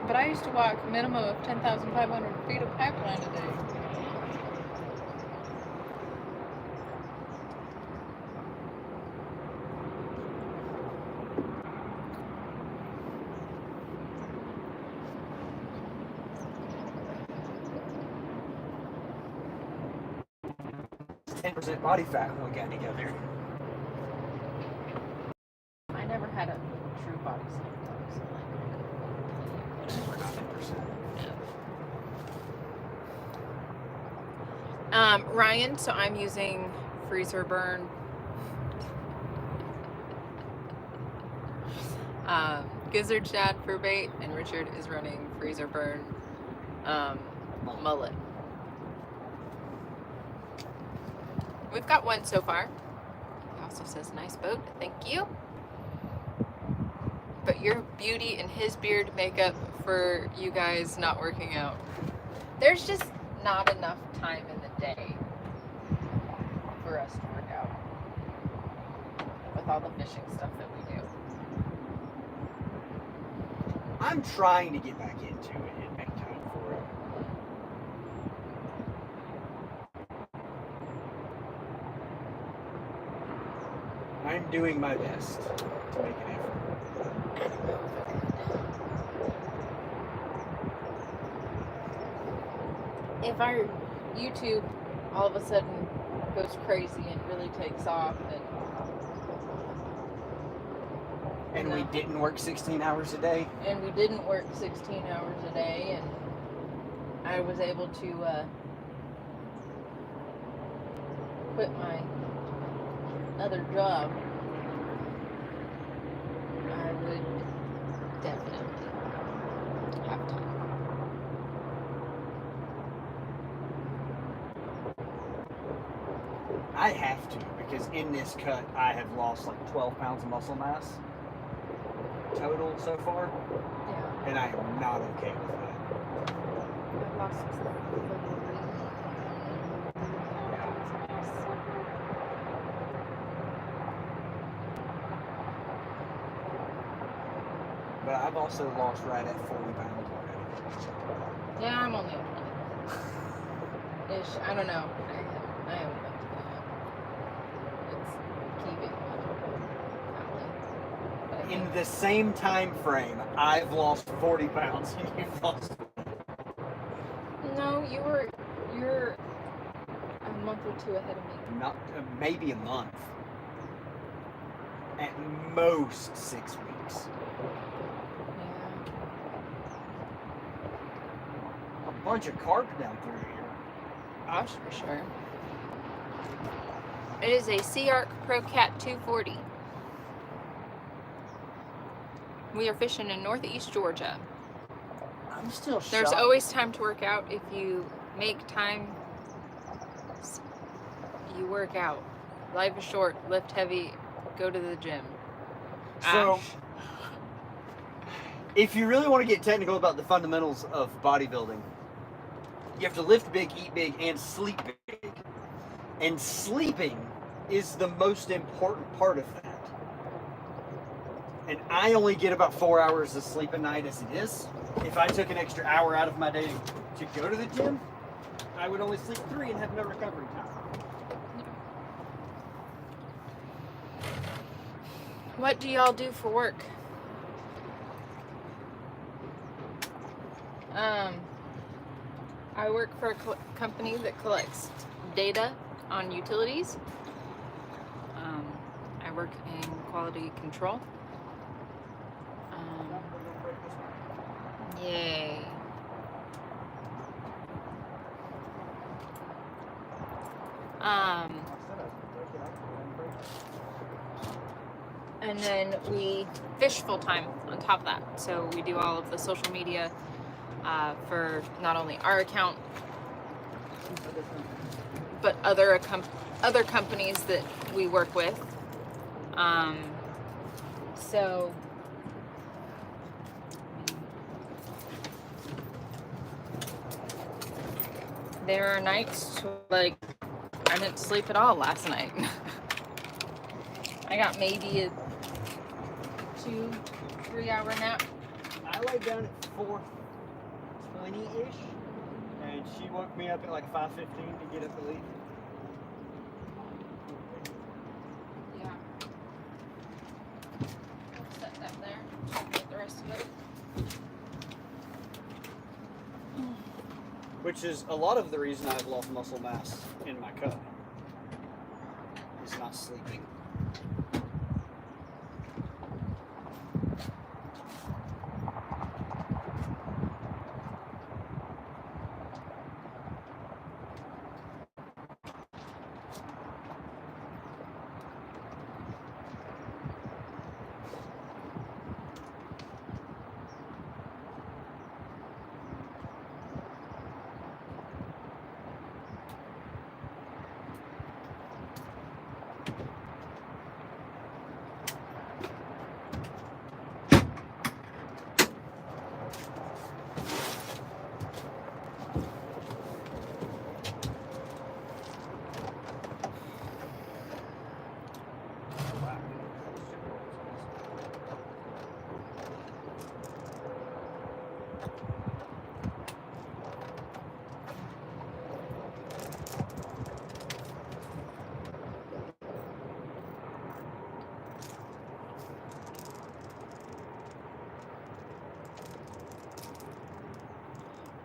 But I used to walk a minimum of 10,500 feet of pipeline a day. .10% body fat when we got together. I never had a true body slam. We're not 10%. Ryan, so I'm using freezer burn. Gizzard shad for bait, and Richard is running freezer burn mullet. We've got one so far. He also says nice boat, thank you. But your beauty and his beard make up for you guys not working out. There's just not enough time in the day for us to work out with all the fishing stuff that we do. I'm trying to get back into it and make time for it. I'm doing my best to make an effort. if our YouTube all of a sudden goes crazy and really takes off, and we didn't work 16 hours a day. And we didn't work 16 hours a day, and I was able to quit my other job, I would definitely have time. I have to, because in this cut, I have lost like 12 pounds of muscle mass total so far, Yeah. and I am not okay with that. I've lost But I've also lost right at 40 pounds already. Yeah, I'm only at 20. Ish. I don't know. I haven't been to that. It's keeping me. In the same time frame, I've lost 40 pounds and you've lost. No, you're a month or two ahead of me. Not maybe a month. At most 6 weeks. Yeah. A bunch of carp down through here. Gosh, for sure. It is a Sea Arc Pro Cat 240. We are fishing in northeast Georgia. I'm still shocked. There's always time to work out. If you make time, you work out. Life is short, lift heavy, go to the gym. So, if you really want to get technical about the fundamentals of bodybuilding, you have to lift big, eat big, and sleep big. And sleeping is the most important part of that. And I only get about 4 hours of sleep a night as it is. If I took an extra hour out of my day to go to the gym, I would only sleep 3 and have no recovery time. What do y'all do for work? I work for a company that collects data on utilities. I work in quality control. Yay. And then we fish full time on top of that. So we do all of the social media for not only our account, but other companies that we work with. So there are nights like I didn't sleep at all last night. I got maybe a 2-3 hour nap. I laid down at 4:20-ish, and she woke me up at like 5:15 to get up and leave. Yeah. Set that there. Get the rest of it. Which is a lot of the reason I've lost muscle mass in my cut. Is not sleeping.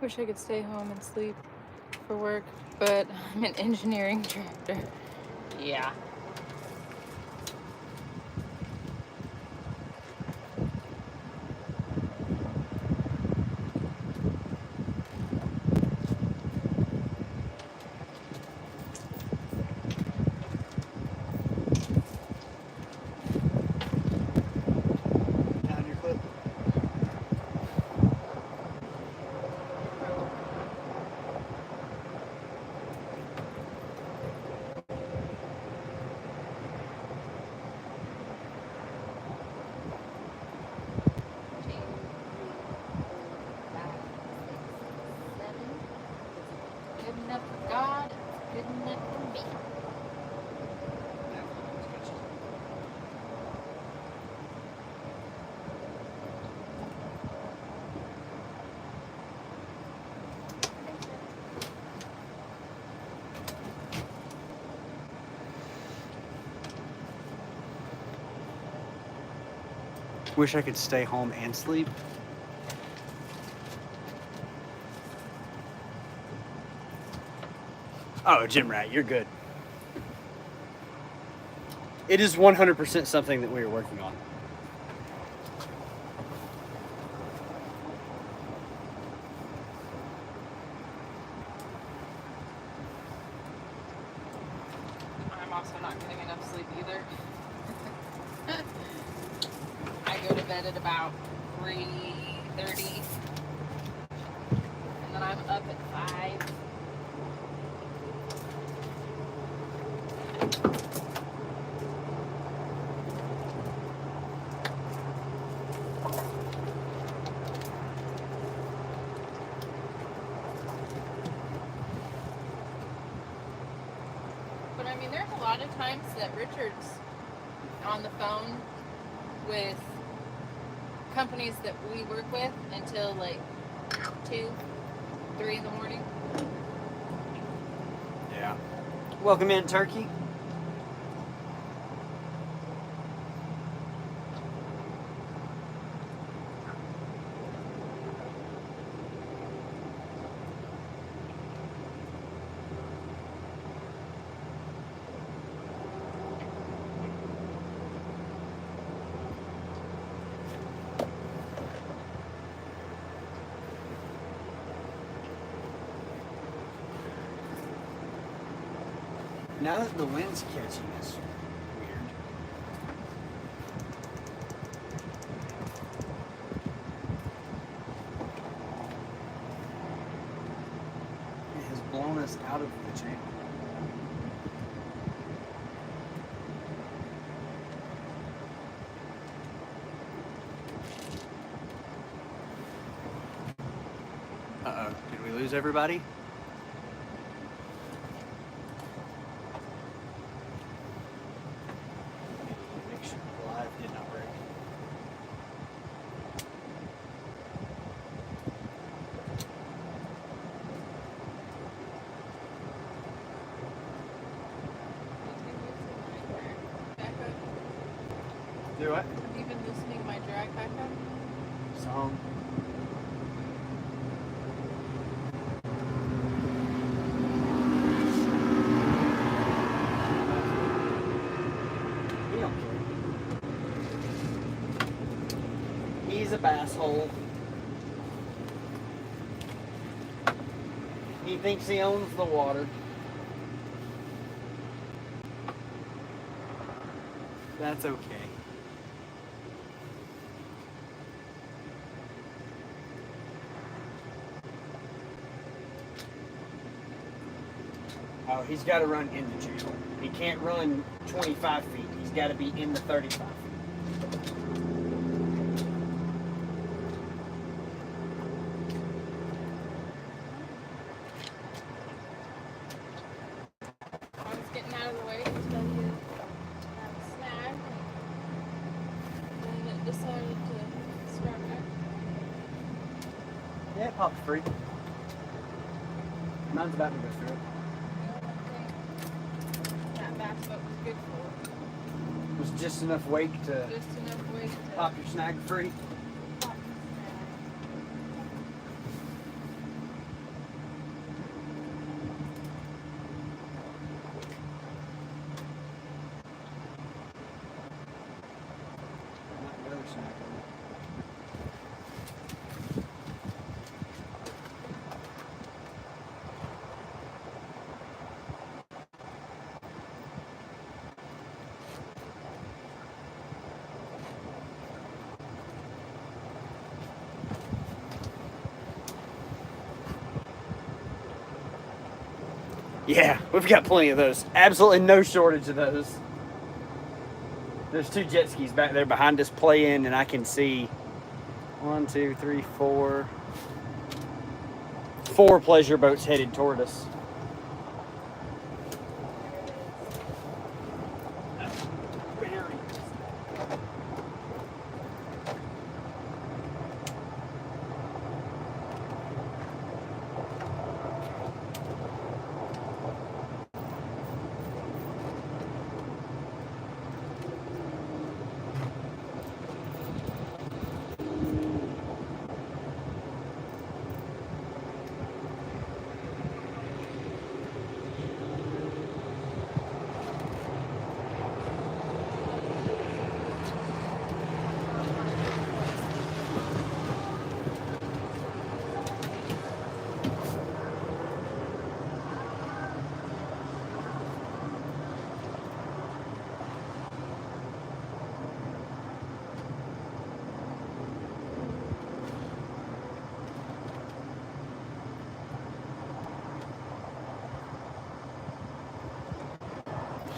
Wish I could stay home and sleep. paperwork, but I'm an engineering director. Yeah. Down your clip. Good enough for God, good enough for me. Wish I could stay home and sleep. Oh, gym rat, you're good. It is 100% something that we are working on. I'm also not getting enough sleep either. I go to bed at about 3:30, and then I'm up at 5. But I mean, there's a lot of times that Richard's on the phone with companies that we work with until like 2, 3 in the morning. Yeah. Welcome in, Turkey. Now that the wind's catching is weird. It has blown us out of the channel. Uh-oh, did we lose everybody? Make sure the live did not break. Do what? Have you been listening to my drag back up? Song. He don't care. He's a bass hole. He thinks he owns the water. That's okay. Oh, he's got to run in the channel. He can't run 25 feet. He's got to be in the 35 feet. I was getting out of the way to tell you about a snag, and it decided to start back. Yeah, it popped free. Mine's about to go through it. That bass boat was good for. It was just enough wake to Just enough weight to pop your snag free. pop the snag. Yeah, we've got plenty of those. Absolutely no shortage of those. There's 2 jet skis back there behind us playing, and I can see 1, 2, 3, 4 pleasure boats headed toward us.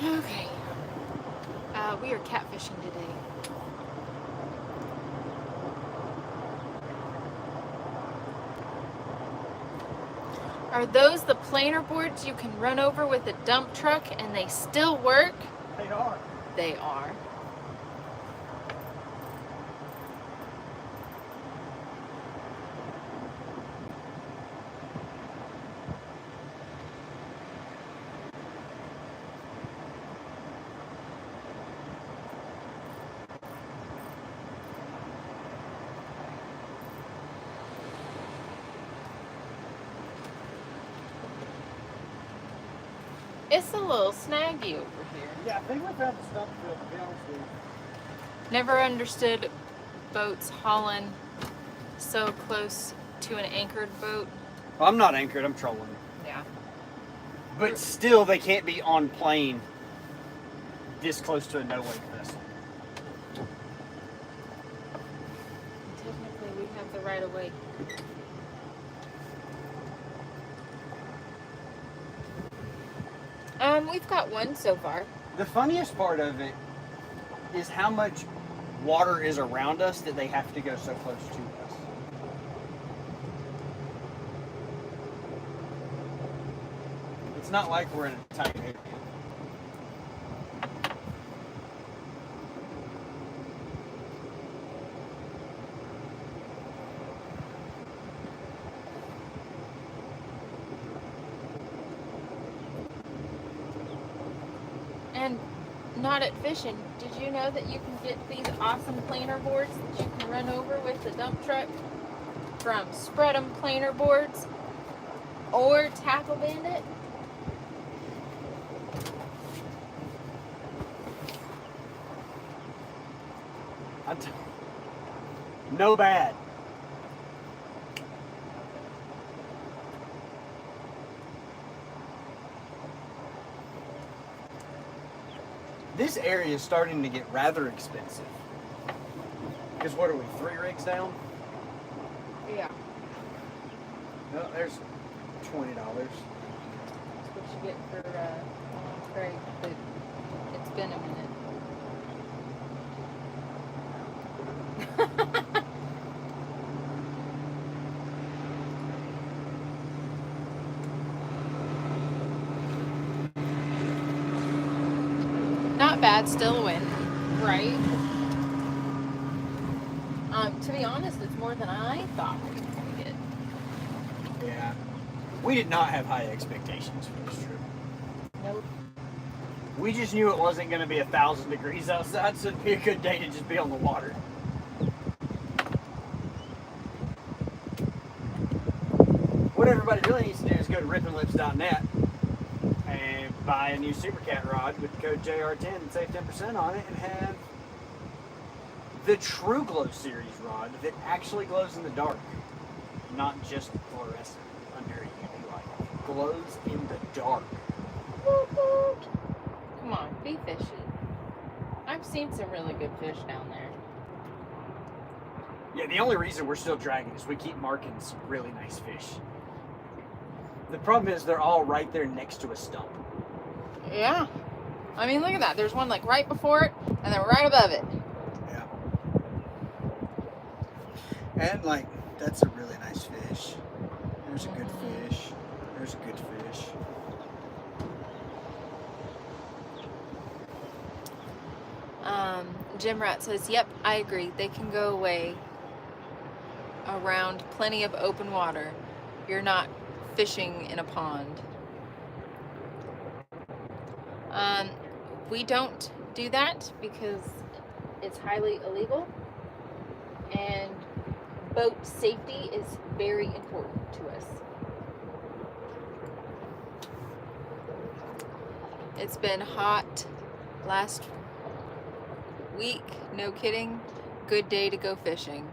Okay. We are catfishing today. Are those the planer boards you can run over with a dump truck and they still work? They are. They are. It's a little snaggy over here. Yeah, I think we found the stump field, to be honest with you. Never understood boats hauling so close to an anchored boat. Well, I'm not anchored, I'm trolling. Yeah. But still, they can't be on plane this close to a no-wake vessel. Technically, we have the right of way. We've got one so far. The funniest part of it is how much water is around us that they have to go so close to us. It's not like we're in a tight area. And not at fishing. Did you know that you can get these awesome planer boards that you can run over with the dump truck from Spread 'em planer boards or Tackle Bandit? No bad. This area is starting to get rather expensive. Because what are we, 3 rigs down? Yeah. No, there's $20. That's what you get for Craig, but it's been a minute. Not bad, still a win, right? To be honest, it's more than I thought we were going to get. Yeah. We did not have high expectations for this trip. Nope. We just knew it wasn't going to be 1,000 degrees outside, so it'd be a good day to just be on the water. What everybody really needs to do is go to rippinlips.net and buy a new Super Cat rod with the code JR10 and save 10% on it, and have the True Glow series rod that actually glows in the dark, not just fluorescent under a UV light. Glows in the dark. Come on, be fishy. I've seen some really good fish down there. Yeah, the only reason we're still dragging is we keep marking some really nice fish. The problem is they're all right there next to a stump. Yeah. I mean, look at that. There's one like right before it and then right above it. Yeah. And like, that's a really nice fish. There's a good fish. There's a good fish. Jim Rat says, yep, I agree. They can go away around plenty of open water. You're not fishing in a pond. We don't do that because it's highly illegal, and boat safety is very important to us. It's been hot last week, no kidding. Good day to go fishing.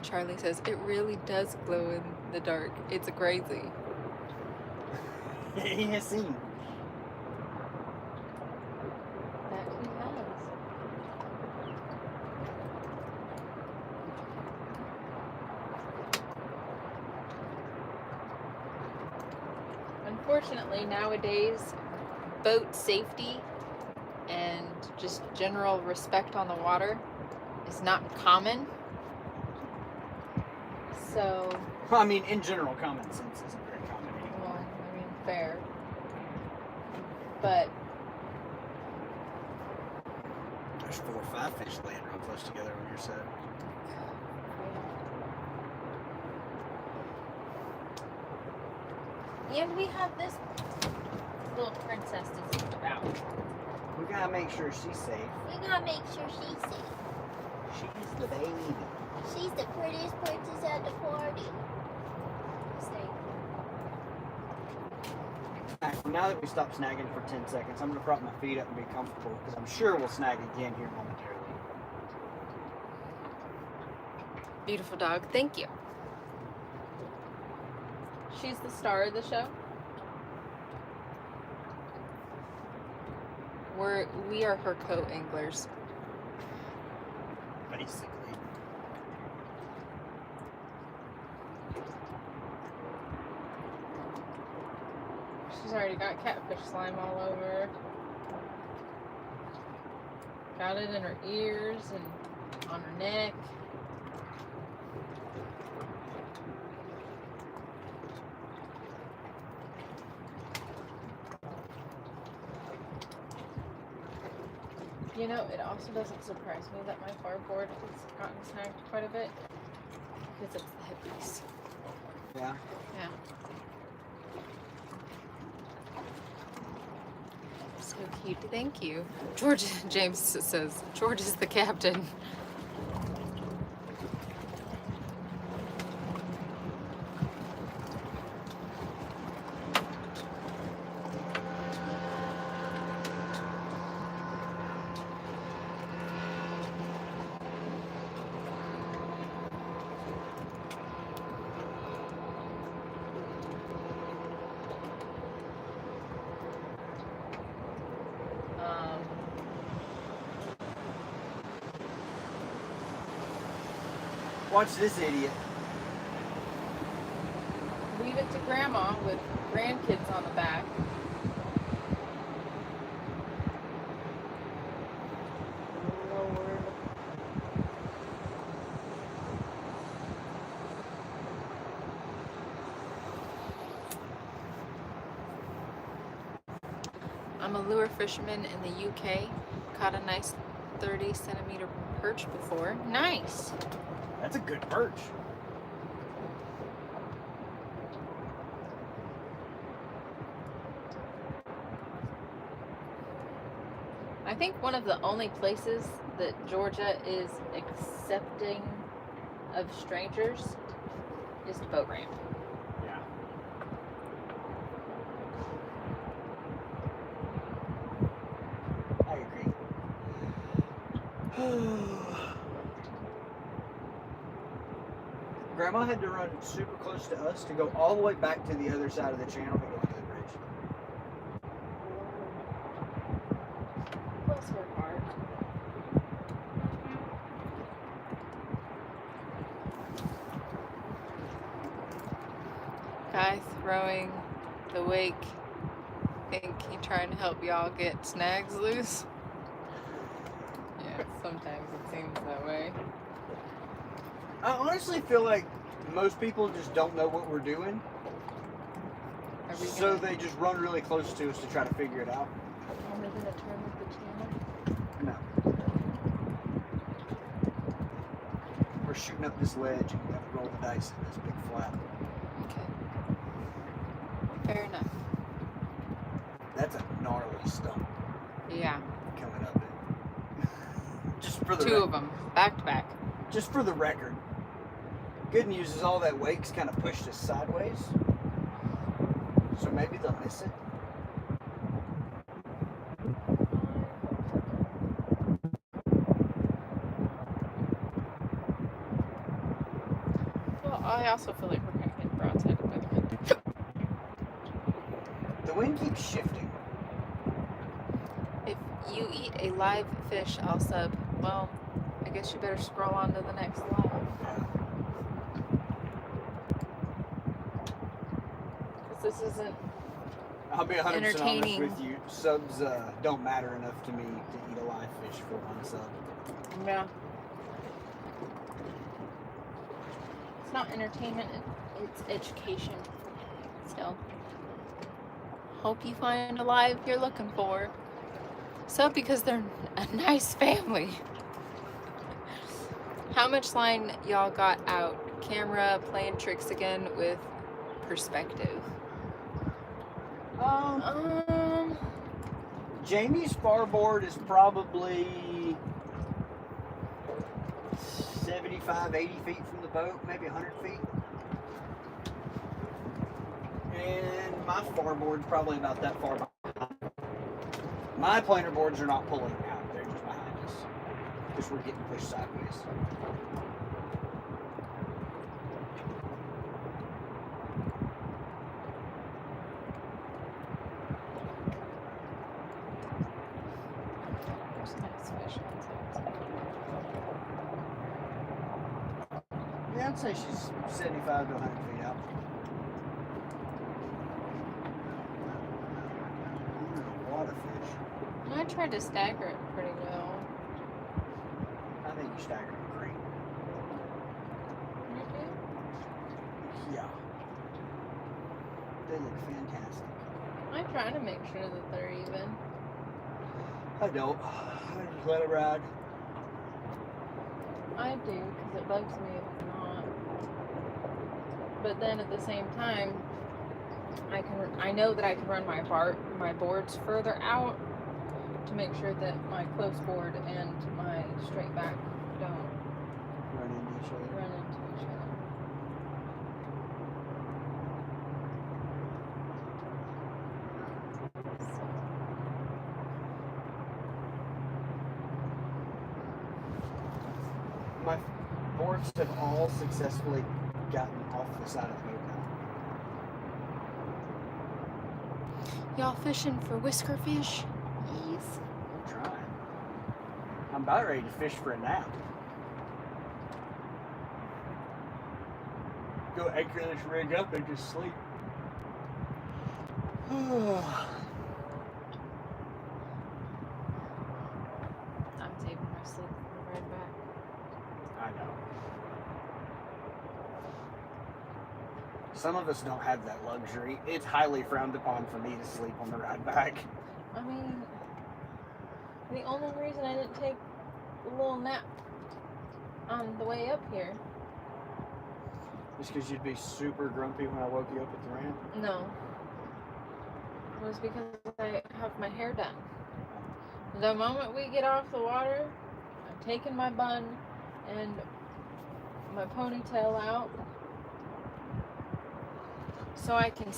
Charlie says, it really does glow in the dark. It's crazy. He has seen. That he has. Unfortunately, nowadays, boat safety and just general respect on the water is not common. So, Well, I mean, in general, common sense isn't very common anymore. well, I mean, fair. But There's 4 or 5 fish laying real close together on your set. and we have this little princess to think about. We gotta make sure she's safe. We gotta make sure she's safe. She's the baby. She's the prettiest princess at the party. Stay. Alright, now that we stopped snagging for 10 seconds, I'm gonna prop my feet up and be comfortable because I'm sure we'll snag again here momentarily. Beautiful dog. Thank you. She's the star of the show. We are her co-anglers. Basically. She's already got catfish slime all over. Got it in her ears and on her neck. You know, it also doesn't surprise me that my farboard has gotten snagged quite a bit because it's the headpiece. Yeah. Yeah. So cute. Thank you. George James says, George is the captain. Watch this idiot. Leave it to grandma with grandkids on the back. Lord. I'm a lure fisherman in the UK. Caught a nice 30-centimeter perch before. Nice. That's a good perch. I think one of the only places that Georgia is accepting of strangers is the boat ramp. Yeah. I agree. Grandma had to run super close to us to go all the way back to the other side of the channel to go to the bridge. Bless her heart. guy throwing the wake think he trying to help y'all get snags loose? Yeah, sometimes it seems that way. I honestly feel like most people just don't know what we're doing. So they just run really close to us to try to figure it out. Are we gonna turn with the channel? No. We're shooting up this ledge and we have to roll the dice in this big flat. Okay. Fair enough. That's a gnarly stump Yeah. coming up. Just for the Two of them, back to back. Just for the record. Good news is all that wake's kind of pushed us sideways. So maybe they'll miss it. Well, I also feel like we're kind of getting broadsided by the wind. The wind keeps shifting. If you eat a live fish, I'll sub. Well, I guess you better scroll on to the next live. Because this isn't I'll be 100% honest entertaining. with you. Subs don't matter enough to me to eat a live fish for one sub. Yeah. It's not entertainment, it's education. So, hope you find a live you're looking for. So, because they're a nice family. How much line y'all got out? Camera playing tricks again with perspective. Jamie's farboard is probably 75, 80 feet from the boat, maybe 100 feet. And my farboard's probably about that far behind. My planer boards are not pulling out, they're just behind us. Because we're getting pushed sideways. Yeah, I'd say she's 75 to 100 feet out. A lot of fish. I tried to stagger it pretty well. I think you staggered them great. You do? Yeah. They look fantastic. I try to make sure that they're even. I don't. I just let it ride. I do, because it bugs me if it's not. But then at the same time, I know that I can run my boards further out to make sure that my close board and my straight back don't Run into each other. run into each other. My boards have all successfully gotten off the side of the boat now. Y'all fishing for whisker fish? Yes. I'm trying. I'm about ready to fish for a nap. Go anchor this rig up and just sleep. I'm saving my sleep for the ride back. I know. Some of us don't have that luxury. It's highly frowned upon for me to sleep on the ride back. I mean, the only reason I didn't take a little nap on the way up here, Just because you'd be super grumpy when I woke you up at the ramp? no, was because I have my hair done. The moment we get off the water, I'm taking my bun and my ponytail out so I can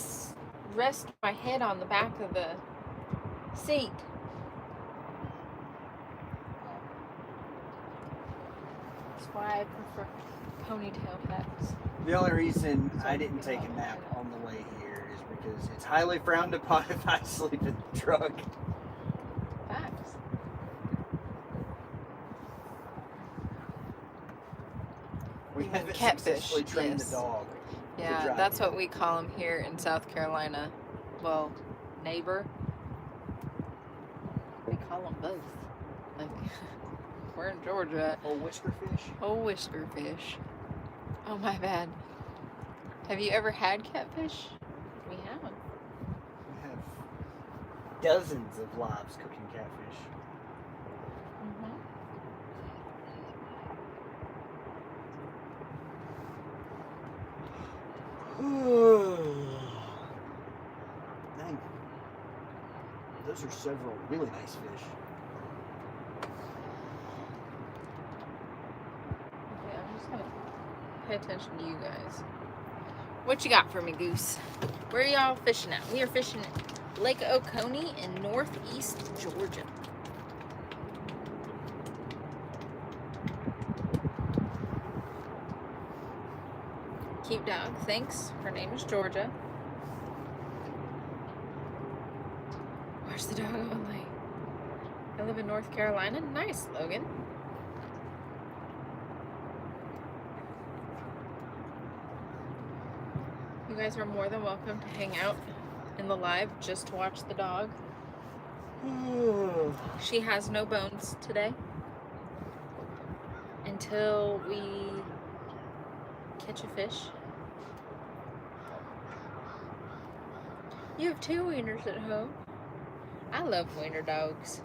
rest my head on the back of the seat. That's why I prefer ponytail hats. The only reason I didn't take a nap on the way here is because it's highly frowned upon if I sleep in the truck. Facts. We haven't Catfish, successfully trained yes. the dog. Yeah, dry that's cat. what we call them here in South Carolina. Well, neighbor. We call them both. Like, we're in Georgia. Oh, whisker fish. Oh, whisker fish. Oh, my bad. Have you ever had catfish? We have. We have dozens of lives cooking catfish. Dang. Those are several really nice fish. Okay, I'm just gonna pay attention to you guys. What you got for me, Goose? Where are y'all fishing at? We are fishing at Lake Okonee in northeast Georgia. Cute dog, thanks. Her name is Georgia. Where's the dog only? I live in North Carolina. Nice, Logan. You guys are more than welcome to hang out in the live just to watch the dog. She has no bones today until we catch a fish. You have 2 wieners at home. I love wiener dogs.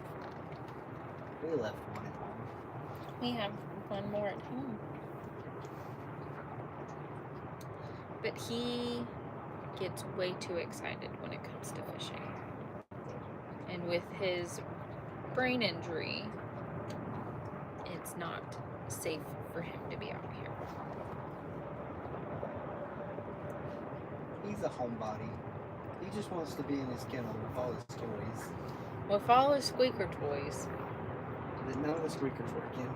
We left one at home. We have one more at home. But he gets way too excited when it comes to fishing. And with his brain injury, it's not safe for him to be out here. He's a homebody. He just wants to be in his kennel with all his toys. With all his squeaker toys. None of the squeakers working.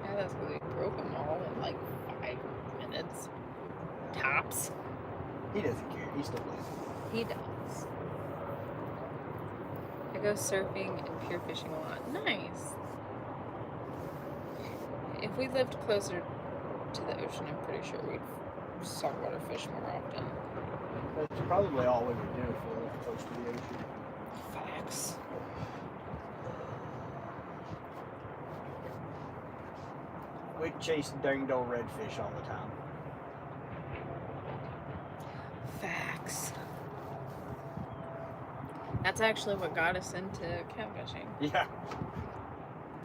Yeah, that's because we broke them all in like 5 minutes. Tops. He doesn't care. He still plays. He does. I go surfing and pier fishing a lot. Nice. If we lived closer to the ocean, I'm pretty sure we'd saltwater fish more often. That's probably all we would do if we lived close to the ocean. Facts. We'd chase danged old redfish all the time. Facts. That's actually what got us into catfishing. Yeah.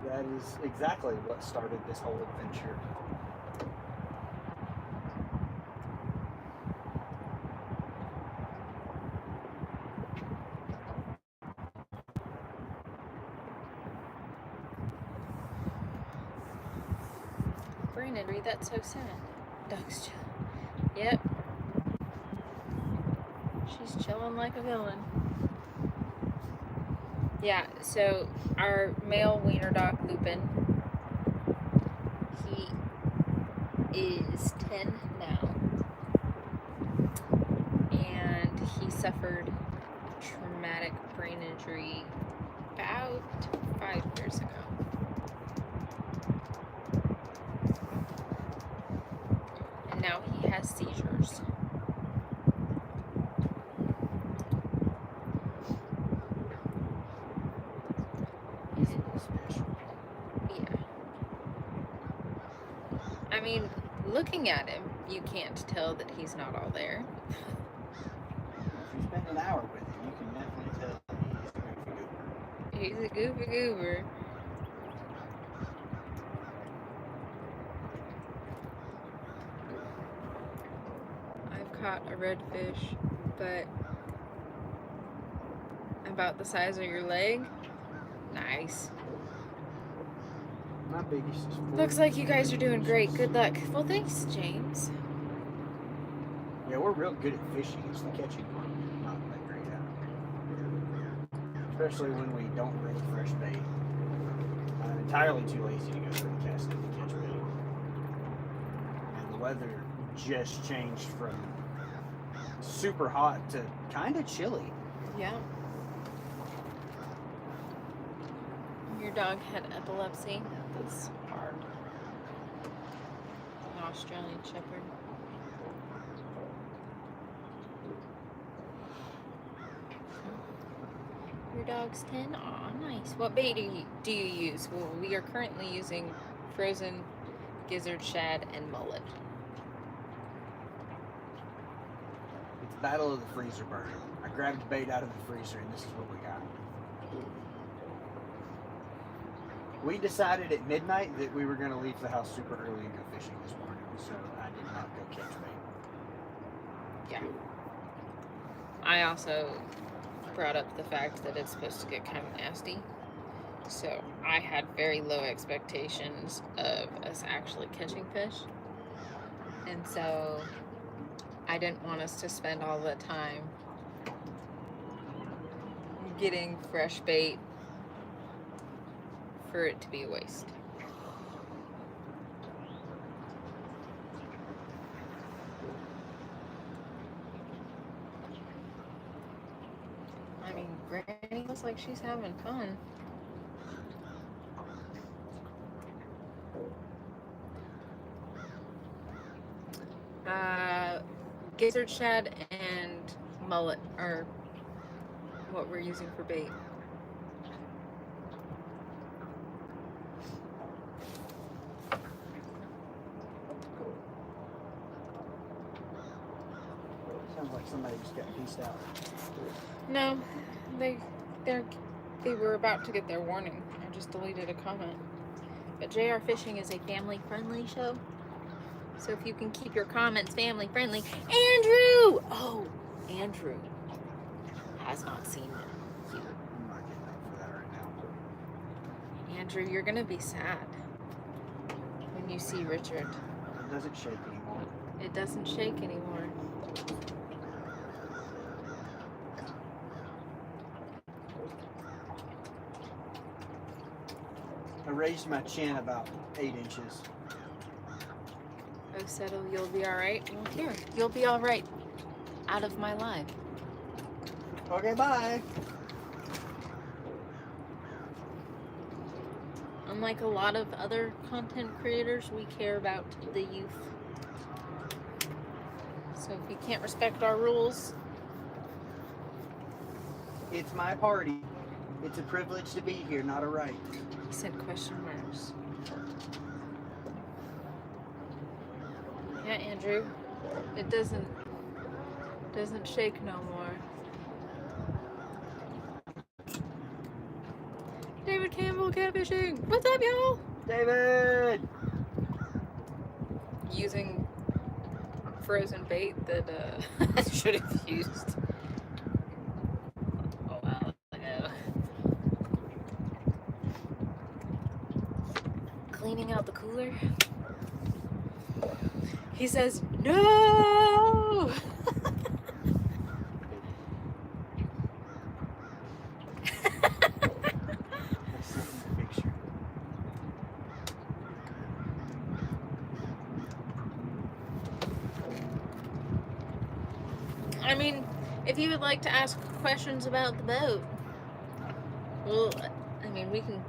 That is exactly what started this whole adventure. Brain injury, that's so sad. Dog's chill. Yep. She's chilling like a villain. Yeah, so our male wiener dog, Lupin, he is 10 now. And he suffered traumatic brain injury about 5 years ago. And now he has seizures. He's a little special. Yeah. I mean, looking at him, you can't tell that he's not all there. If you spend an hour with him, you can definitely tell he's a goofy goober. He's a goofy goober. I've caught a redfish, but about the size of your leg. Nice. My biggest is 40. Looks like you guys are doing great. Good luck. Well, thanks, James. Yeah, we're real good at fishing. It's the catching part not that great at. Especially when we don't bring fresh bait. I'm entirely too lazy to go to the casting to catch bait. And the weather just changed from super hot to kind of chilly. Yeah. Your dog had epilepsy. That's hard. An Australian Shepherd. Your dog's 10? Aw, nice. What bait do you use? Well, we are currently using frozen gizzard, shad, and mullet. It's battle of the freezer burner. I grabbed bait out of the freezer and this is what we got. We decided at midnight that we were going to leave the house super early and go fishing this morning, so I did not go catch bait. Yeah. I also brought up the fact that it's supposed to get kind of nasty. So I had very low expectations of us actually catching fish. And so I didn't want us to spend all the time getting fresh bait for it to be a waste. I mean, Granny looks like she's having fun. Gizzard, shad, and mullet are what we're using for bait. Sounds like somebody just got pieced out. No, they were about to get their warning. I just deleted a comment. But JayRFishing is a family-friendly show. So if you can keep your comments family-friendly. Andrew! Oh, Andrew has not seen it. I'm not getting up for that right now. Andrew, you're gonna be sad when you see Richard. It doesn't shake anymore. It doesn't shake anymore. I raised my chin about 8 inches. Oh, settle, you'll be alright. Well, here, you'll be alright out of my life. Okay, bye. Unlike a lot of other content creators, we care about the youth. So if you can't respect our rules, It's my party. It's a privilege to be here, not a right. he said question marks. Yeah, Andrew, it doesn't shake no more. David Campbell, Catfishing. What's up, y'all? David! Using frozen bait that I should have used a while ago. Cleaning out the cooler. He says, no! I mean, if you would like to ask questions about the boat, well, I mean, we can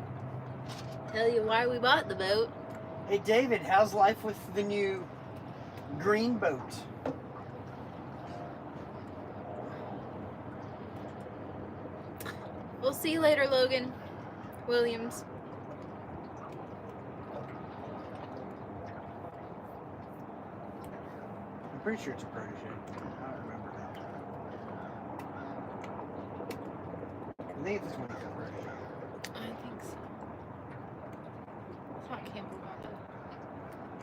tell you why we bought the boat. Hey David, how's life with the new green boat? We'll see you later, Logan Williams. I'm pretty sure it's a protege. I don't remember now. I think it's this one he's a protege. I think so. I thought Campbell got a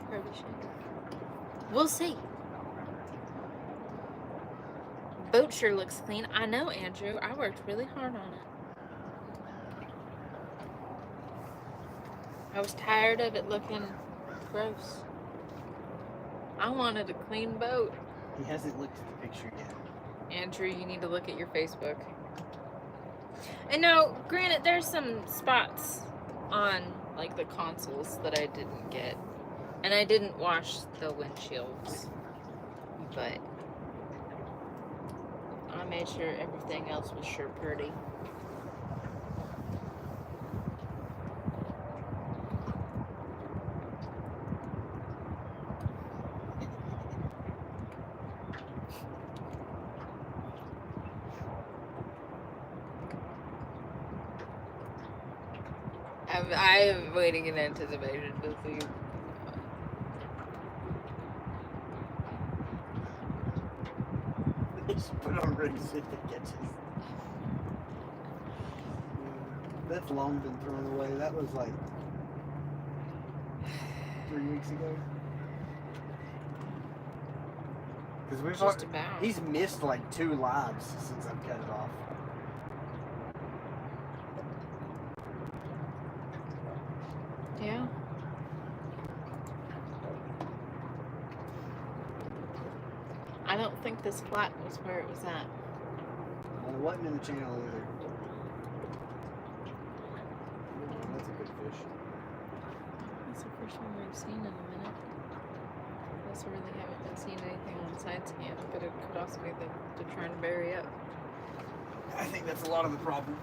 protege. We'll see. Boat sure looks clean. I know, Andrew. I worked really hard on it. I was tired of it looking gross. I wanted a clean boat. He hasn't looked at the picture yet. Andrew, you need to look at your Facebook. And now, granted, there's some spots on like the consoles that I didn't get. And I didn't wash the windshields. But I made sure everything else was sure pretty. I'm waiting in anticipation to see. They should put on rigs if it catches. That's long been thrown away. That was like 3 weeks ago. Because we've Just about. he's missed like 2 lives since I've cut it off. Yeah. I don't think this flat was where it was at. Well, it wasn't in the channel either. That's a good fish. That's the first one we've seen in a minute. I also really haven't been seeing anything on side scan, but it could also be that they're trying to bury up. I think that's a lot of the problem.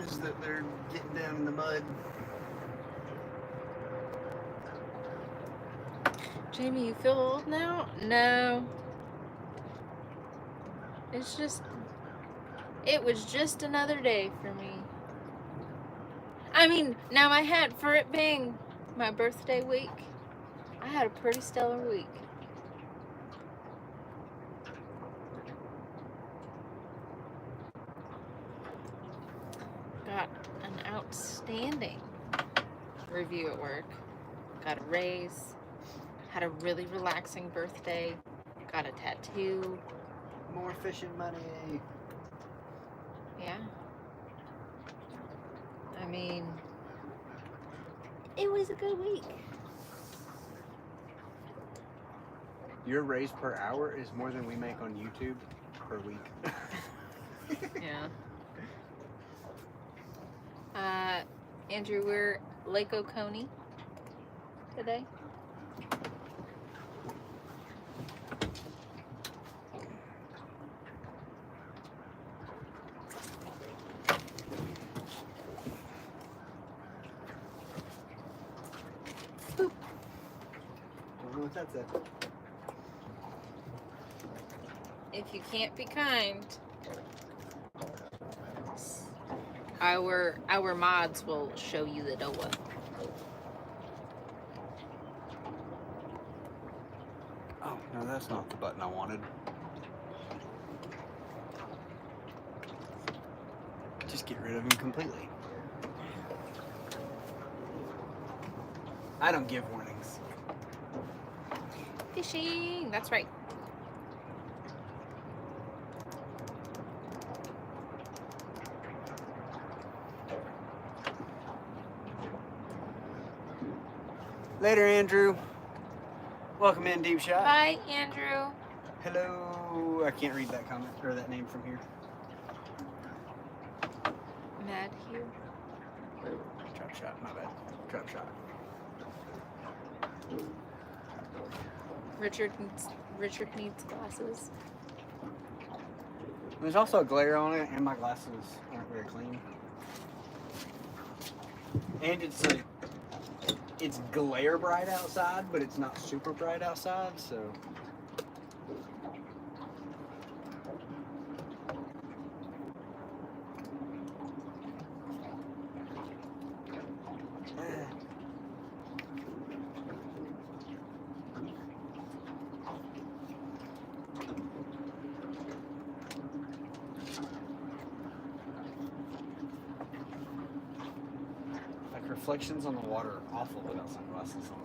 Is that they're getting down in the mud. Jamie, you feel old now? No. It's just, it was just another day for me. I mean, now I had, for it being my birthday week, I had a pretty stellar week. Got an outstanding review at work. Got a raise. Had a really relaxing birthday. Got a tattoo. More fishing money. Yeah. I mean, it was a good week. Your raise per hour is more than we make on YouTube per week. Yeah. Andrew, we're Lake Okonee today. Don't know what that's at. If you can't be kind, our mods will show you the Doa. Oh, no, that's not the button I wanted. Just get rid of him completely. I don't give warnings. Fishing, that's right. Later, Andrew. Welcome in, Deep Shot. Bye, Andrew. Hello. I can't read that comment or that name from here. Mad Hugh. Trap shot, my bad. Trap shot. Richard needs glasses. There's also a glare on it, and my glasses aren't very clean. And it's glare bright outside, but it's not super bright outside, so. Reflections on the water are awful without sunglasses on.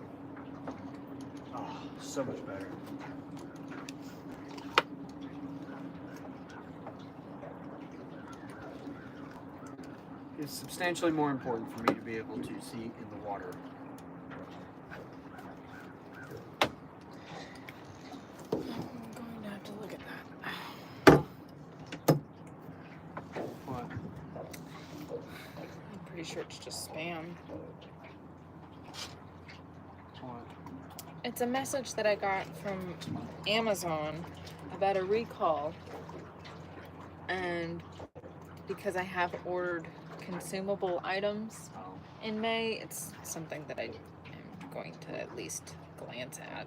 Oh, so much better. It's substantially more important for me to be able to see in the water. I'm going to have to look at that. What? I'm pretty sure it's just spam. What? It's a message that I got from Amazon about a recall, and because I have ordered consumable items Oh. in May, it's something that I am going to at least glance at.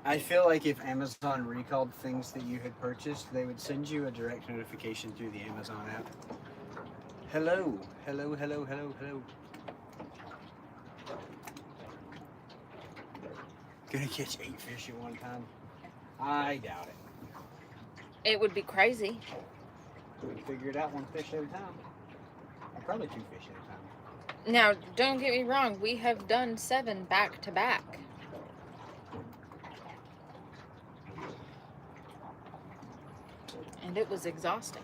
I feel like if Amazon recalled things that you had purchased, they would send you a direct notification through the Amazon app. Hello, hello, hello, hello, hello. Gonna catch 8 fish at one time? I doubt it. It would be crazy. We'd figure it out 1 fish at a time. Or probably 2 fish at a time. Now, don't get me wrong. We have done 7 back to back. And it was exhausting.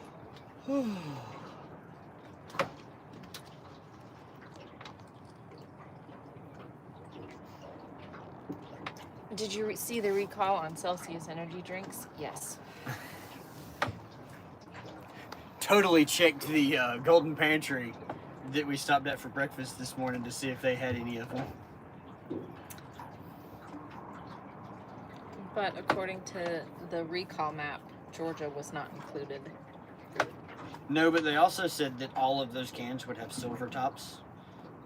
Did you see the recall on Celsius energy drinks? Yes. Totally checked the Golden Pantry that we stopped at for breakfast this morning to see if they had any of them. But according to the recall map, Georgia was not included. No, but they also said that all of those cans would have silver tops.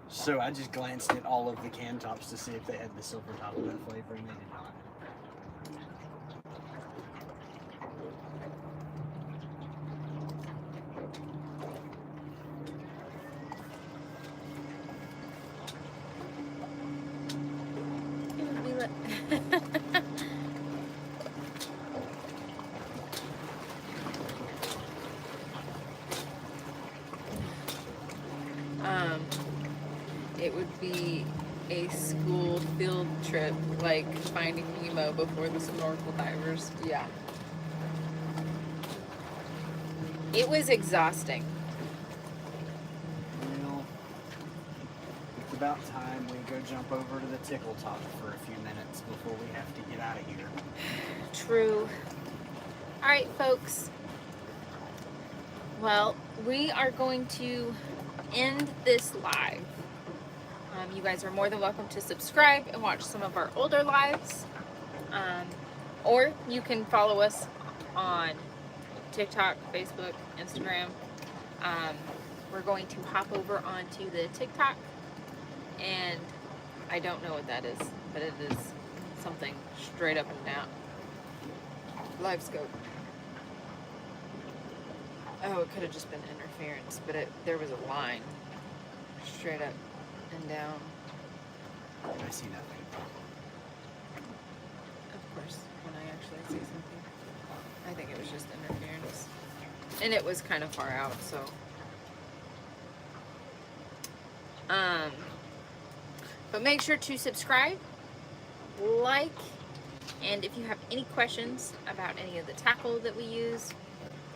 So I just glanced at all of the can tops to see if they had the silver top of that flavor, and they did not. It would be a school field trip, like Finding Nemo before the snorkel divers. Yeah. It was exhausting. Well, it's about time we go jump over to the tickle top for a few minutes before we have to get out of here. True. All right, folks. Well, we are going to end this live. You guys are more than welcome to subscribe and watch some of our older lives. Or you can follow us on TikTok, Facebook, Instagram. We're going to hop over onto the TikTok, and I don't know what that is, but it is something straight up and down. Live scope. Oh, it could have just been interference, but there was a line straight up and down. I see nothing. Of course, when I actually see something. I think it was just interference. And it was kind of far out, so. But make sure to subscribe, like, and if you have any questions about any of the tackle that we use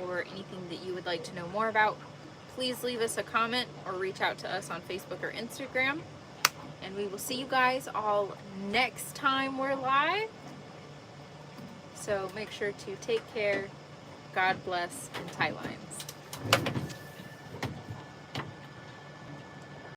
or anything that you would like to know more about, please leave us a comment or reach out to us on Facebook or Instagram. And we will see you guys all next time we're live. So make sure to take care. God bless, and tight lines.